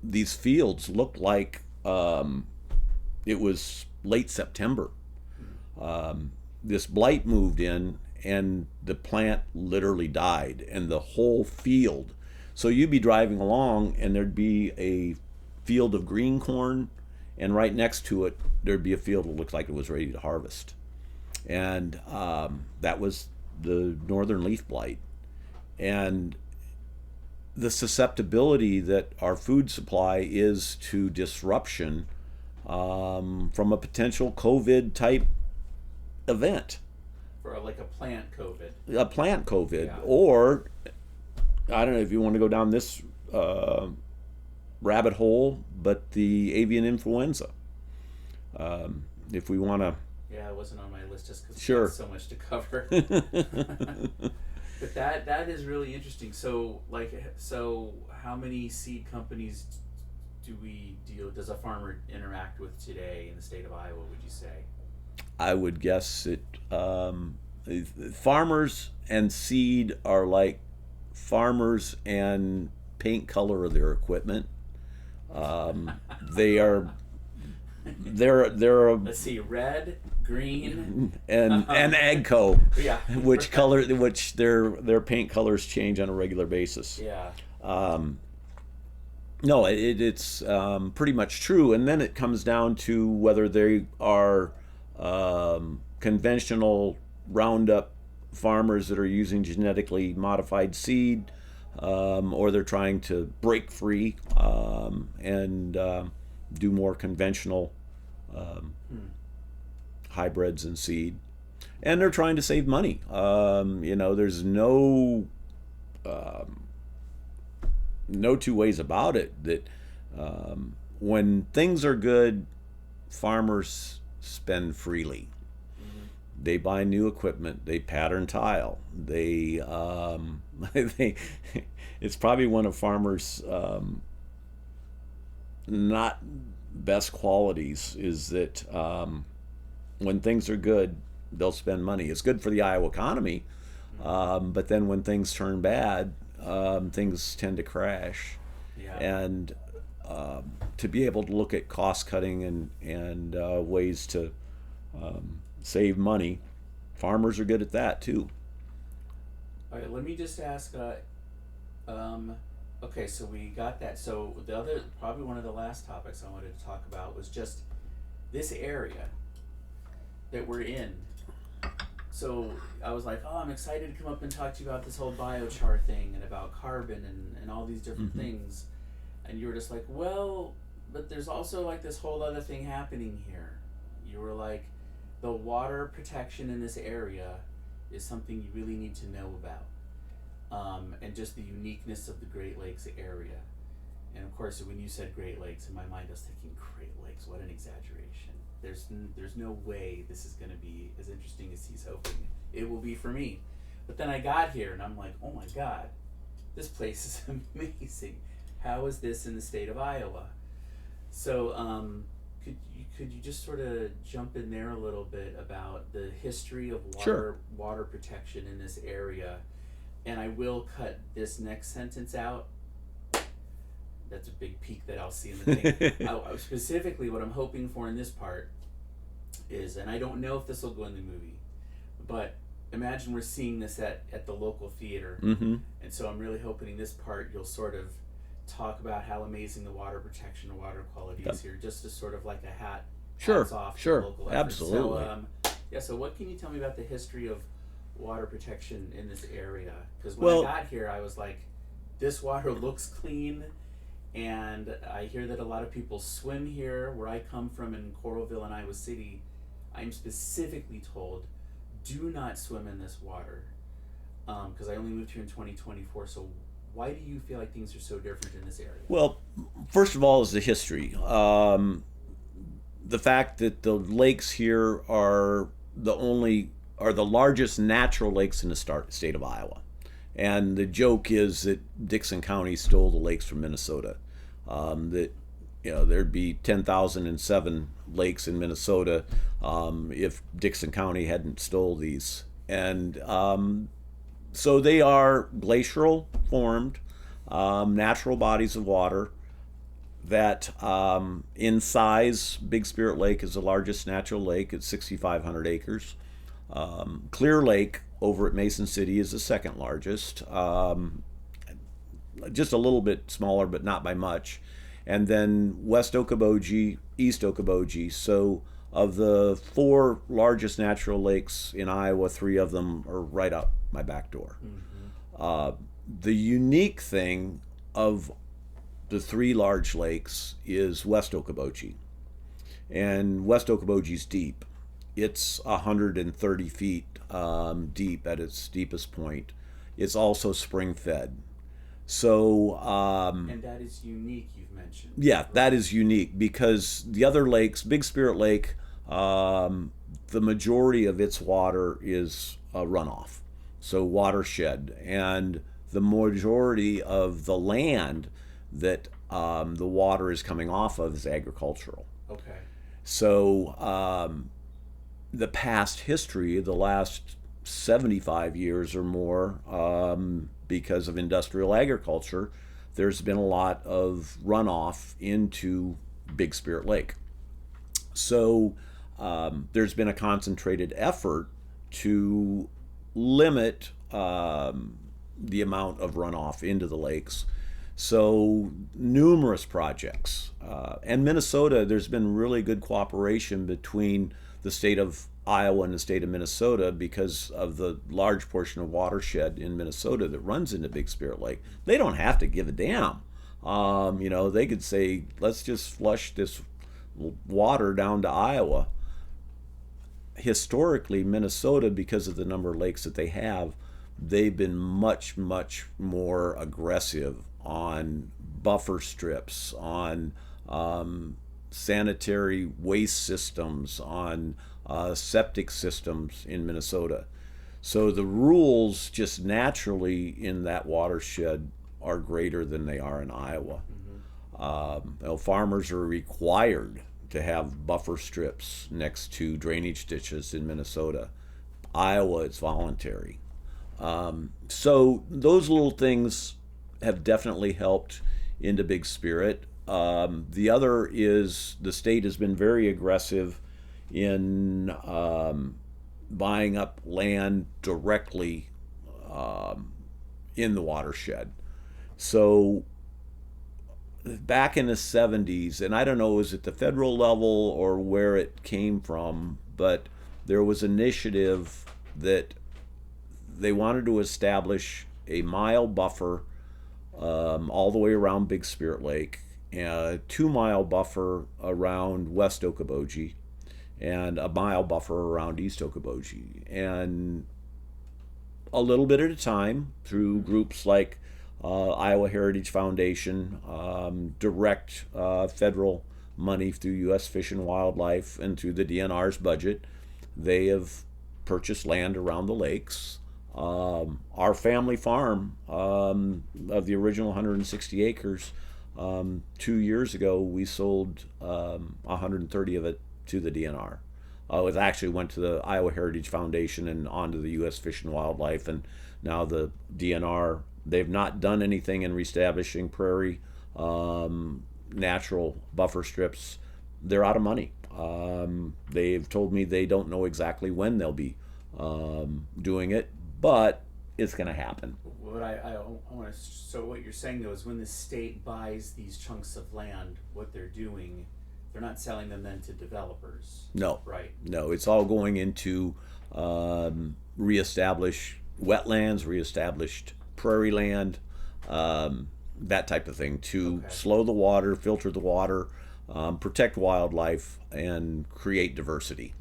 [SPEAKER 1] these fields looked like it was late September. This blight moved in, and the plant literally died, and the whole field. So you'd be driving along, and there'd be a field of green corn, and right next to it, there'd be a field that looked like it was ready to harvest. And that was the northern leaf blight. And the susceptibility that our food supply is to disruption from a potential COVID type event.
[SPEAKER 2] For like a plant COVID.
[SPEAKER 1] A plant COVID.
[SPEAKER 2] Yeah.
[SPEAKER 1] Or, I don't know if you want to go down this rabbit hole, but the avian influenza. If we want to.
[SPEAKER 2] Yeah, it wasn't on my list just because
[SPEAKER 1] Sure.
[SPEAKER 2] there's so much to cover. But that is really interesting. So how many seed companies does a farmer interact with today in the state of Iowa, would you say?
[SPEAKER 1] I would guess it. Farmers and seed are like farmers and paint color of their equipment. They're
[SPEAKER 2] Let's see, red, green,
[SPEAKER 1] and Agco,
[SPEAKER 2] yeah,
[SPEAKER 1] which their paint colors change on a regular basis.
[SPEAKER 2] yeah,
[SPEAKER 1] No, it's pretty much true, and then it comes down to whether they are conventional Roundup farmers that are using genetically modified seed, or they're trying to break free and do more conventional hybrids and seed, and they're trying to save money. There's no two ways about it that when things are good, farmers spend freely. They buy new equipment. They pattern tile. They it's probably one of farmers' not best qualities is that when things are good, they'll spend money. It's good for the Iowa economy, but then when things turn bad, things tend to crash.
[SPEAKER 2] yeah.
[SPEAKER 1] And to be able to look at cost cutting and ways to save money, farmers are good at that too.
[SPEAKER 2] All right, let me just ask. Okay, so we got that. So the other, probably one of the last topics I wanted to talk about was just this area that we're in. So I was like, I'm excited to come up and talk to you about this whole biochar thing and about carbon and all these different things. And you were just like, well, but there's also like this whole other thing happening here. You were like, the water protection in this area is something you really need to know about, and just the uniqueness of the Great Lakes area. And of course, when you said Great Lakes, in my mind I was thinking, Great Lakes, what an exaggeration. There's no way this is going to be as interesting as he's hoping it will be for me. But then I got here and I'm like, oh my God, this place is amazing. How is this in the state of Iowa? So could you just sort of jump in there a little bit about the history of water protection in this area? And I will cut this next sentence out. That's a big peak that I'll see in the thing. Specifically, what I'm hoping for in this part is, and I don't know if this will go in the movie, but imagine we're seeing this at the local theater.
[SPEAKER 1] Mm-hmm.
[SPEAKER 2] And so I'm really hoping in this part you'll sort of talk about how amazing the water protection and water quality is here, just as sort of like a hats off to local effort.
[SPEAKER 1] Absolutely.
[SPEAKER 2] So what can you tell me about the history of water protection in this area? Because when I got here, I was like, this water looks clean, and I hear that a lot of people swim here. Where I come from in Coralville and Iowa City, I'm specifically told, do not swim in this water, because I only moved here in 2024. So why do you feel like things are so different in this area?
[SPEAKER 1] Well, first of all is the history. The fact that the lakes here are the largest natural lakes in the state of Iowa. And the joke is that Dixon County stole the lakes from Minnesota. That there'd be 10,007 lakes in Minnesota if Dixon County hadn't stole these. And so they are glacial formed, natural bodies of water that in size, Big Spirit Lake is the largest natural lake at 6,500 acres. Clear Lake over at Mason City is the second largest, just a little bit smaller, but not by much. And then West Okoboji, East Okoboji. So of the 4 largest natural lakes in Iowa, 3 of them are right out my back door. Mm-hmm. The unique thing of the 3 large lakes is West Okoboji. And West Okoboji's deep. It's 130 feet deep at its deepest point. It's also spring fed. So
[SPEAKER 2] and that is unique, you've mentioned.
[SPEAKER 1] Yeah, right? That is unique because the other lakes, Big Spirit Lake, the majority of its water is runoff, so watershed, and the majority of the land that the water is coming off of is agricultural.
[SPEAKER 2] Okay.
[SPEAKER 1] So the past history, the last 75 years or more, because of industrial agriculture, there's been a lot of runoff into Big Spirit Lake. So there's been a concentrated effort to limit the amount of runoff into the lakes. So numerous projects. And Minnesota, there's been really good cooperation between the state of Iowa and the state of Minnesota because of the large portion of watershed in Minnesota that runs into Big Spirit Lake. They don't have to give a damn. They could say, let's just flush this water down to Iowa. Historically, Minnesota, because of the number of lakes that they have, they've been much, much more aggressive on buffer strips, on sanitary waste systems, on septic systems in Minnesota. So the rules just naturally in that watershed are greater than they are in Iowa. Mm-hmm. Farmers are required to have buffer strips next to drainage ditches in Minnesota. Iowa, it's voluntary. So those little things have definitely helped into Big Spirit. The other is the state has been very aggressive in buying up land directly in the watershed. So back in the 70s, and I don't know, is it the federal level or where it came from, but there was an initiative that they wanted to establish a mile buffer all the way around Big Spirit Lake, a 2-mile buffer around West Okoboji, and a mile buffer around East Okoboji. And a little bit at a time through groups like Iowa Heritage Foundation, direct federal money through U.S. Fish and Wildlife and through the DNR's budget. They have purchased land around the lakes. Our family farm of the original 160 acres, 2 years ago, we sold 130 of it to the DNR. It actually went to the Iowa Heritage Foundation and on to the U.S. Fish and Wildlife, and now the DNR. They've not done anything in reestablishing prairie natural buffer strips. They're out of money. They've told me they don't know exactly when they'll be doing it, but it's going to happen.
[SPEAKER 2] What I want to. So what you're saying though is when the state buys these chunks of land, what they're doing, they're not selling them then to developers.
[SPEAKER 1] No,
[SPEAKER 2] Right.
[SPEAKER 1] no, it's all going into reestablish wetlands, reestablished prairie land, that type of thing to slow the water, filter the water, protect wildlife, and create diversity.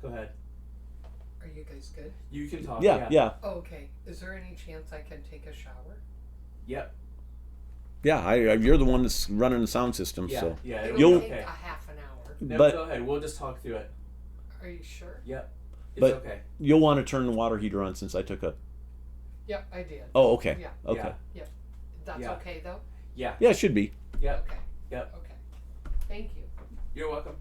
[SPEAKER 2] Go ahead.
[SPEAKER 3] Are you guys good?
[SPEAKER 2] You can talk.
[SPEAKER 1] Yeah.
[SPEAKER 3] Oh, okay. Is there any chance I can take a shower?
[SPEAKER 2] Yep.
[SPEAKER 1] Yeah, you're the one that's running the sound system,
[SPEAKER 2] Yeah.
[SPEAKER 1] so
[SPEAKER 2] Yeah.
[SPEAKER 3] It'll
[SPEAKER 1] You'll-
[SPEAKER 3] take
[SPEAKER 2] okay.
[SPEAKER 3] a half an hour.
[SPEAKER 2] No,
[SPEAKER 1] but-
[SPEAKER 2] go ahead. We'll just talk through it.
[SPEAKER 3] Are you sure?
[SPEAKER 2] Yep. It's
[SPEAKER 1] But-
[SPEAKER 2] okay.
[SPEAKER 1] you'll want to turn the water heater on since I took a.
[SPEAKER 3] Yep, I did.
[SPEAKER 1] Oh, okay.
[SPEAKER 3] Yeah.
[SPEAKER 1] Okay.
[SPEAKER 3] That's
[SPEAKER 2] Yeah.
[SPEAKER 3] okay though?
[SPEAKER 2] Yeah.
[SPEAKER 1] Yeah, it should be.
[SPEAKER 2] Yep.
[SPEAKER 3] Okay.
[SPEAKER 2] Yep.
[SPEAKER 3] Okay. Thank you.
[SPEAKER 2] You're welcome.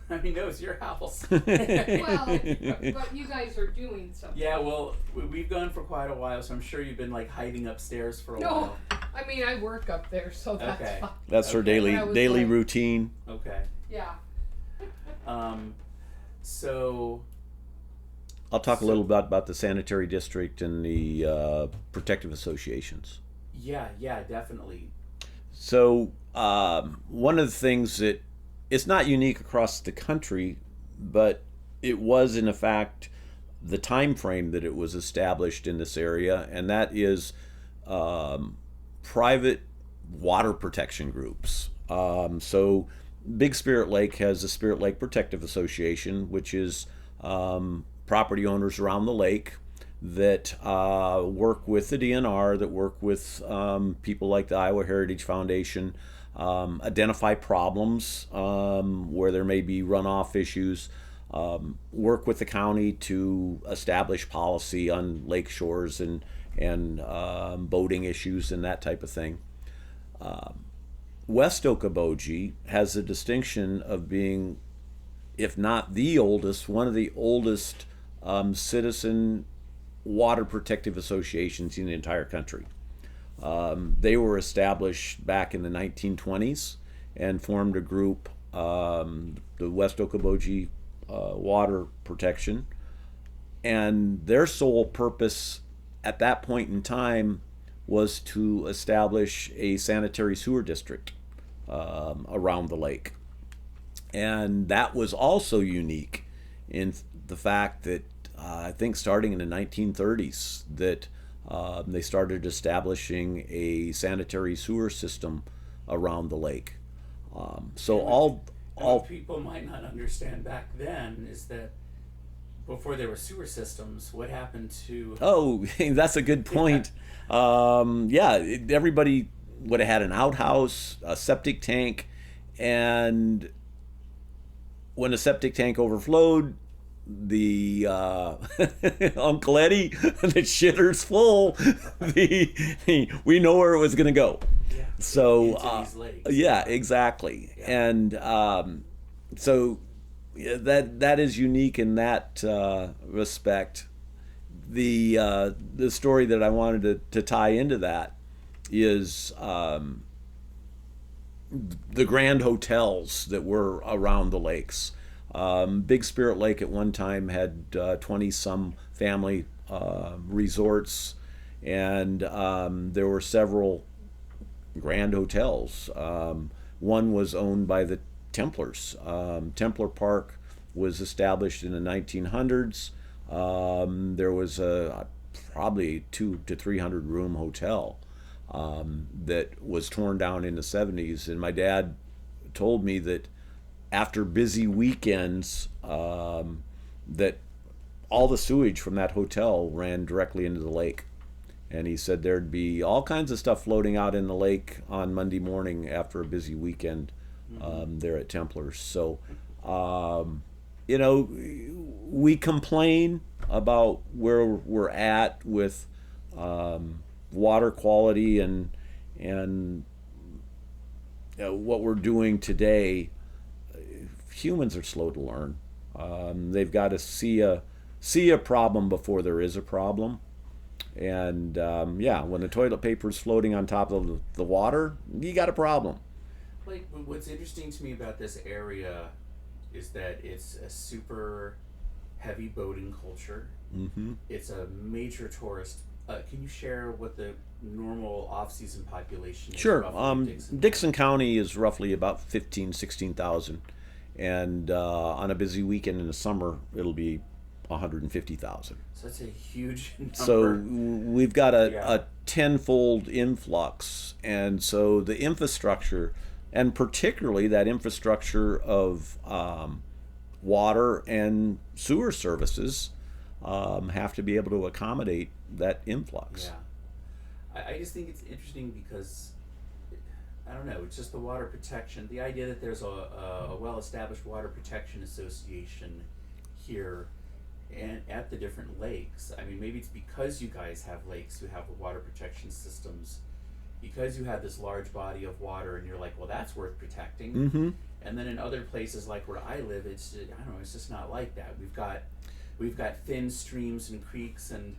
[SPEAKER 2] I mean, no, it's your house.
[SPEAKER 3] Well, but you guys are doing something.
[SPEAKER 2] Yeah, well, we've gone for quite a while, so I'm sure you've been like hiding upstairs for a
[SPEAKER 3] No,
[SPEAKER 2] while.
[SPEAKER 3] I mean I work up there, so that's
[SPEAKER 2] Okay.
[SPEAKER 3] fine.
[SPEAKER 1] That's her
[SPEAKER 2] Okay.
[SPEAKER 1] daily
[SPEAKER 3] I was
[SPEAKER 1] daily
[SPEAKER 3] like-
[SPEAKER 1] routine.
[SPEAKER 2] Okay.
[SPEAKER 3] Yeah.
[SPEAKER 2] So
[SPEAKER 1] I'll talk a little bit about the sanitary district and the protective associations.
[SPEAKER 2] yeah, definitely.
[SPEAKER 1] So one of the things that it's not unique across the country, but it was in fact the time frame that it was established in this area, and that is private water protection groups. So Big Spirit Lake has the Spirit Lake Protective Association, which is property owners around the lake that work with the DNR, that work with people like the Iowa Heritage Foundation, identify problems where there may be runoff issues, work with the county to establish policy on lake shores and boating issues and that type of thing. West Okoboji has the distinction of being, if not the oldest, one of the oldest citizen water protective associations in the entire country. They were established back in the 1920s and formed a group, the West Okoboji Water Protection, and their sole purpose at that point in time was to establish a sanitary sewer district around the lake. And that was also unique in the fact that I think starting in the 1930s that they started establishing a sanitary sewer system around the lake. So all
[SPEAKER 2] What people might not understand back then is that before there were sewer systems, what happened to?
[SPEAKER 1] Oh, that's a good point. Everybody would have had an outhouse, a septic tank, and when the septic tank overflowed, the Uncle Eddie, the shitter's full. We know where it was going to go.
[SPEAKER 2] Yeah.
[SPEAKER 1] So
[SPEAKER 2] Into these lakes.
[SPEAKER 1] yeah, exactly,
[SPEAKER 2] Yeah.
[SPEAKER 1] and so that is unique in that respect. The story that I wanted to tie into that is the grand hotels that were around the lakes. Big Spirit Lake at one time had 20-some family resorts, and there were several grand hotels. One was owned by the Templars. Templar Park was established in the 1900s. There was a probably 200 to 300 room hotel that was torn down in the 70s, and my dad told me that after busy weekends, that all the sewage from that hotel ran directly into the lake. And he said there'd be all kinds of stuff floating out in the lake on Monday morning after a busy weekend there at Templars. So, you know, we complain about where we're at with water quality and what we're doing today. Humans are slow to learn. They've got to see a problem before there is a problem. And yeah, when the toilet paper is floating on top of the water, you got a problem.
[SPEAKER 2] Like, what's interesting to me about this area is that it's a super heavy boating culture.
[SPEAKER 1] Mm-hmm.
[SPEAKER 2] It's a major tourist. Can you share what the normal off-season population is?
[SPEAKER 1] Sure.
[SPEAKER 2] Roughly in
[SPEAKER 1] Dixon County is roughly about 16,000. And on a busy weekend in the summer, it'll be 150,000.
[SPEAKER 2] So that's a huge number.
[SPEAKER 1] So we've got a tenfold influx. And so the infrastructure, and particularly that infrastructure of water and sewer services, have to be able to accommodate that influx.
[SPEAKER 2] Yeah. I just think it's interesting because, I don't know, it's just the water protection. The idea that there's a well-established water protection association here and at the different lakes. I mean, maybe it's because you guys have lakes who have water protection systems, because you have this large body of water and you're like, well, that's worth protecting.
[SPEAKER 1] Mm-hmm.
[SPEAKER 2] And then in other places like where I live, it's, I don't know, it's just not like that. We've got thin streams and creeks and,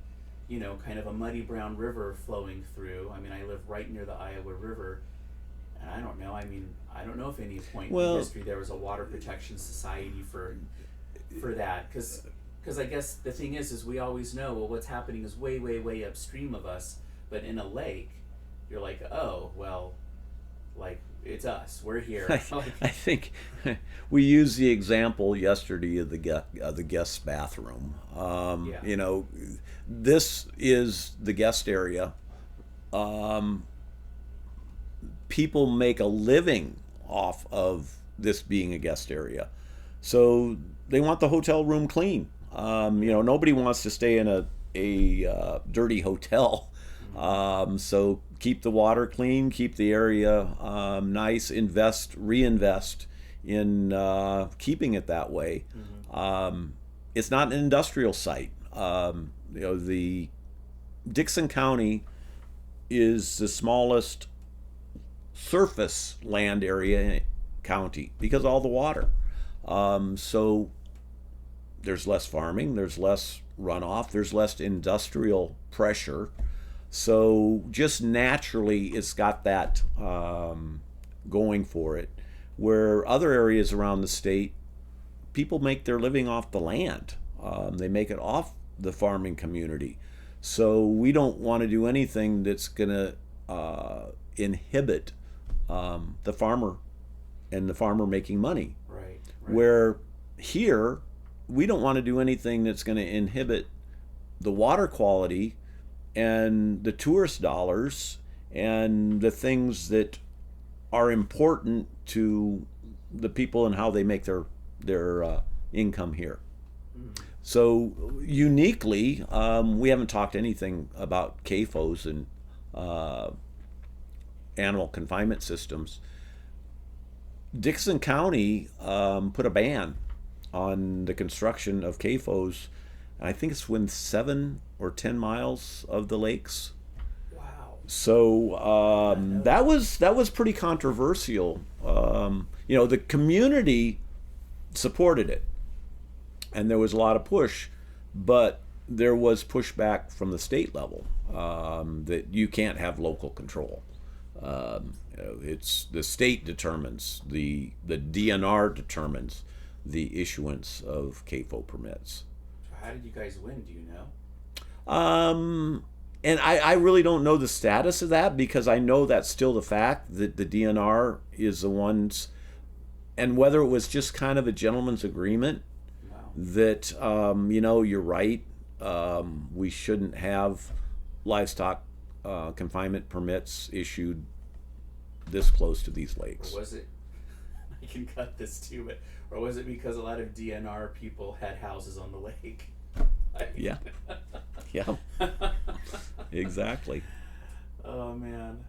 [SPEAKER 2] you know, kind of a muddy brown river flowing through. I mean, I live right near the Iowa River, and I don't know. I mean, I don't know if any point in history there was a water protection society for that, because I guess the thing is we always know, well, what's happening is way, way, way upstream of us, but in a lake, you're like, oh, well, like, it's us. We're here.
[SPEAKER 1] I think we used the example yesterday of the guest bathroom.
[SPEAKER 2] Yeah.
[SPEAKER 1] You know, this is the guest area. People make a living off of this being a guest area, so they want the hotel room clean. You know, nobody wants to stay in a dirty hotel. So keep the water clean, keep the area nice, reinvest in keeping it that way. Mm-hmm. It's not an industrial site. You know, the Dixon County is the smallest surface land area in county because of all the water. So there's less farming, there's less runoff, there's less industrial pressure. So just naturally, it's got that going for it. Where other areas around the state, people make their living off the land. They make it off the farming community. So we don't want to do anything that's going to inhibit the farmer and the farmer making money.
[SPEAKER 2] Right.
[SPEAKER 1] Where here, we don't want to do anything that's going to inhibit the water quality and the tourist dollars and the things that are important to the people and how they make their income here. Mm. So uniquely, we haven't talked anything about CAFOs and animal confinement systems. Dixon County put a ban on the construction of CAFOs. I think it's within 7 or 10 miles of the lakes.
[SPEAKER 2] Wow.
[SPEAKER 1] So that was pretty controversial. You know, the community supported it, and there was a lot of push, but there was pushback from the state level that you can't have local control. It's the state determines, the DNR determines the issuance of CAFO permits.
[SPEAKER 2] How did you guys win? Do you know?
[SPEAKER 1] And I really don't know the status of that, because I know that's still the fact that the DNR is the ones, and whether it was just kind of a gentleman's agreement.
[SPEAKER 2] Wow.
[SPEAKER 1] That, you know, you're right, we shouldn't have livestock confinement permits issued this close to these lakes.
[SPEAKER 2] Or was it? I can cut this too, but or was it because a lot of DNR people had houses on the lake?
[SPEAKER 1] Yeah. Yeah. Exactly.
[SPEAKER 2] Oh man.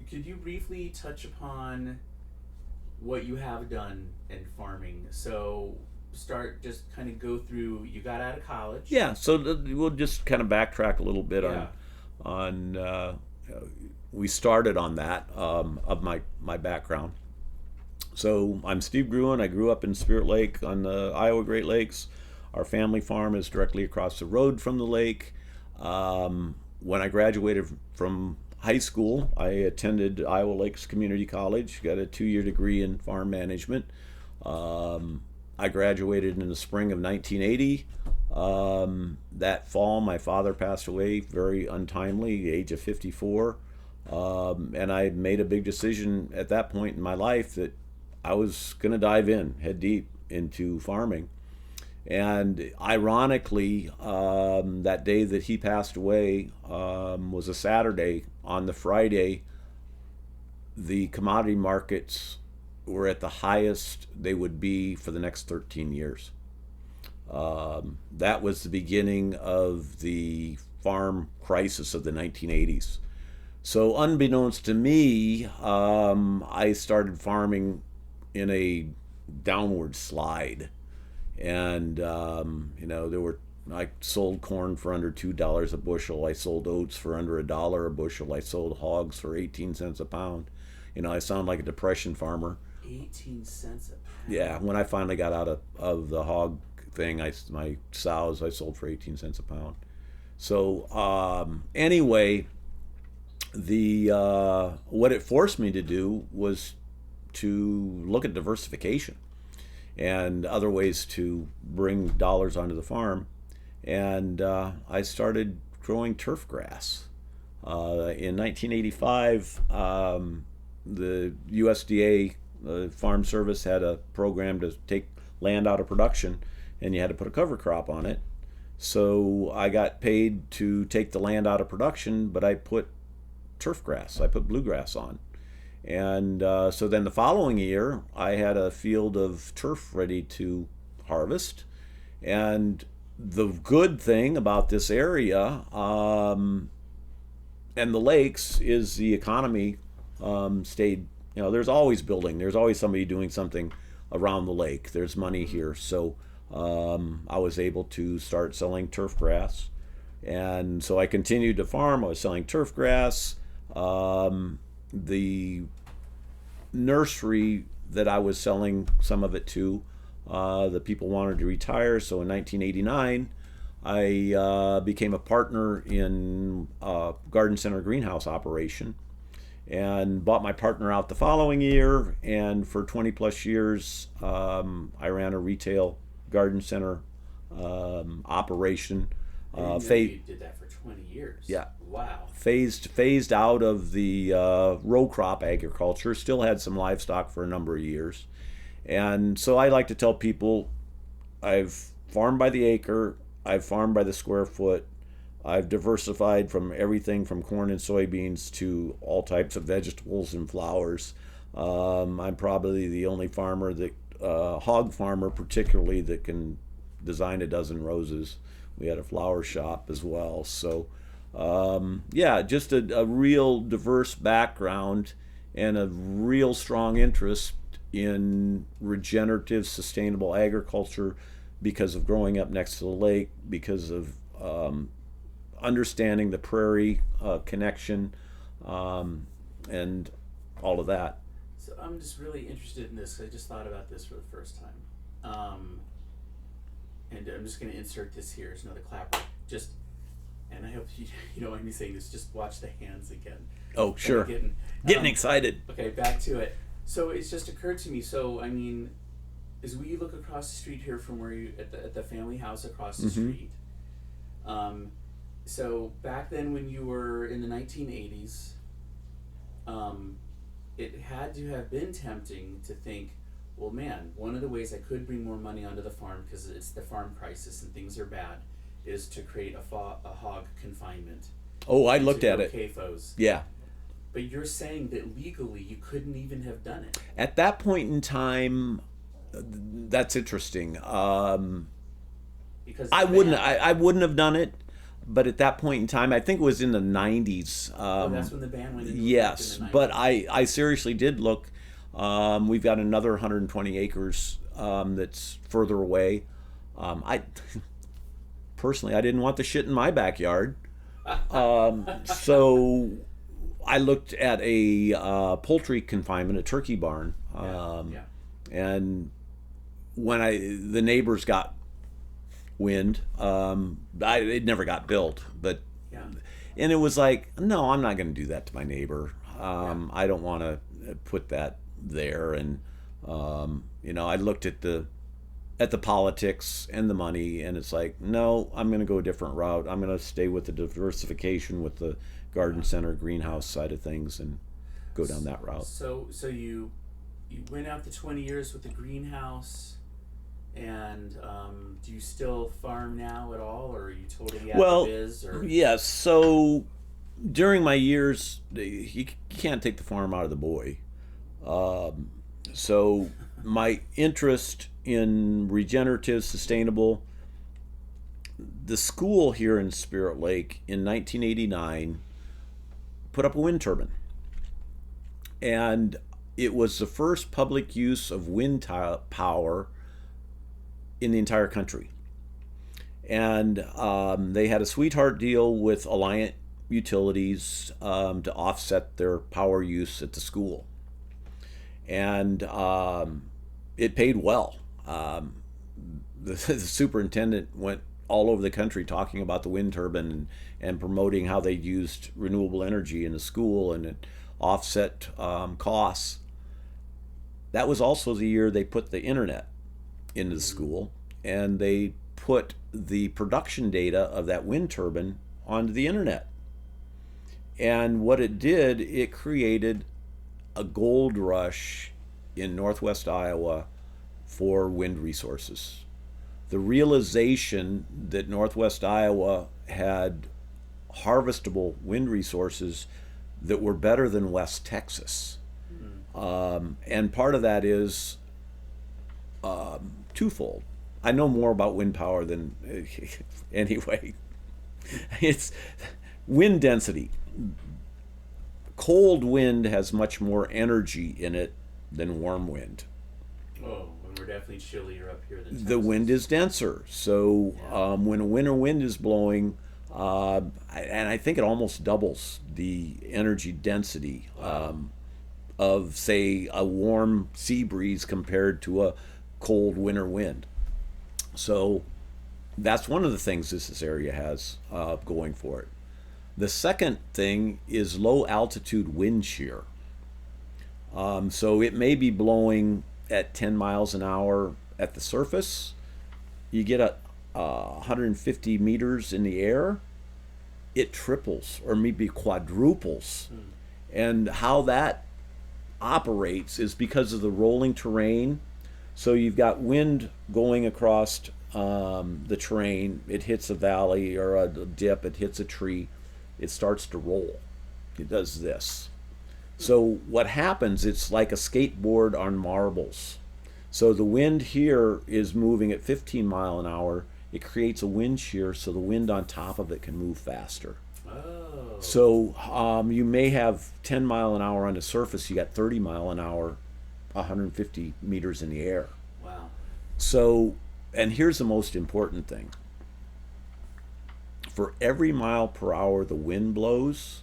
[SPEAKER 2] Could you briefly touch upon what you have done in farming? So start just kind of go through. You got out of college.
[SPEAKER 1] Yeah. So we'll just kind of backtrack a little bit
[SPEAKER 2] Yeah.
[SPEAKER 1] on we started on that of my background. So I'm Steve Gruhn. I grew up in Spirit Lake on the Iowa Great Lakes. Our family farm is directly across the road from the lake. When I graduated from high school, I attended Iowa Lakes Community College, got a 2-year degree in farm management. I graduated in the spring of 1980. That fall, my father passed away very untimely, age of 54. And I made a big decision at that point in my life that I was going to dive in, head deep into farming. And ironically, that day that he passed away was a Saturday. On the Friday, the commodity markets were at the highest they would be for the next 13 years. That was the beginning of the farm crisis of the 1980s. So, unbeknownst to me, I started farming in a downward slide. And there were I sold corn for under $2 a bushel. I sold oats for under $1 a bushel. I sold hogs for 18 cents a pound. I sound like a depression farmer.
[SPEAKER 2] 18 cents a pound.
[SPEAKER 1] Yeah, when I finally got out of the hog thing, my sows I sold for 18 cents a pound. So anyway, the what it forced me to do was to look at diversification and other ways to bring dollars onto the farm. And I started growing turf grass. In 1985, the USDA Farm Service had a program to take land out of production, and you had to put a cover crop on it. So I got paid to take the land out of production, but I put turf grass, I put bluegrass on. And so then the following year, I had a field of turf ready to harvest. And the good thing about this area and the lakes is the economy stayed, there's always building. There's always somebody doing something around the lake. There's money here. So I was able to start selling turf grass. And so I continued to farm. I was selling turf grass. The nursery that I was selling some of it to, the people wanted to retire. So in 1989, I became a partner in a garden center greenhouse operation and bought my partner out the following year. And for 20 plus years, I ran a retail garden center operation.
[SPEAKER 2] You did that for 20 years.
[SPEAKER 1] Yeah.
[SPEAKER 2] Wow.
[SPEAKER 1] Phased out of the row crop agriculture. Still had some livestock for a number of years. And so I like to tell people I've farmed by the acre, I've farmed by the square foot, I've diversified from everything from corn and soybeans to all types of vegetables and flowers. I'm probably the only farmer hog farmer particularly, that can design a dozen roses. We had a flower shop as well. So just a real diverse background and a real strong interest in regenerative, sustainable agriculture because of growing up next to the lake, because of understanding the prairie connection, and all of that.
[SPEAKER 2] So I'm just really interested in this. I just thought about this for the first time. And I'm just going to insert this here as another clapper. And I hope you don't mind me saying this, just watch the hands again.
[SPEAKER 1] Oh, sure. Getting excited.
[SPEAKER 2] Okay, back to it. So it's just occurred to me. So, I mean, as we look across the street here from where you, at the family house across the street, so back then when you were in the 1980s, it had to have been tempting to think, well, man, one of the ways I could bring more money onto the farm, because it's the farm crisis and things are bad, is to create a hog confinement.
[SPEAKER 1] Oh, I looked at it.
[SPEAKER 2] CAFOs.
[SPEAKER 1] Yeah.
[SPEAKER 2] But you're saying that legally you couldn't even have done it.
[SPEAKER 1] At that point in time, that's interesting.
[SPEAKER 2] Because
[SPEAKER 1] I
[SPEAKER 2] the
[SPEAKER 1] wouldn't.
[SPEAKER 2] ban-
[SPEAKER 1] I wouldn't have done it. But at that point in time, I think it was in the 90s.
[SPEAKER 2] that's when the ban went into
[SPEAKER 1] Yes,
[SPEAKER 2] effect in the 90s.
[SPEAKER 1] but I seriously did look. We've got another 120 acres that's further away. I personally, I didn't want the shit in my backyard, so I looked at a poultry confinement, a turkey barn, and when the neighbors got wind, it never got built, but and it was like, no, I'm not going to do that to my neighbor. I don't want to put that there, and I looked at the politics and the money, and it's like, no, I'm going to go a different route. I'm going to stay with the diversification with the garden center greenhouse side of things and go down that route.
[SPEAKER 2] So you went out the 20 years with the greenhouse, and do you still farm now at all, or are you totally out of biz? Or?
[SPEAKER 1] Yes. So during my years, you can't take the farm out of the boy. So my interest in regenerative, sustainable, the school here in Spirit Lake in 1989 put up a wind turbine. And it was the first public use of wind power in the entire country. And they had a sweetheart deal with Alliant Utilities to offset their power use at the school. And it paid well. The superintendent went all over the country talking about the wind turbine and promoting how they used renewable energy in the school and it offset costs. That was also the year they put the internet into the school, and they put the production data of that wind turbine onto the internet. And what it did, it created a gold rush in northwest Iowa for wind resources. The realization that northwest Iowa had harvestable wind resources that were better than West Texas. And part of that is twofold. I know more about wind power than anyway. It's wind density. Cold wind has much more energy in it than warm wind.
[SPEAKER 2] Oh, and we're definitely chillier up here than Texas.
[SPEAKER 1] The wind is denser, so when a winter wind is blowing, and I think it almost doubles the energy density of, say, a warm sea breeze compared to a cold winter wind. So that's one of the things this area has going for it. The second thing is low altitude wind shear. So it may be blowing at 10 miles an hour at the surface. You get 150 meters in the air, it triples or maybe quadruples. And how that operates is because of the rolling terrain. So you've got wind going across the terrain. It hits a valley or a dip, it hits a tree, it starts to roll. It does this. So what happens, it's like a skateboard on marbles. So the wind here is moving at 15 mile an hour. It creates a wind shear so the wind on top of it can move faster.
[SPEAKER 2] Oh.
[SPEAKER 1] So you may have 10 mile an hour on the surface, you got 30 mile an hour, 150 meters in the air.
[SPEAKER 2] Wow.
[SPEAKER 1] So, and here's the most important thing. For every mile per hour the wind blows,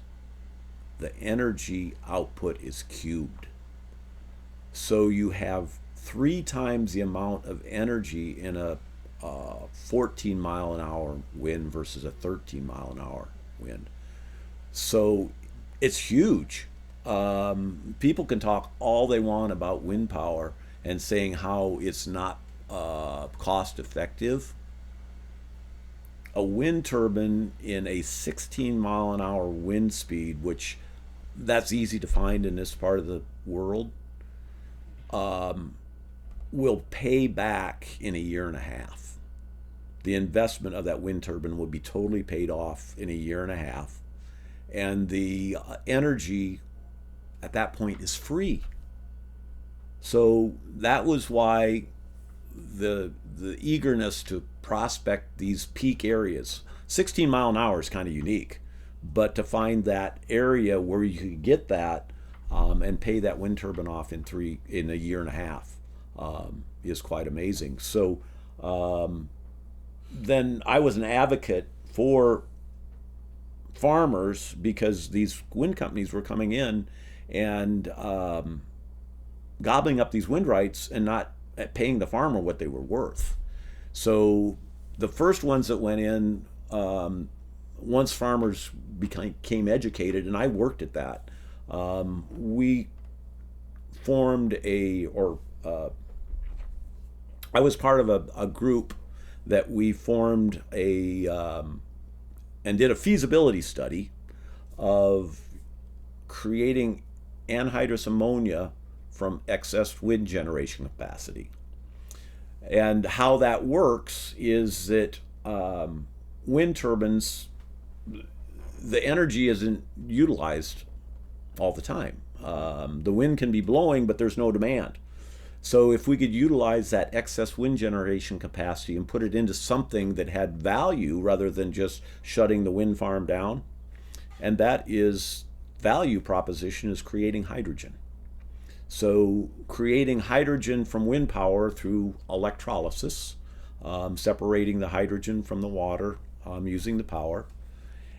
[SPEAKER 1] the energy output is cubed. So you have 3 times the amount of energy in a 14 mile an hour wind versus a 13 mile an hour wind. So it's huge. People can talk all they want about wind power and saying how it's not cost effective. A wind turbine in a 16 mile an hour wind speed, which that's easy to find in this part of the world, will pay back in a year and a half. The investment of that wind turbine will be totally paid off in a year and a half. And the energy at that point is free. So that was why the eagerness to prospect these peak areas. 16 mile an hour is kind of unique, but to find that area where you could get that and pay that wind turbine off in a year and a half is quite amazing. So then I was an advocate for farmers because these wind companies were coming in and gobbling up these wind rights and not paying the farmer what they were worth. So the first ones that went in, once farmers became educated, and I worked at that, we formed I was part of a group that we formed and did a feasibility study of creating anhydrous ammonia from excess wind generation capacity. And how that works is that wind turbines, the energy isn't utilized all the time. The wind can be blowing, but there's no demand. So if we could utilize that excess wind generation capacity and put it into something that had value rather than just shutting the wind farm down, and that is value proposition is creating hydrogen. So creating hydrogen from wind power through electrolysis, separating the hydrogen from the water using the power,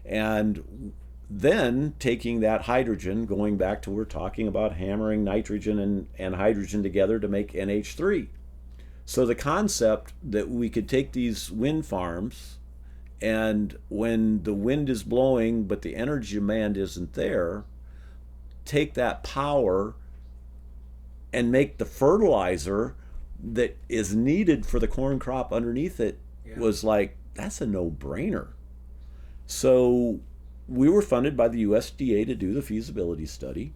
[SPEAKER 1] and then taking that hydrogen, going back to we're talking about hammering nitrogen and hydrogen together to make NH3. So the concept that we could take these wind farms and when the wind is blowing but the energy demand isn't there, take that power and make the fertilizer that is needed for the corn crop underneath it was like, that's a no-brainer. So we were funded by the USDA to do the feasibility study.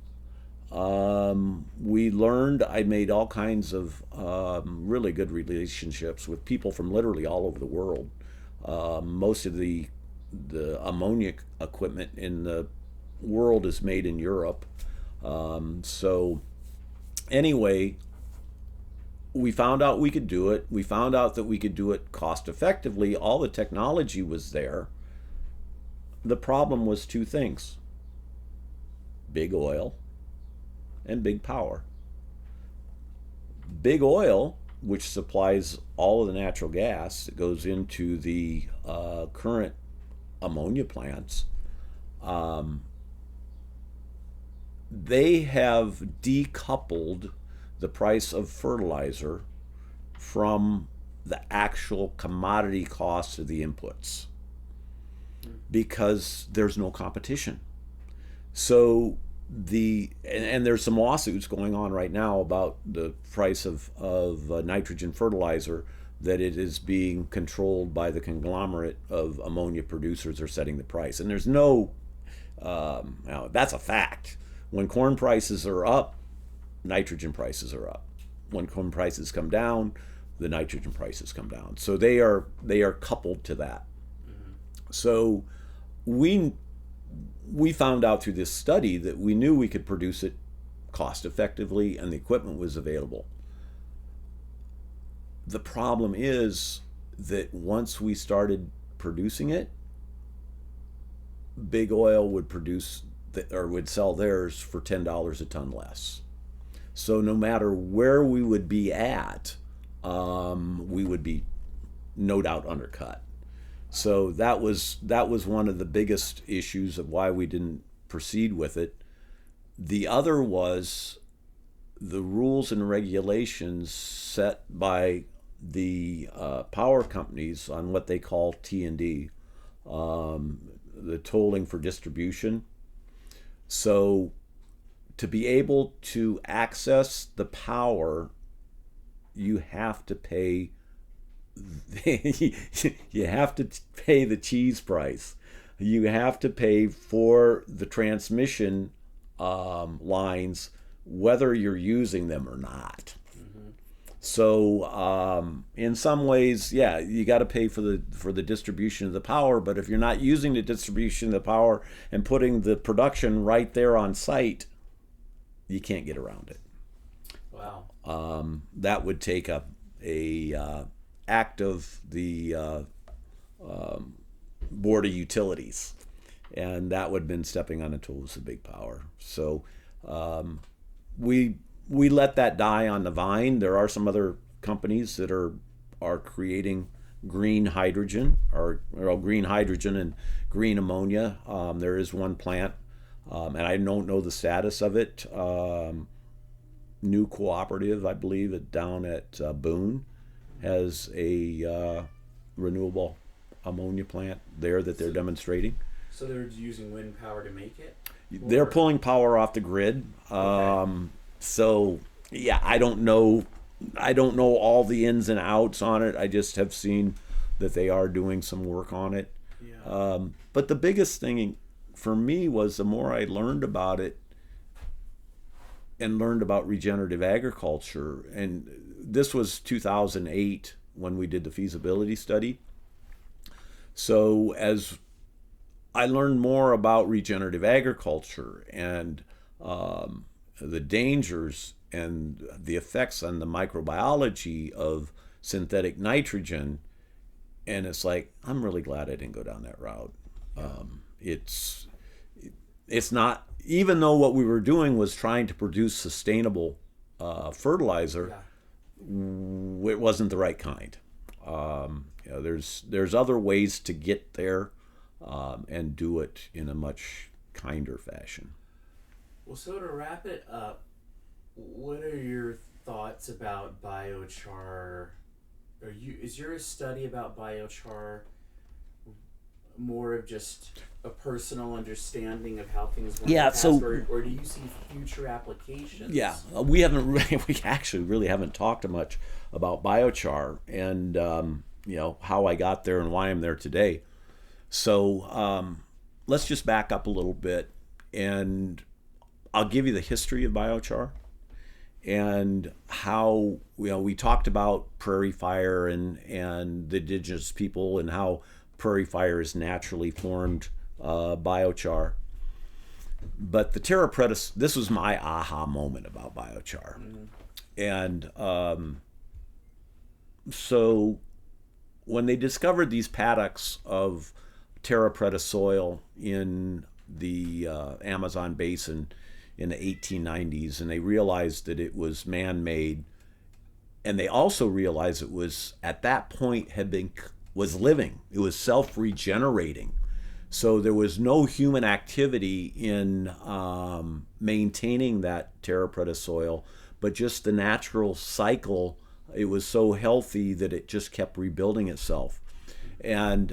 [SPEAKER 1] We learned, I made all kinds of really good relationships with people from literally all over the world. Most of the ammonia equipment in the world is made in Europe. So anyway, we found out we could do it. We found out that we could do it cost effectively. All the technology was there. The problem was two things: big oil and big power. Big oil, which supplies all of the natural gas that goes into the current ammonia plants, they have decoupled the price of fertilizer from the actual commodity costs of the inputs because there's no competition. So and there's some lawsuits going on right now about the price of nitrogen fertilizer, that it is being controlled by the conglomerate of ammonia producers are setting the price. And there's no, that's a fact. When corn prices are up, nitrogen prices are up. When corn prices come down, the nitrogen prices come down. So they are coupled to that. Mm-hmm. So we found out through this study that we knew we could produce it cost effectively and the equipment was available. The problem is that once we started producing it, big oil would would sell theirs for $10 a ton less. So no matter where we would be at, we would be no doubt undercut. So that was one of the biggest issues of why we didn't proceed with it. The other was the rules and regulations set by the power companies on what they call T&D, the tolling for distribution. So to be able to access the power, you have to pay you have to pay the cheese price. You have to pay for the transmission lines, whether you're using them or not. Mm-hmm. So in some ways, you got to pay for the distribution of the power. But if you're not using the distribution of the power and putting the production right there on site, you can't get around it.
[SPEAKER 2] Wow.
[SPEAKER 1] That would take up a act of the Board of Utilities, and that would have been stepping on the toes of big power. So we let that die on the vine. There are some other companies that are creating green hydrogen or green hydrogen and green ammonia. There is one plant, and I don't know the status of it. New Cooperative, I believe, down at Boone has a renewable ammonia plant there that they're demonstrating.
[SPEAKER 2] So they're using wind power to make it?
[SPEAKER 1] They're pulling power off the grid. So yeah, I don't know all the ins and outs on it. I just have seen that they are doing some work on it.
[SPEAKER 2] Yeah.
[SPEAKER 1] But the biggest thing for me was the more I learned about it and learned about regenerative agriculture, and this was 2008 when we did the feasibility study. So as I learned more about regenerative agriculture and the dangers and the effects on the microbiology of synthetic nitrogen, and it's like, I'm really glad I didn't go down that route. It's not, even though what we were doing was trying to produce sustainable fertilizer, it wasn't the right kind. There's other ways to get there and do it in a much kinder fashion.
[SPEAKER 2] Well, so to wrap it up, what are your thoughts about biochar? Is your study about biochar more of just a personal understanding of how things work?
[SPEAKER 1] Yeah, so
[SPEAKER 2] or do you see future applications?
[SPEAKER 1] Yeah, we actually really haven't talked much about biochar and how I got there and why I'm there today. So let's just back up a little bit, and I'll give you the history of biochar and how we talked about prairie fire and the indigenous people and how prairie fire is naturally formed biochar. But the Terra Pretis, this was my aha moment about biochar. And so when they discovered these paddocks of Terra Pretis soil in the Amazon basin in the 1890s, and they realized that it was man-made, and they also realized it was, at that point, was living. It was self-regenerating. So there was no human activity in maintaining that Terra Pretis soil, but just the natural cycle. It was so healthy that it just kept rebuilding itself. And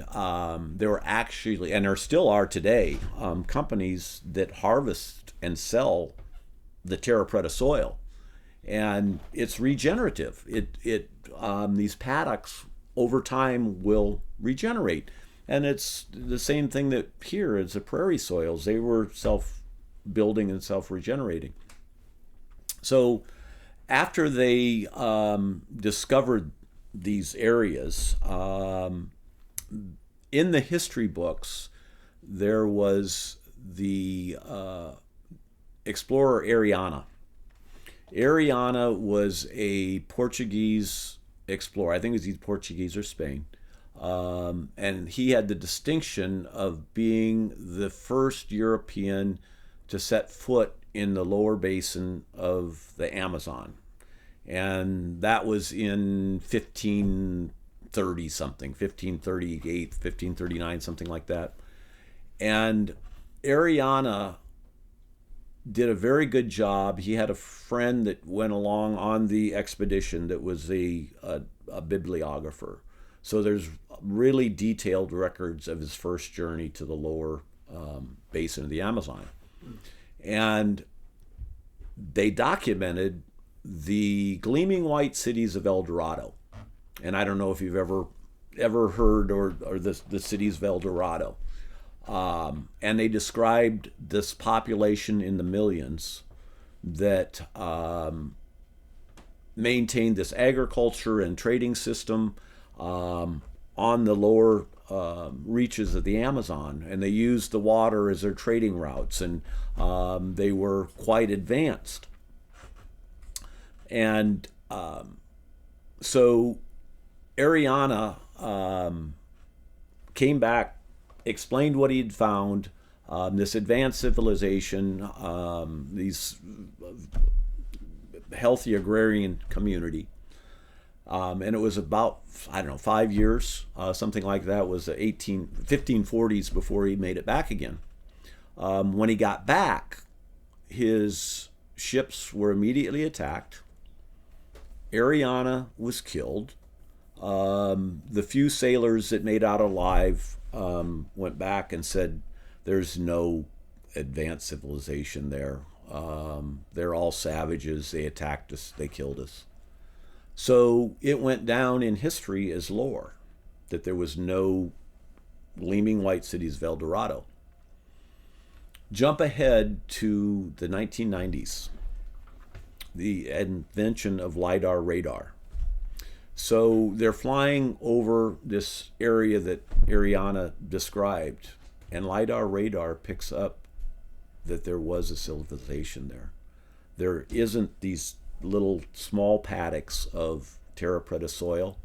[SPEAKER 1] there were actually, and there still are today, companies that harvest and sell the Terra Pretis soil, and it's regenerative. These paddocks over time will regenerate, and it's the same thing that here is the prairie soils. They were self-building and self-regenerating. So after they discovered these areas, in the history books, there was the explorer Ariana. Ariana was a Portuguese explorer. I think it was either Portuguese or Spain. And he had the distinction of being the first European to set foot in the lower basin of the Amazon. And that was in 1530 something, 1538, 1539, something like that. And Ariana did a very good job. He had a friend that went along on the expedition that was a bibliographer. So there's really detailed records of his first journey to the lower basin of the Amazon. And they documented the gleaming white cities of El Dorado. And I don't know if you've ever heard or the cities of El Dorado. And they described this population in the millions that maintained this agriculture and trading system on the lower reaches of the Amazon, and they used the water as their trading routes, and they were quite advanced. And so Ariana came back, explained what he'd found, this advanced civilization, these healthy agrarian community. And it was about, I don't know, 5 years, something like that, was the 1540s before he made it back again. When he got back, his ships were immediately attacked. Ariana was killed. The few sailors that made out alive went back and said, there's no advanced civilization there. They're all savages. They attacked us. They killed us. So it went down in history as lore that there was no gleaming white cities of El Dorado. Jump ahead to the 1990s, the invention of LiDAR radar. So they're flying over this area that Ariana described, and LiDAR radar picks up that there was a civilization there. There isn't these little small paddocks of terra preta soil.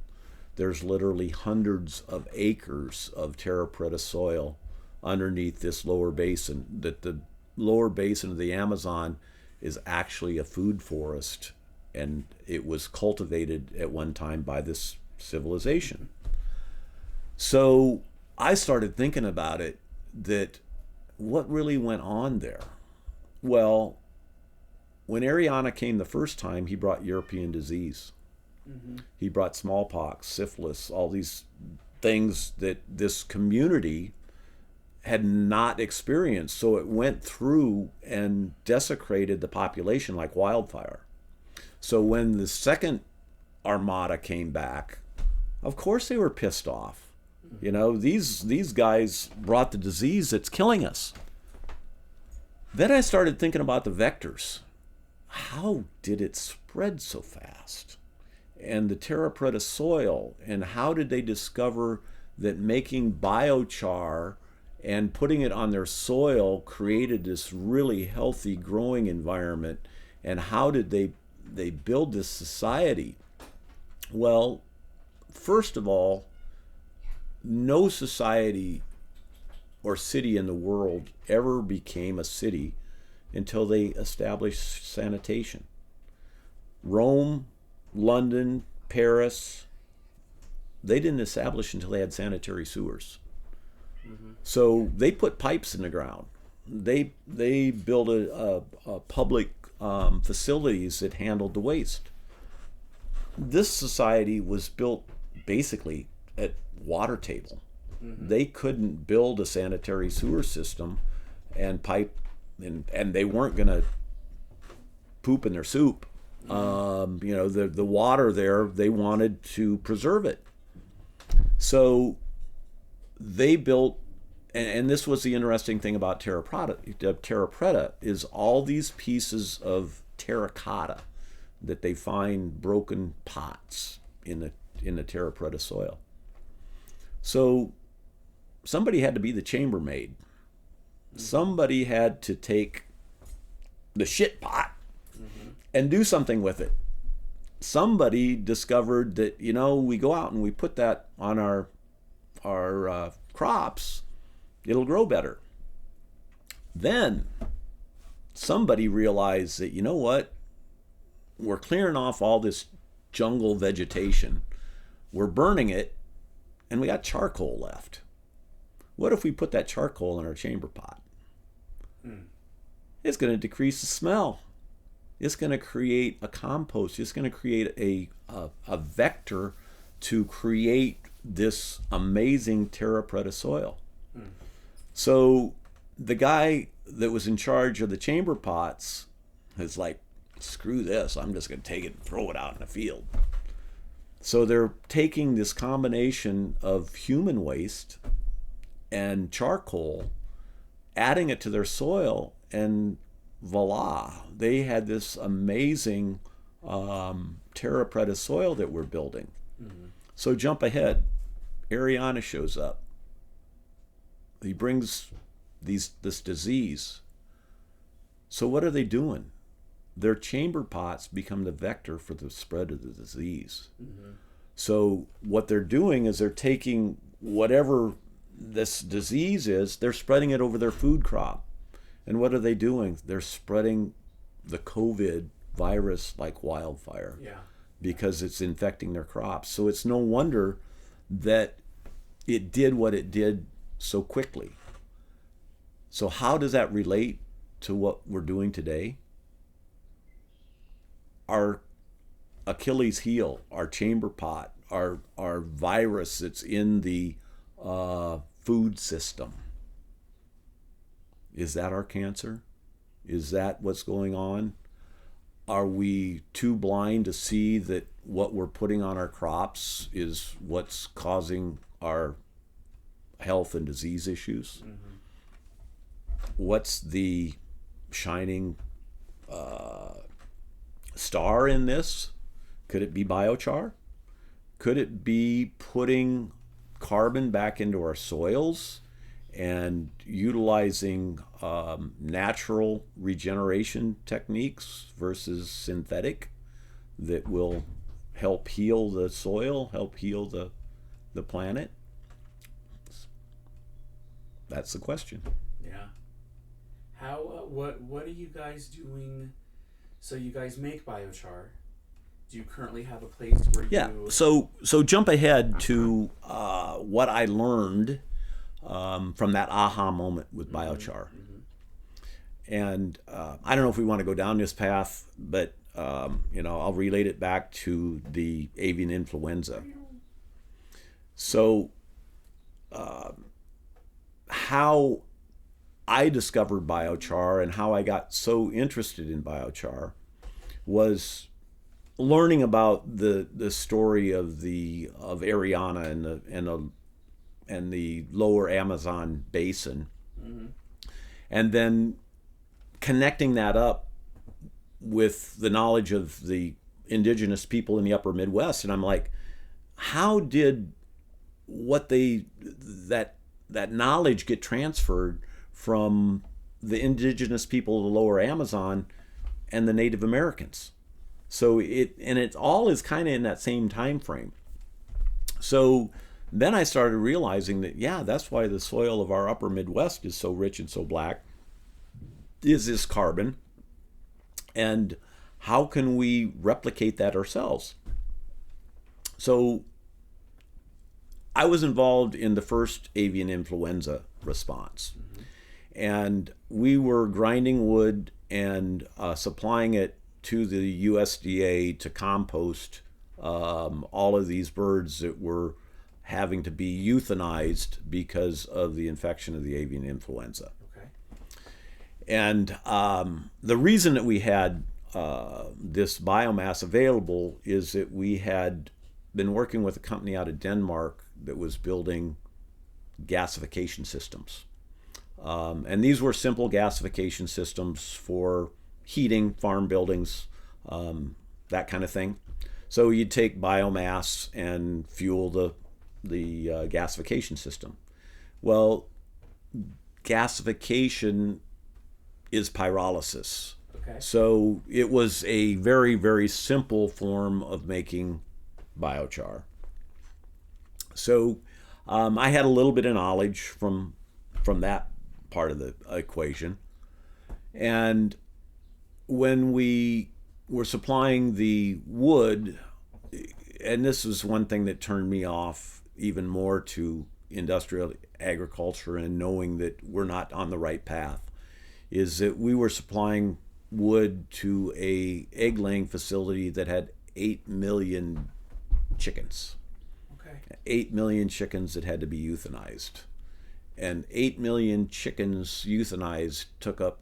[SPEAKER 1] There's literally hundreds of acres of terra preta soil underneath this lower basin, that the lower basin of the Amazon is actually a food forest, and it was cultivated at one time by this civilization. So I started thinking about it, that what really went on there? Well, when Ariana came the first time, he brought European disease. Mm-hmm. He brought smallpox, syphilis, all these things that this community had not experienced. So it went through and desecrated the population like wildfire. So when the second armada came back, of course they were pissed off. Mm-hmm. You know, these guys brought the disease that's killing us. Then I started thinking about the vectors. How did it spread so fast? And the terra preta soil, and how did they discover that making biochar and putting it on their soil created this really healthy growing environment? And how did they build this society? Well, first of all, no society or city in the world ever became a city until they established sanitation. Rome, London, Paris, they didn't establish until they had sanitary sewers. Mm-hmm. So they put pipes in the ground. They built a public facilities that handled the waste. This society was built basically at water table. Mm-hmm. They couldn't build a sanitary sewer system and pipe, and they weren't going to poop in their soup. You know, the water there, they wanted to preserve it. So they built, and this was the interesting thing about terra preta, is all these pieces of terracotta that they find broken pots in the terra preta soil. So somebody had to be the chambermaid. Somebody had to take the shit pot and do something with it. Somebody discovered that, you know, we go out and we put that on our crops, it'll grow better. Then somebody realized that, you know what, we're clearing off all this jungle vegetation, we're burning it, and we got charcoal left. What if we put that charcoal in our chamber pot? It's going to decrease the smell. It's going to create a compost. It's going to create a vector to create this amazing terra preta soil. So the guy that was in charge of the chamber pots is like, screw this, I'm just going to take it and throw it out in the field. So they're taking this combination of human waste and charcoal, adding it to their soil, and voila, they had this amazing terra preta soil that we're building. Mm-hmm. So jump ahead. Ariana shows up. brings this disease. So what are they doing? Their chamber pots become the vector for the spread of the disease. Mm-hmm. So what they're doing is they're taking whatever this disease is, they're spreading it over their food crop. And what are they doing? They're spreading the COVID virus like wildfire.
[SPEAKER 2] Yeah.
[SPEAKER 1] Because it's infecting their crops. So it's no wonder that it did what it did so quickly. So how does that relate to what we're doing today? Our Achilles heel, our chamber pot, our virus that's in the food system. Is that our cancer? Is that what's going on? Are we too blind to see that what we're putting on our crops is what's causing our health and disease issues? Mm-hmm. What's the shining star in this? Could it be biochar? Could it be putting carbon back into our soils and utilizing natural regeneration techniques versus synthetic that will help heal the soil, help heal the planet? That's the question.
[SPEAKER 2] Yeah. How? What are you guys doing? So you guys make biochar. Do you currently have a place where you?
[SPEAKER 1] So jump ahead to what I learned from that aha moment with biochar. Mm-hmm. And I don't know if we want to go down this path, but I'll relate it back to the avian influenza. So how I discovered biochar and how I got so interested in biochar was learning about the story of Ariana and the lower Amazon basin, mm-hmm. and then connecting that up with the knowledge of the indigenous people in the upper Midwest. And I'm like, how did that knowledge get transferred from the indigenous people of the lower Amazon and the Native Americans? So it all is kind of in that same time frame. So then I started realizing that, that's why the soil of our upper Midwest is so rich and so black, is this carbon. And how can we replicate that ourselves? So I was involved in the first avian influenza response. Mm-hmm. And we were grinding wood and supplying it to the USDA to compost all of these birds that were having to be euthanized because of the infection of the avian influenza.
[SPEAKER 2] Okay.
[SPEAKER 1] And the reason that we had this biomass available is that we had been working with a company out of Denmark that was building gasification systems. And these were simple gasification systems for heating farm buildings, that kind of thing. So you'd take biomass and fuel the gasification system. Well, gasification is pyrolysis.
[SPEAKER 2] Okay.
[SPEAKER 1] So it was a very, very simple form of making biochar. So I had a little bit of knowledge from that part of the equation. And when we were supplying the wood, and this was one thing that turned me off even more to industrial agriculture and knowing that we're not on the right path, is that we were supplying wood to a egg-laying facility that had 8 million chickens.
[SPEAKER 2] Okay.
[SPEAKER 1] 8 million chickens that had to be euthanized. And 8 million chickens euthanized took up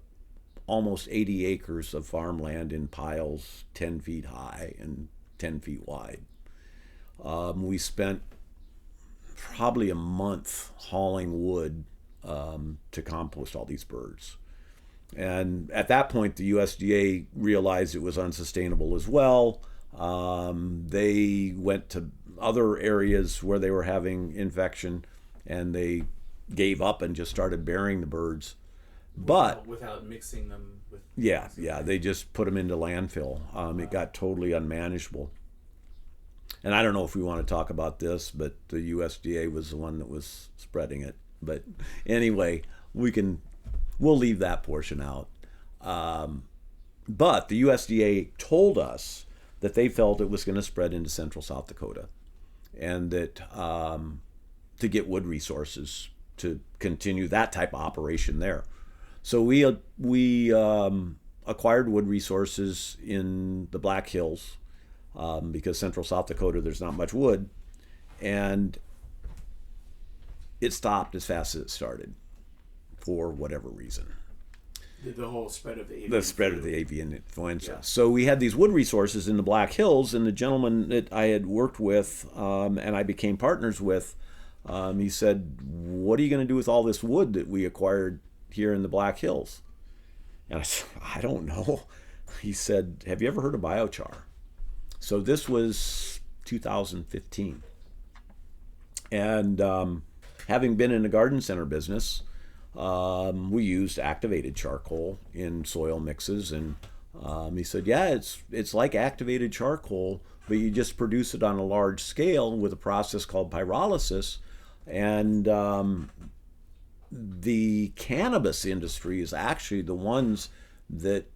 [SPEAKER 1] almost 80 acres of farmland in piles 10 feet high and 10 feet wide. We spent probably a month hauling wood to compost all these birds. And at that point, the USDA realized it was unsustainable as well. They went to other areas where they were having infection, and they gave up and just started burying the birds. But
[SPEAKER 2] without mixing them with.
[SPEAKER 1] yeah, they just put them into landfill. It got totally unmanageable. And I don't know if we want to talk about this, but the USDA was the one that was spreading it. But anyway, we'll leave that portion out. But the USDA told us that they felt it was going to spread into central South Dakota, and that to get wood resources to continue that type of operation there. So we acquired wood resources in the Black Hills because central South Dakota there's not much wood, and it stopped as fast as it started for whatever reason.
[SPEAKER 2] The whole spread of the avian.
[SPEAKER 1] The spread of the avian influenza.
[SPEAKER 2] Yeah.
[SPEAKER 1] So we had these wood resources in the Black Hills, and the gentleman that I had worked with and I became partners with, he said, "What are you going to do with all this wood that we acquired here in the Black Hills?" And I said, "I don't know." He said, "Have you ever heard of biochar?" So this was 2015. And having been in the garden center business, we used activated charcoal in soil mixes, and he said, "Yeah, it's like activated charcoal, but you just produce it on a large scale with a process called pyrolysis." And the cannabis industry is actually the ones that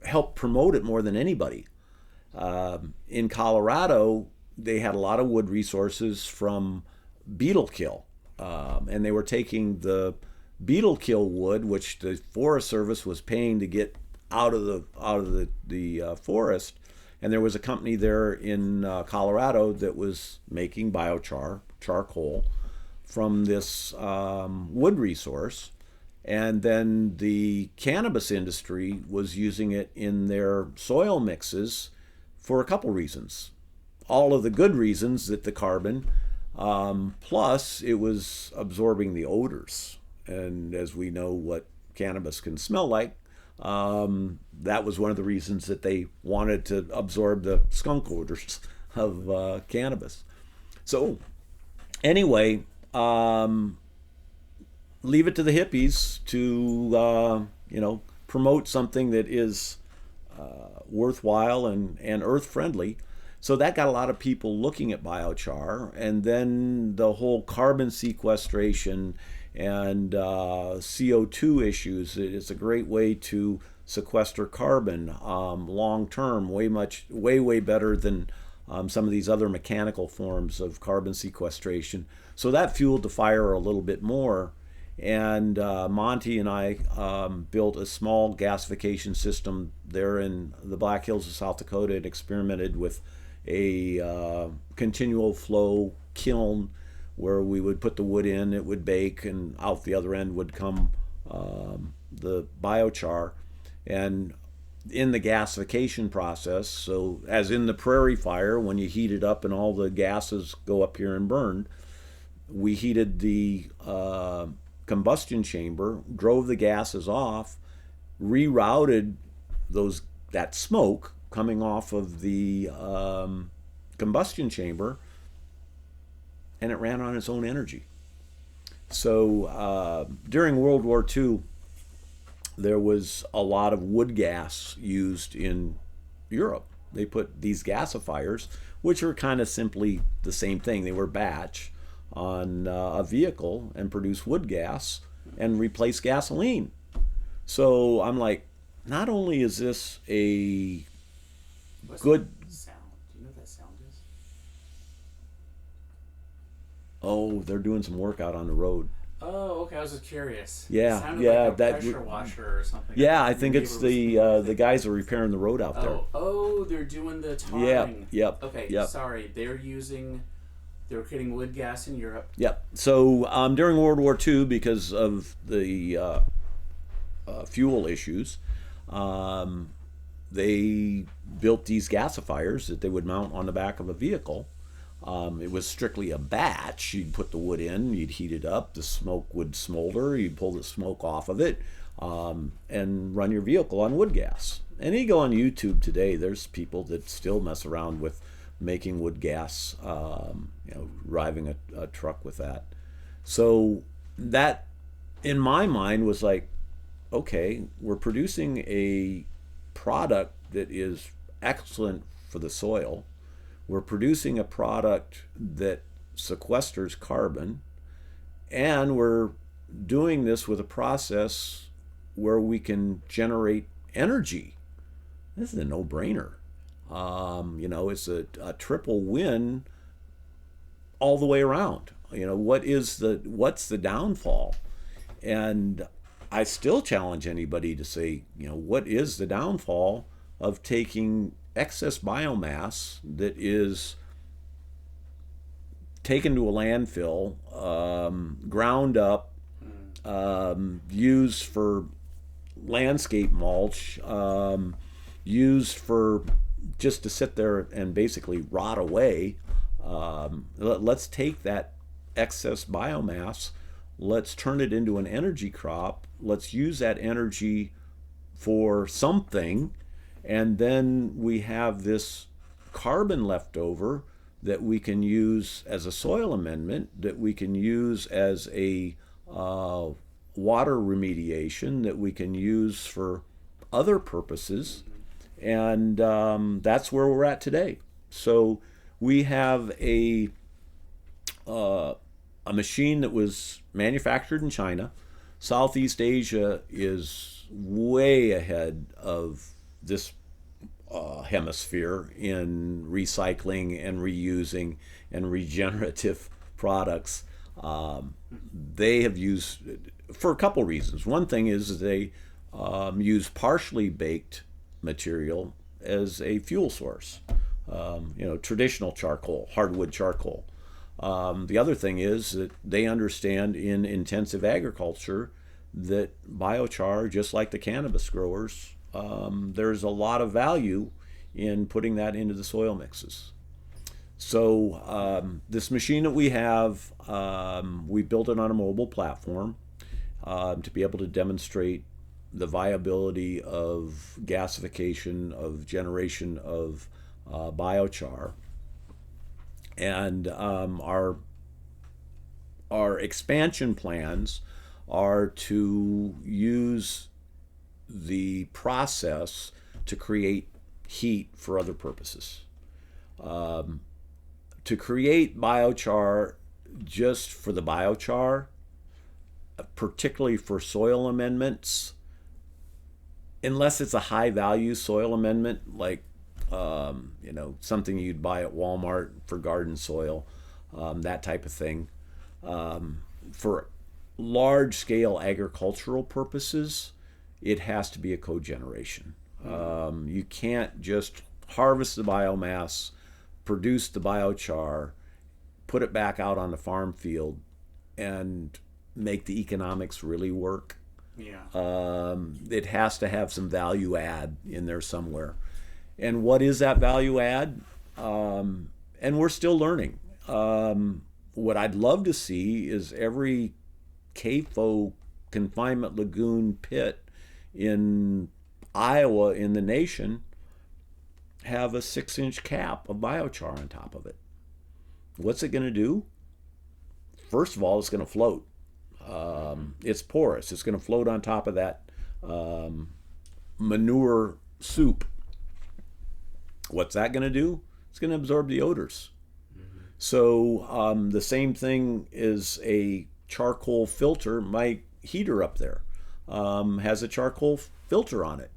[SPEAKER 1] help promote it more than anybody. In Colorado, they had a lot of wood resources from beetle kill. And they were taking the beetle kill wood, which the Forest Service was paying to get out of the forest, and there was a company there in Colorado that was making biochar, charcoal, from this wood resource, and then the cannabis industry was using it in their soil mixes for a couple reasons. All of the good reasons, that the carbon, plus it was absorbing the odors, and as we know what cannabis can smell like, that was one of the reasons that they wanted to absorb the skunk odors of cannabis. So anyway, leave it to the hippies to promote something that is worthwhile and earth friendly. So that got a lot of people looking at biochar, and then the whole carbon sequestration and CO2 issues. It's a great way to sequester carbon long term, way better than some of these other mechanical forms of carbon sequestration. So that fueled the fire a little bit more. And Monty and I built a small gasification system there in the Black Hills of South Dakota and experimented with a continual flow kiln where we would put the wood in, it would bake, and out the other end would come the biochar. And in the gasification process, so as in the prairie fire, when you heat it up and all the gases go up here and burn, we heated the combustion chamber, drove the gases off, rerouted that smoke coming off of the combustion chamber, and it ran on its own energy. So during World War II, there was a lot of wood gas used in Europe. They put these gasifiers, which are kind of simply the same thing. They were batch on a vehicle and produce wood gas and replace gasoline. So I'm like, not only is this a
[SPEAKER 2] What's
[SPEAKER 1] good
[SPEAKER 2] that sound? Do you know what that sound is?
[SPEAKER 1] Oh, they're doing some work out on the road.
[SPEAKER 2] Oh, okay. I was just curious.
[SPEAKER 1] Yeah,
[SPEAKER 2] It sounded
[SPEAKER 1] yeah,
[SPEAKER 2] like a
[SPEAKER 1] that
[SPEAKER 2] pressure washer or something.
[SPEAKER 1] Yeah, I
[SPEAKER 2] Your
[SPEAKER 1] think it's
[SPEAKER 2] neighbor was-
[SPEAKER 1] the guys are repairing the road out there.
[SPEAKER 2] Oh, they're doing the tarring.
[SPEAKER 1] Yep.
[SPEAKER 2] Okay,
[SPEAKER 1] Yep.
[SPEAKER 2] sorry. They're creating wood gas in Europe.
[SPEAKER 1] Yep. So during World War II, because of the fuel issues, they built these gasifiers that they would mount on the back of a vehicle. It was strictly a batch. You'd put the wood in, you'd heat it up, the smoke would smolder, you'd pull the smoke off of it, and run your vehicle on wood gas. And you go on YouTube today, there's people that still mess around with making wood gas, driving a truck with that. So that, in my mind, was like, okay, we're producing a product that is excellent for the soil. We're producing a product that sequesters carbon, and we're doing this with a process where we can generate energy. This is a no-brainer. It's a triple win all the way around. What's the downfall? And I still challenge anybody to say, what is the downfall of taking excess biomass that is taken to a landfill, ground up, used for landscape mulch, used for just to sit there and basically rot away. Let's take that excess biomass, let's turn it into an energy crop, let's use that energy for something, and then we have this carbon left over that we can use as a soil amendment, that we can use as a water remediation, that we can use for other purposes, and that's where we're at today. So we have a machine that was manufactured in China. Southeast Asia is way ahead of this hemisphere in recycling and reusing and regenerative products. They have used, for a couple reasons. One thing is they use partially baked material as a fuel source. Traditional charcoal, hardwood charcoal. The other thing is that they understand in intensive agriculture that biochar, just like the cannabis growers, there's a lot of value in putting that into the soil mixes. So this machine that we have, we built it on a mobile platform to be able to demonstrate the viability of gasification, of generation of biochar. And our expansion plans are to use the process to create heat for other purposes. To create biochar just for the biochar, particularly for soil amendments, unless it's a high value soil amendment, like something you'd buy at Walmart for garden soil, that type of thing. For large scale agricultural purposes, it has to be a cogeneration. You can't just harvest the biomass, produce the biochar, put it back out on the farm field, and make the economics really work.
[SPEAKER 2] Yeah.
[SPEAKER 1] It has to have some value add in there somewhere. And what is that value add? And we're still learning. What I'd love to see is every CAFO confinement lagoon pit in Iowa, in the nation, have a 6-inch cap of biochar on top of it. What's it going to do? First of all, it's going to float. It's porous. It's going to float on top of that manure soup. What's that going to do? It's going to absorb the odors. So the same thing is a charcoal filter. My heater up there has a charcoal filter on it.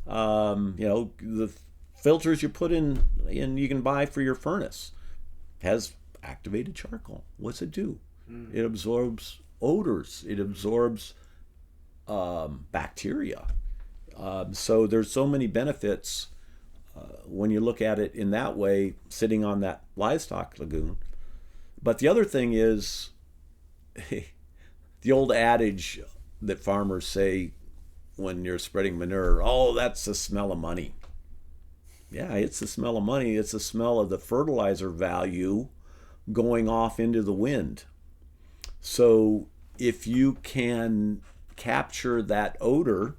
[SPEAKER 1] The filters you put in you can buy for your furnace has activated charcoal. What's it do? It absorbs odors. It absorbs bacteria. So there's so many benefits when you look at it in that way, sitting on that livestock lagoon. But the other thing is the old adage that farmers say when you're spreading manure, oh, that's the smell of money. Yeah, it's the smell of money. It's the smell of the fertilizer value going off into the wind. So if you can capture that odor,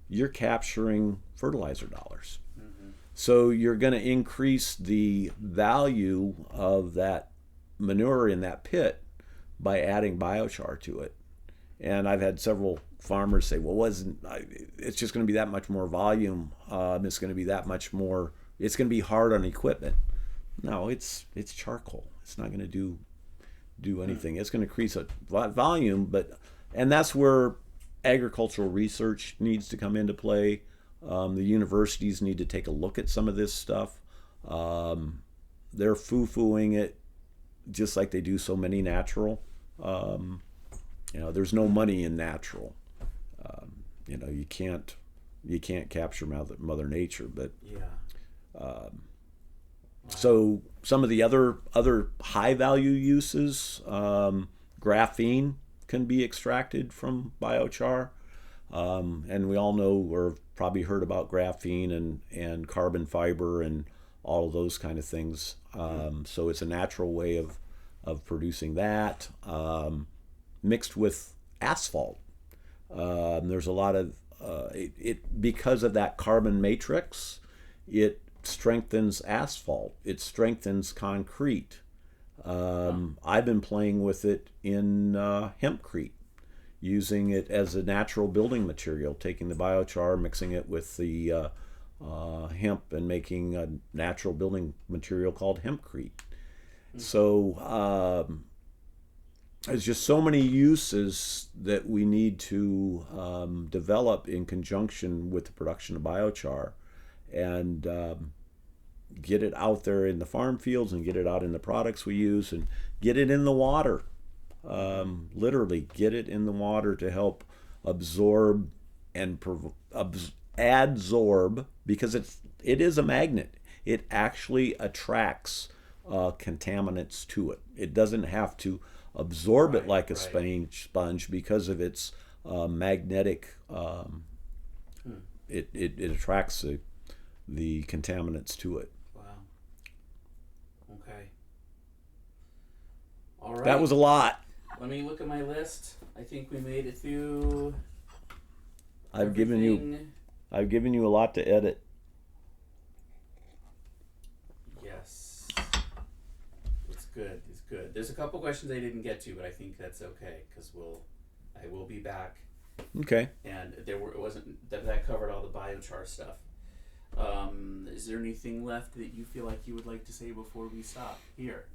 [SPEAKER 1] you're capturing fertilizer dollars. So you're going to increase the value of that manure in that pit by adding biochar to it. And I've had several farmers say, well, it's just going to be that much more volume. It's going to be that much more, it's going to be hard on equipment. No, it's charcoal. It's not going to do anything. It's going to increase a volume, and that's where agricultural research needs to come into play. The universities need to take a look at some of this stuff. They're foo-fooing it just like they do so many natural. There's no money in natural. You can't capture Mother Nature, but
[SPEAKER 2] Yeah.
[SPEAKER 1] so some of the other high value uses, graphene can be extracted from biochar, and we all know or probably heard about graphene and carbon fiber and all of those kind of things. So it's a natural way of producing that, mixed with asphalt. There's a lot of it because of that carbon matrix. It strengthens asphalt. It strengthens concrete. I've been playing with it in hempcrete, using it as a natural building material, taking the biochar, mixing it with the hemp, and making a natural building material called hempcrete. So there's just so many uses that we need to develop in conjunction with the production of biochar, and get it out there in the farm fields, and get it out in the products we use, and get it in the water. Literally get it in the water to help absorb and adsorb, because it is a magnet. It actually attracts contaminants to it. It doesn't have to absorb it like a sponge because of its magnetic. It attracts the contaminants to it.
[SPEAKER 2] Wow. Okay. All right.
[SPEAKER 1] That was a lot.
[SPEAKER 2] Let me look at my list. I think we made it through.
[SPEAKER 1] I've given you a lot to edit.
[SPEAKER 2] Yes. It's good. It's good. There's a couple questions I didn't get to, but I think that's okay because I will be back.
[SPEAKER 1] Okay.
[SPEAKER 2] And it wasn't that covered all the biochar stuff. Is there anything left that you feel like you would like to say before we stop here?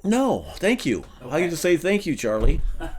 [SPEAKER 1] No, thank you.
[SPEAKER 2] Okay.
[SPEAKER 1] I can just say thank you, Charlie.
[SPEAKER 2] God.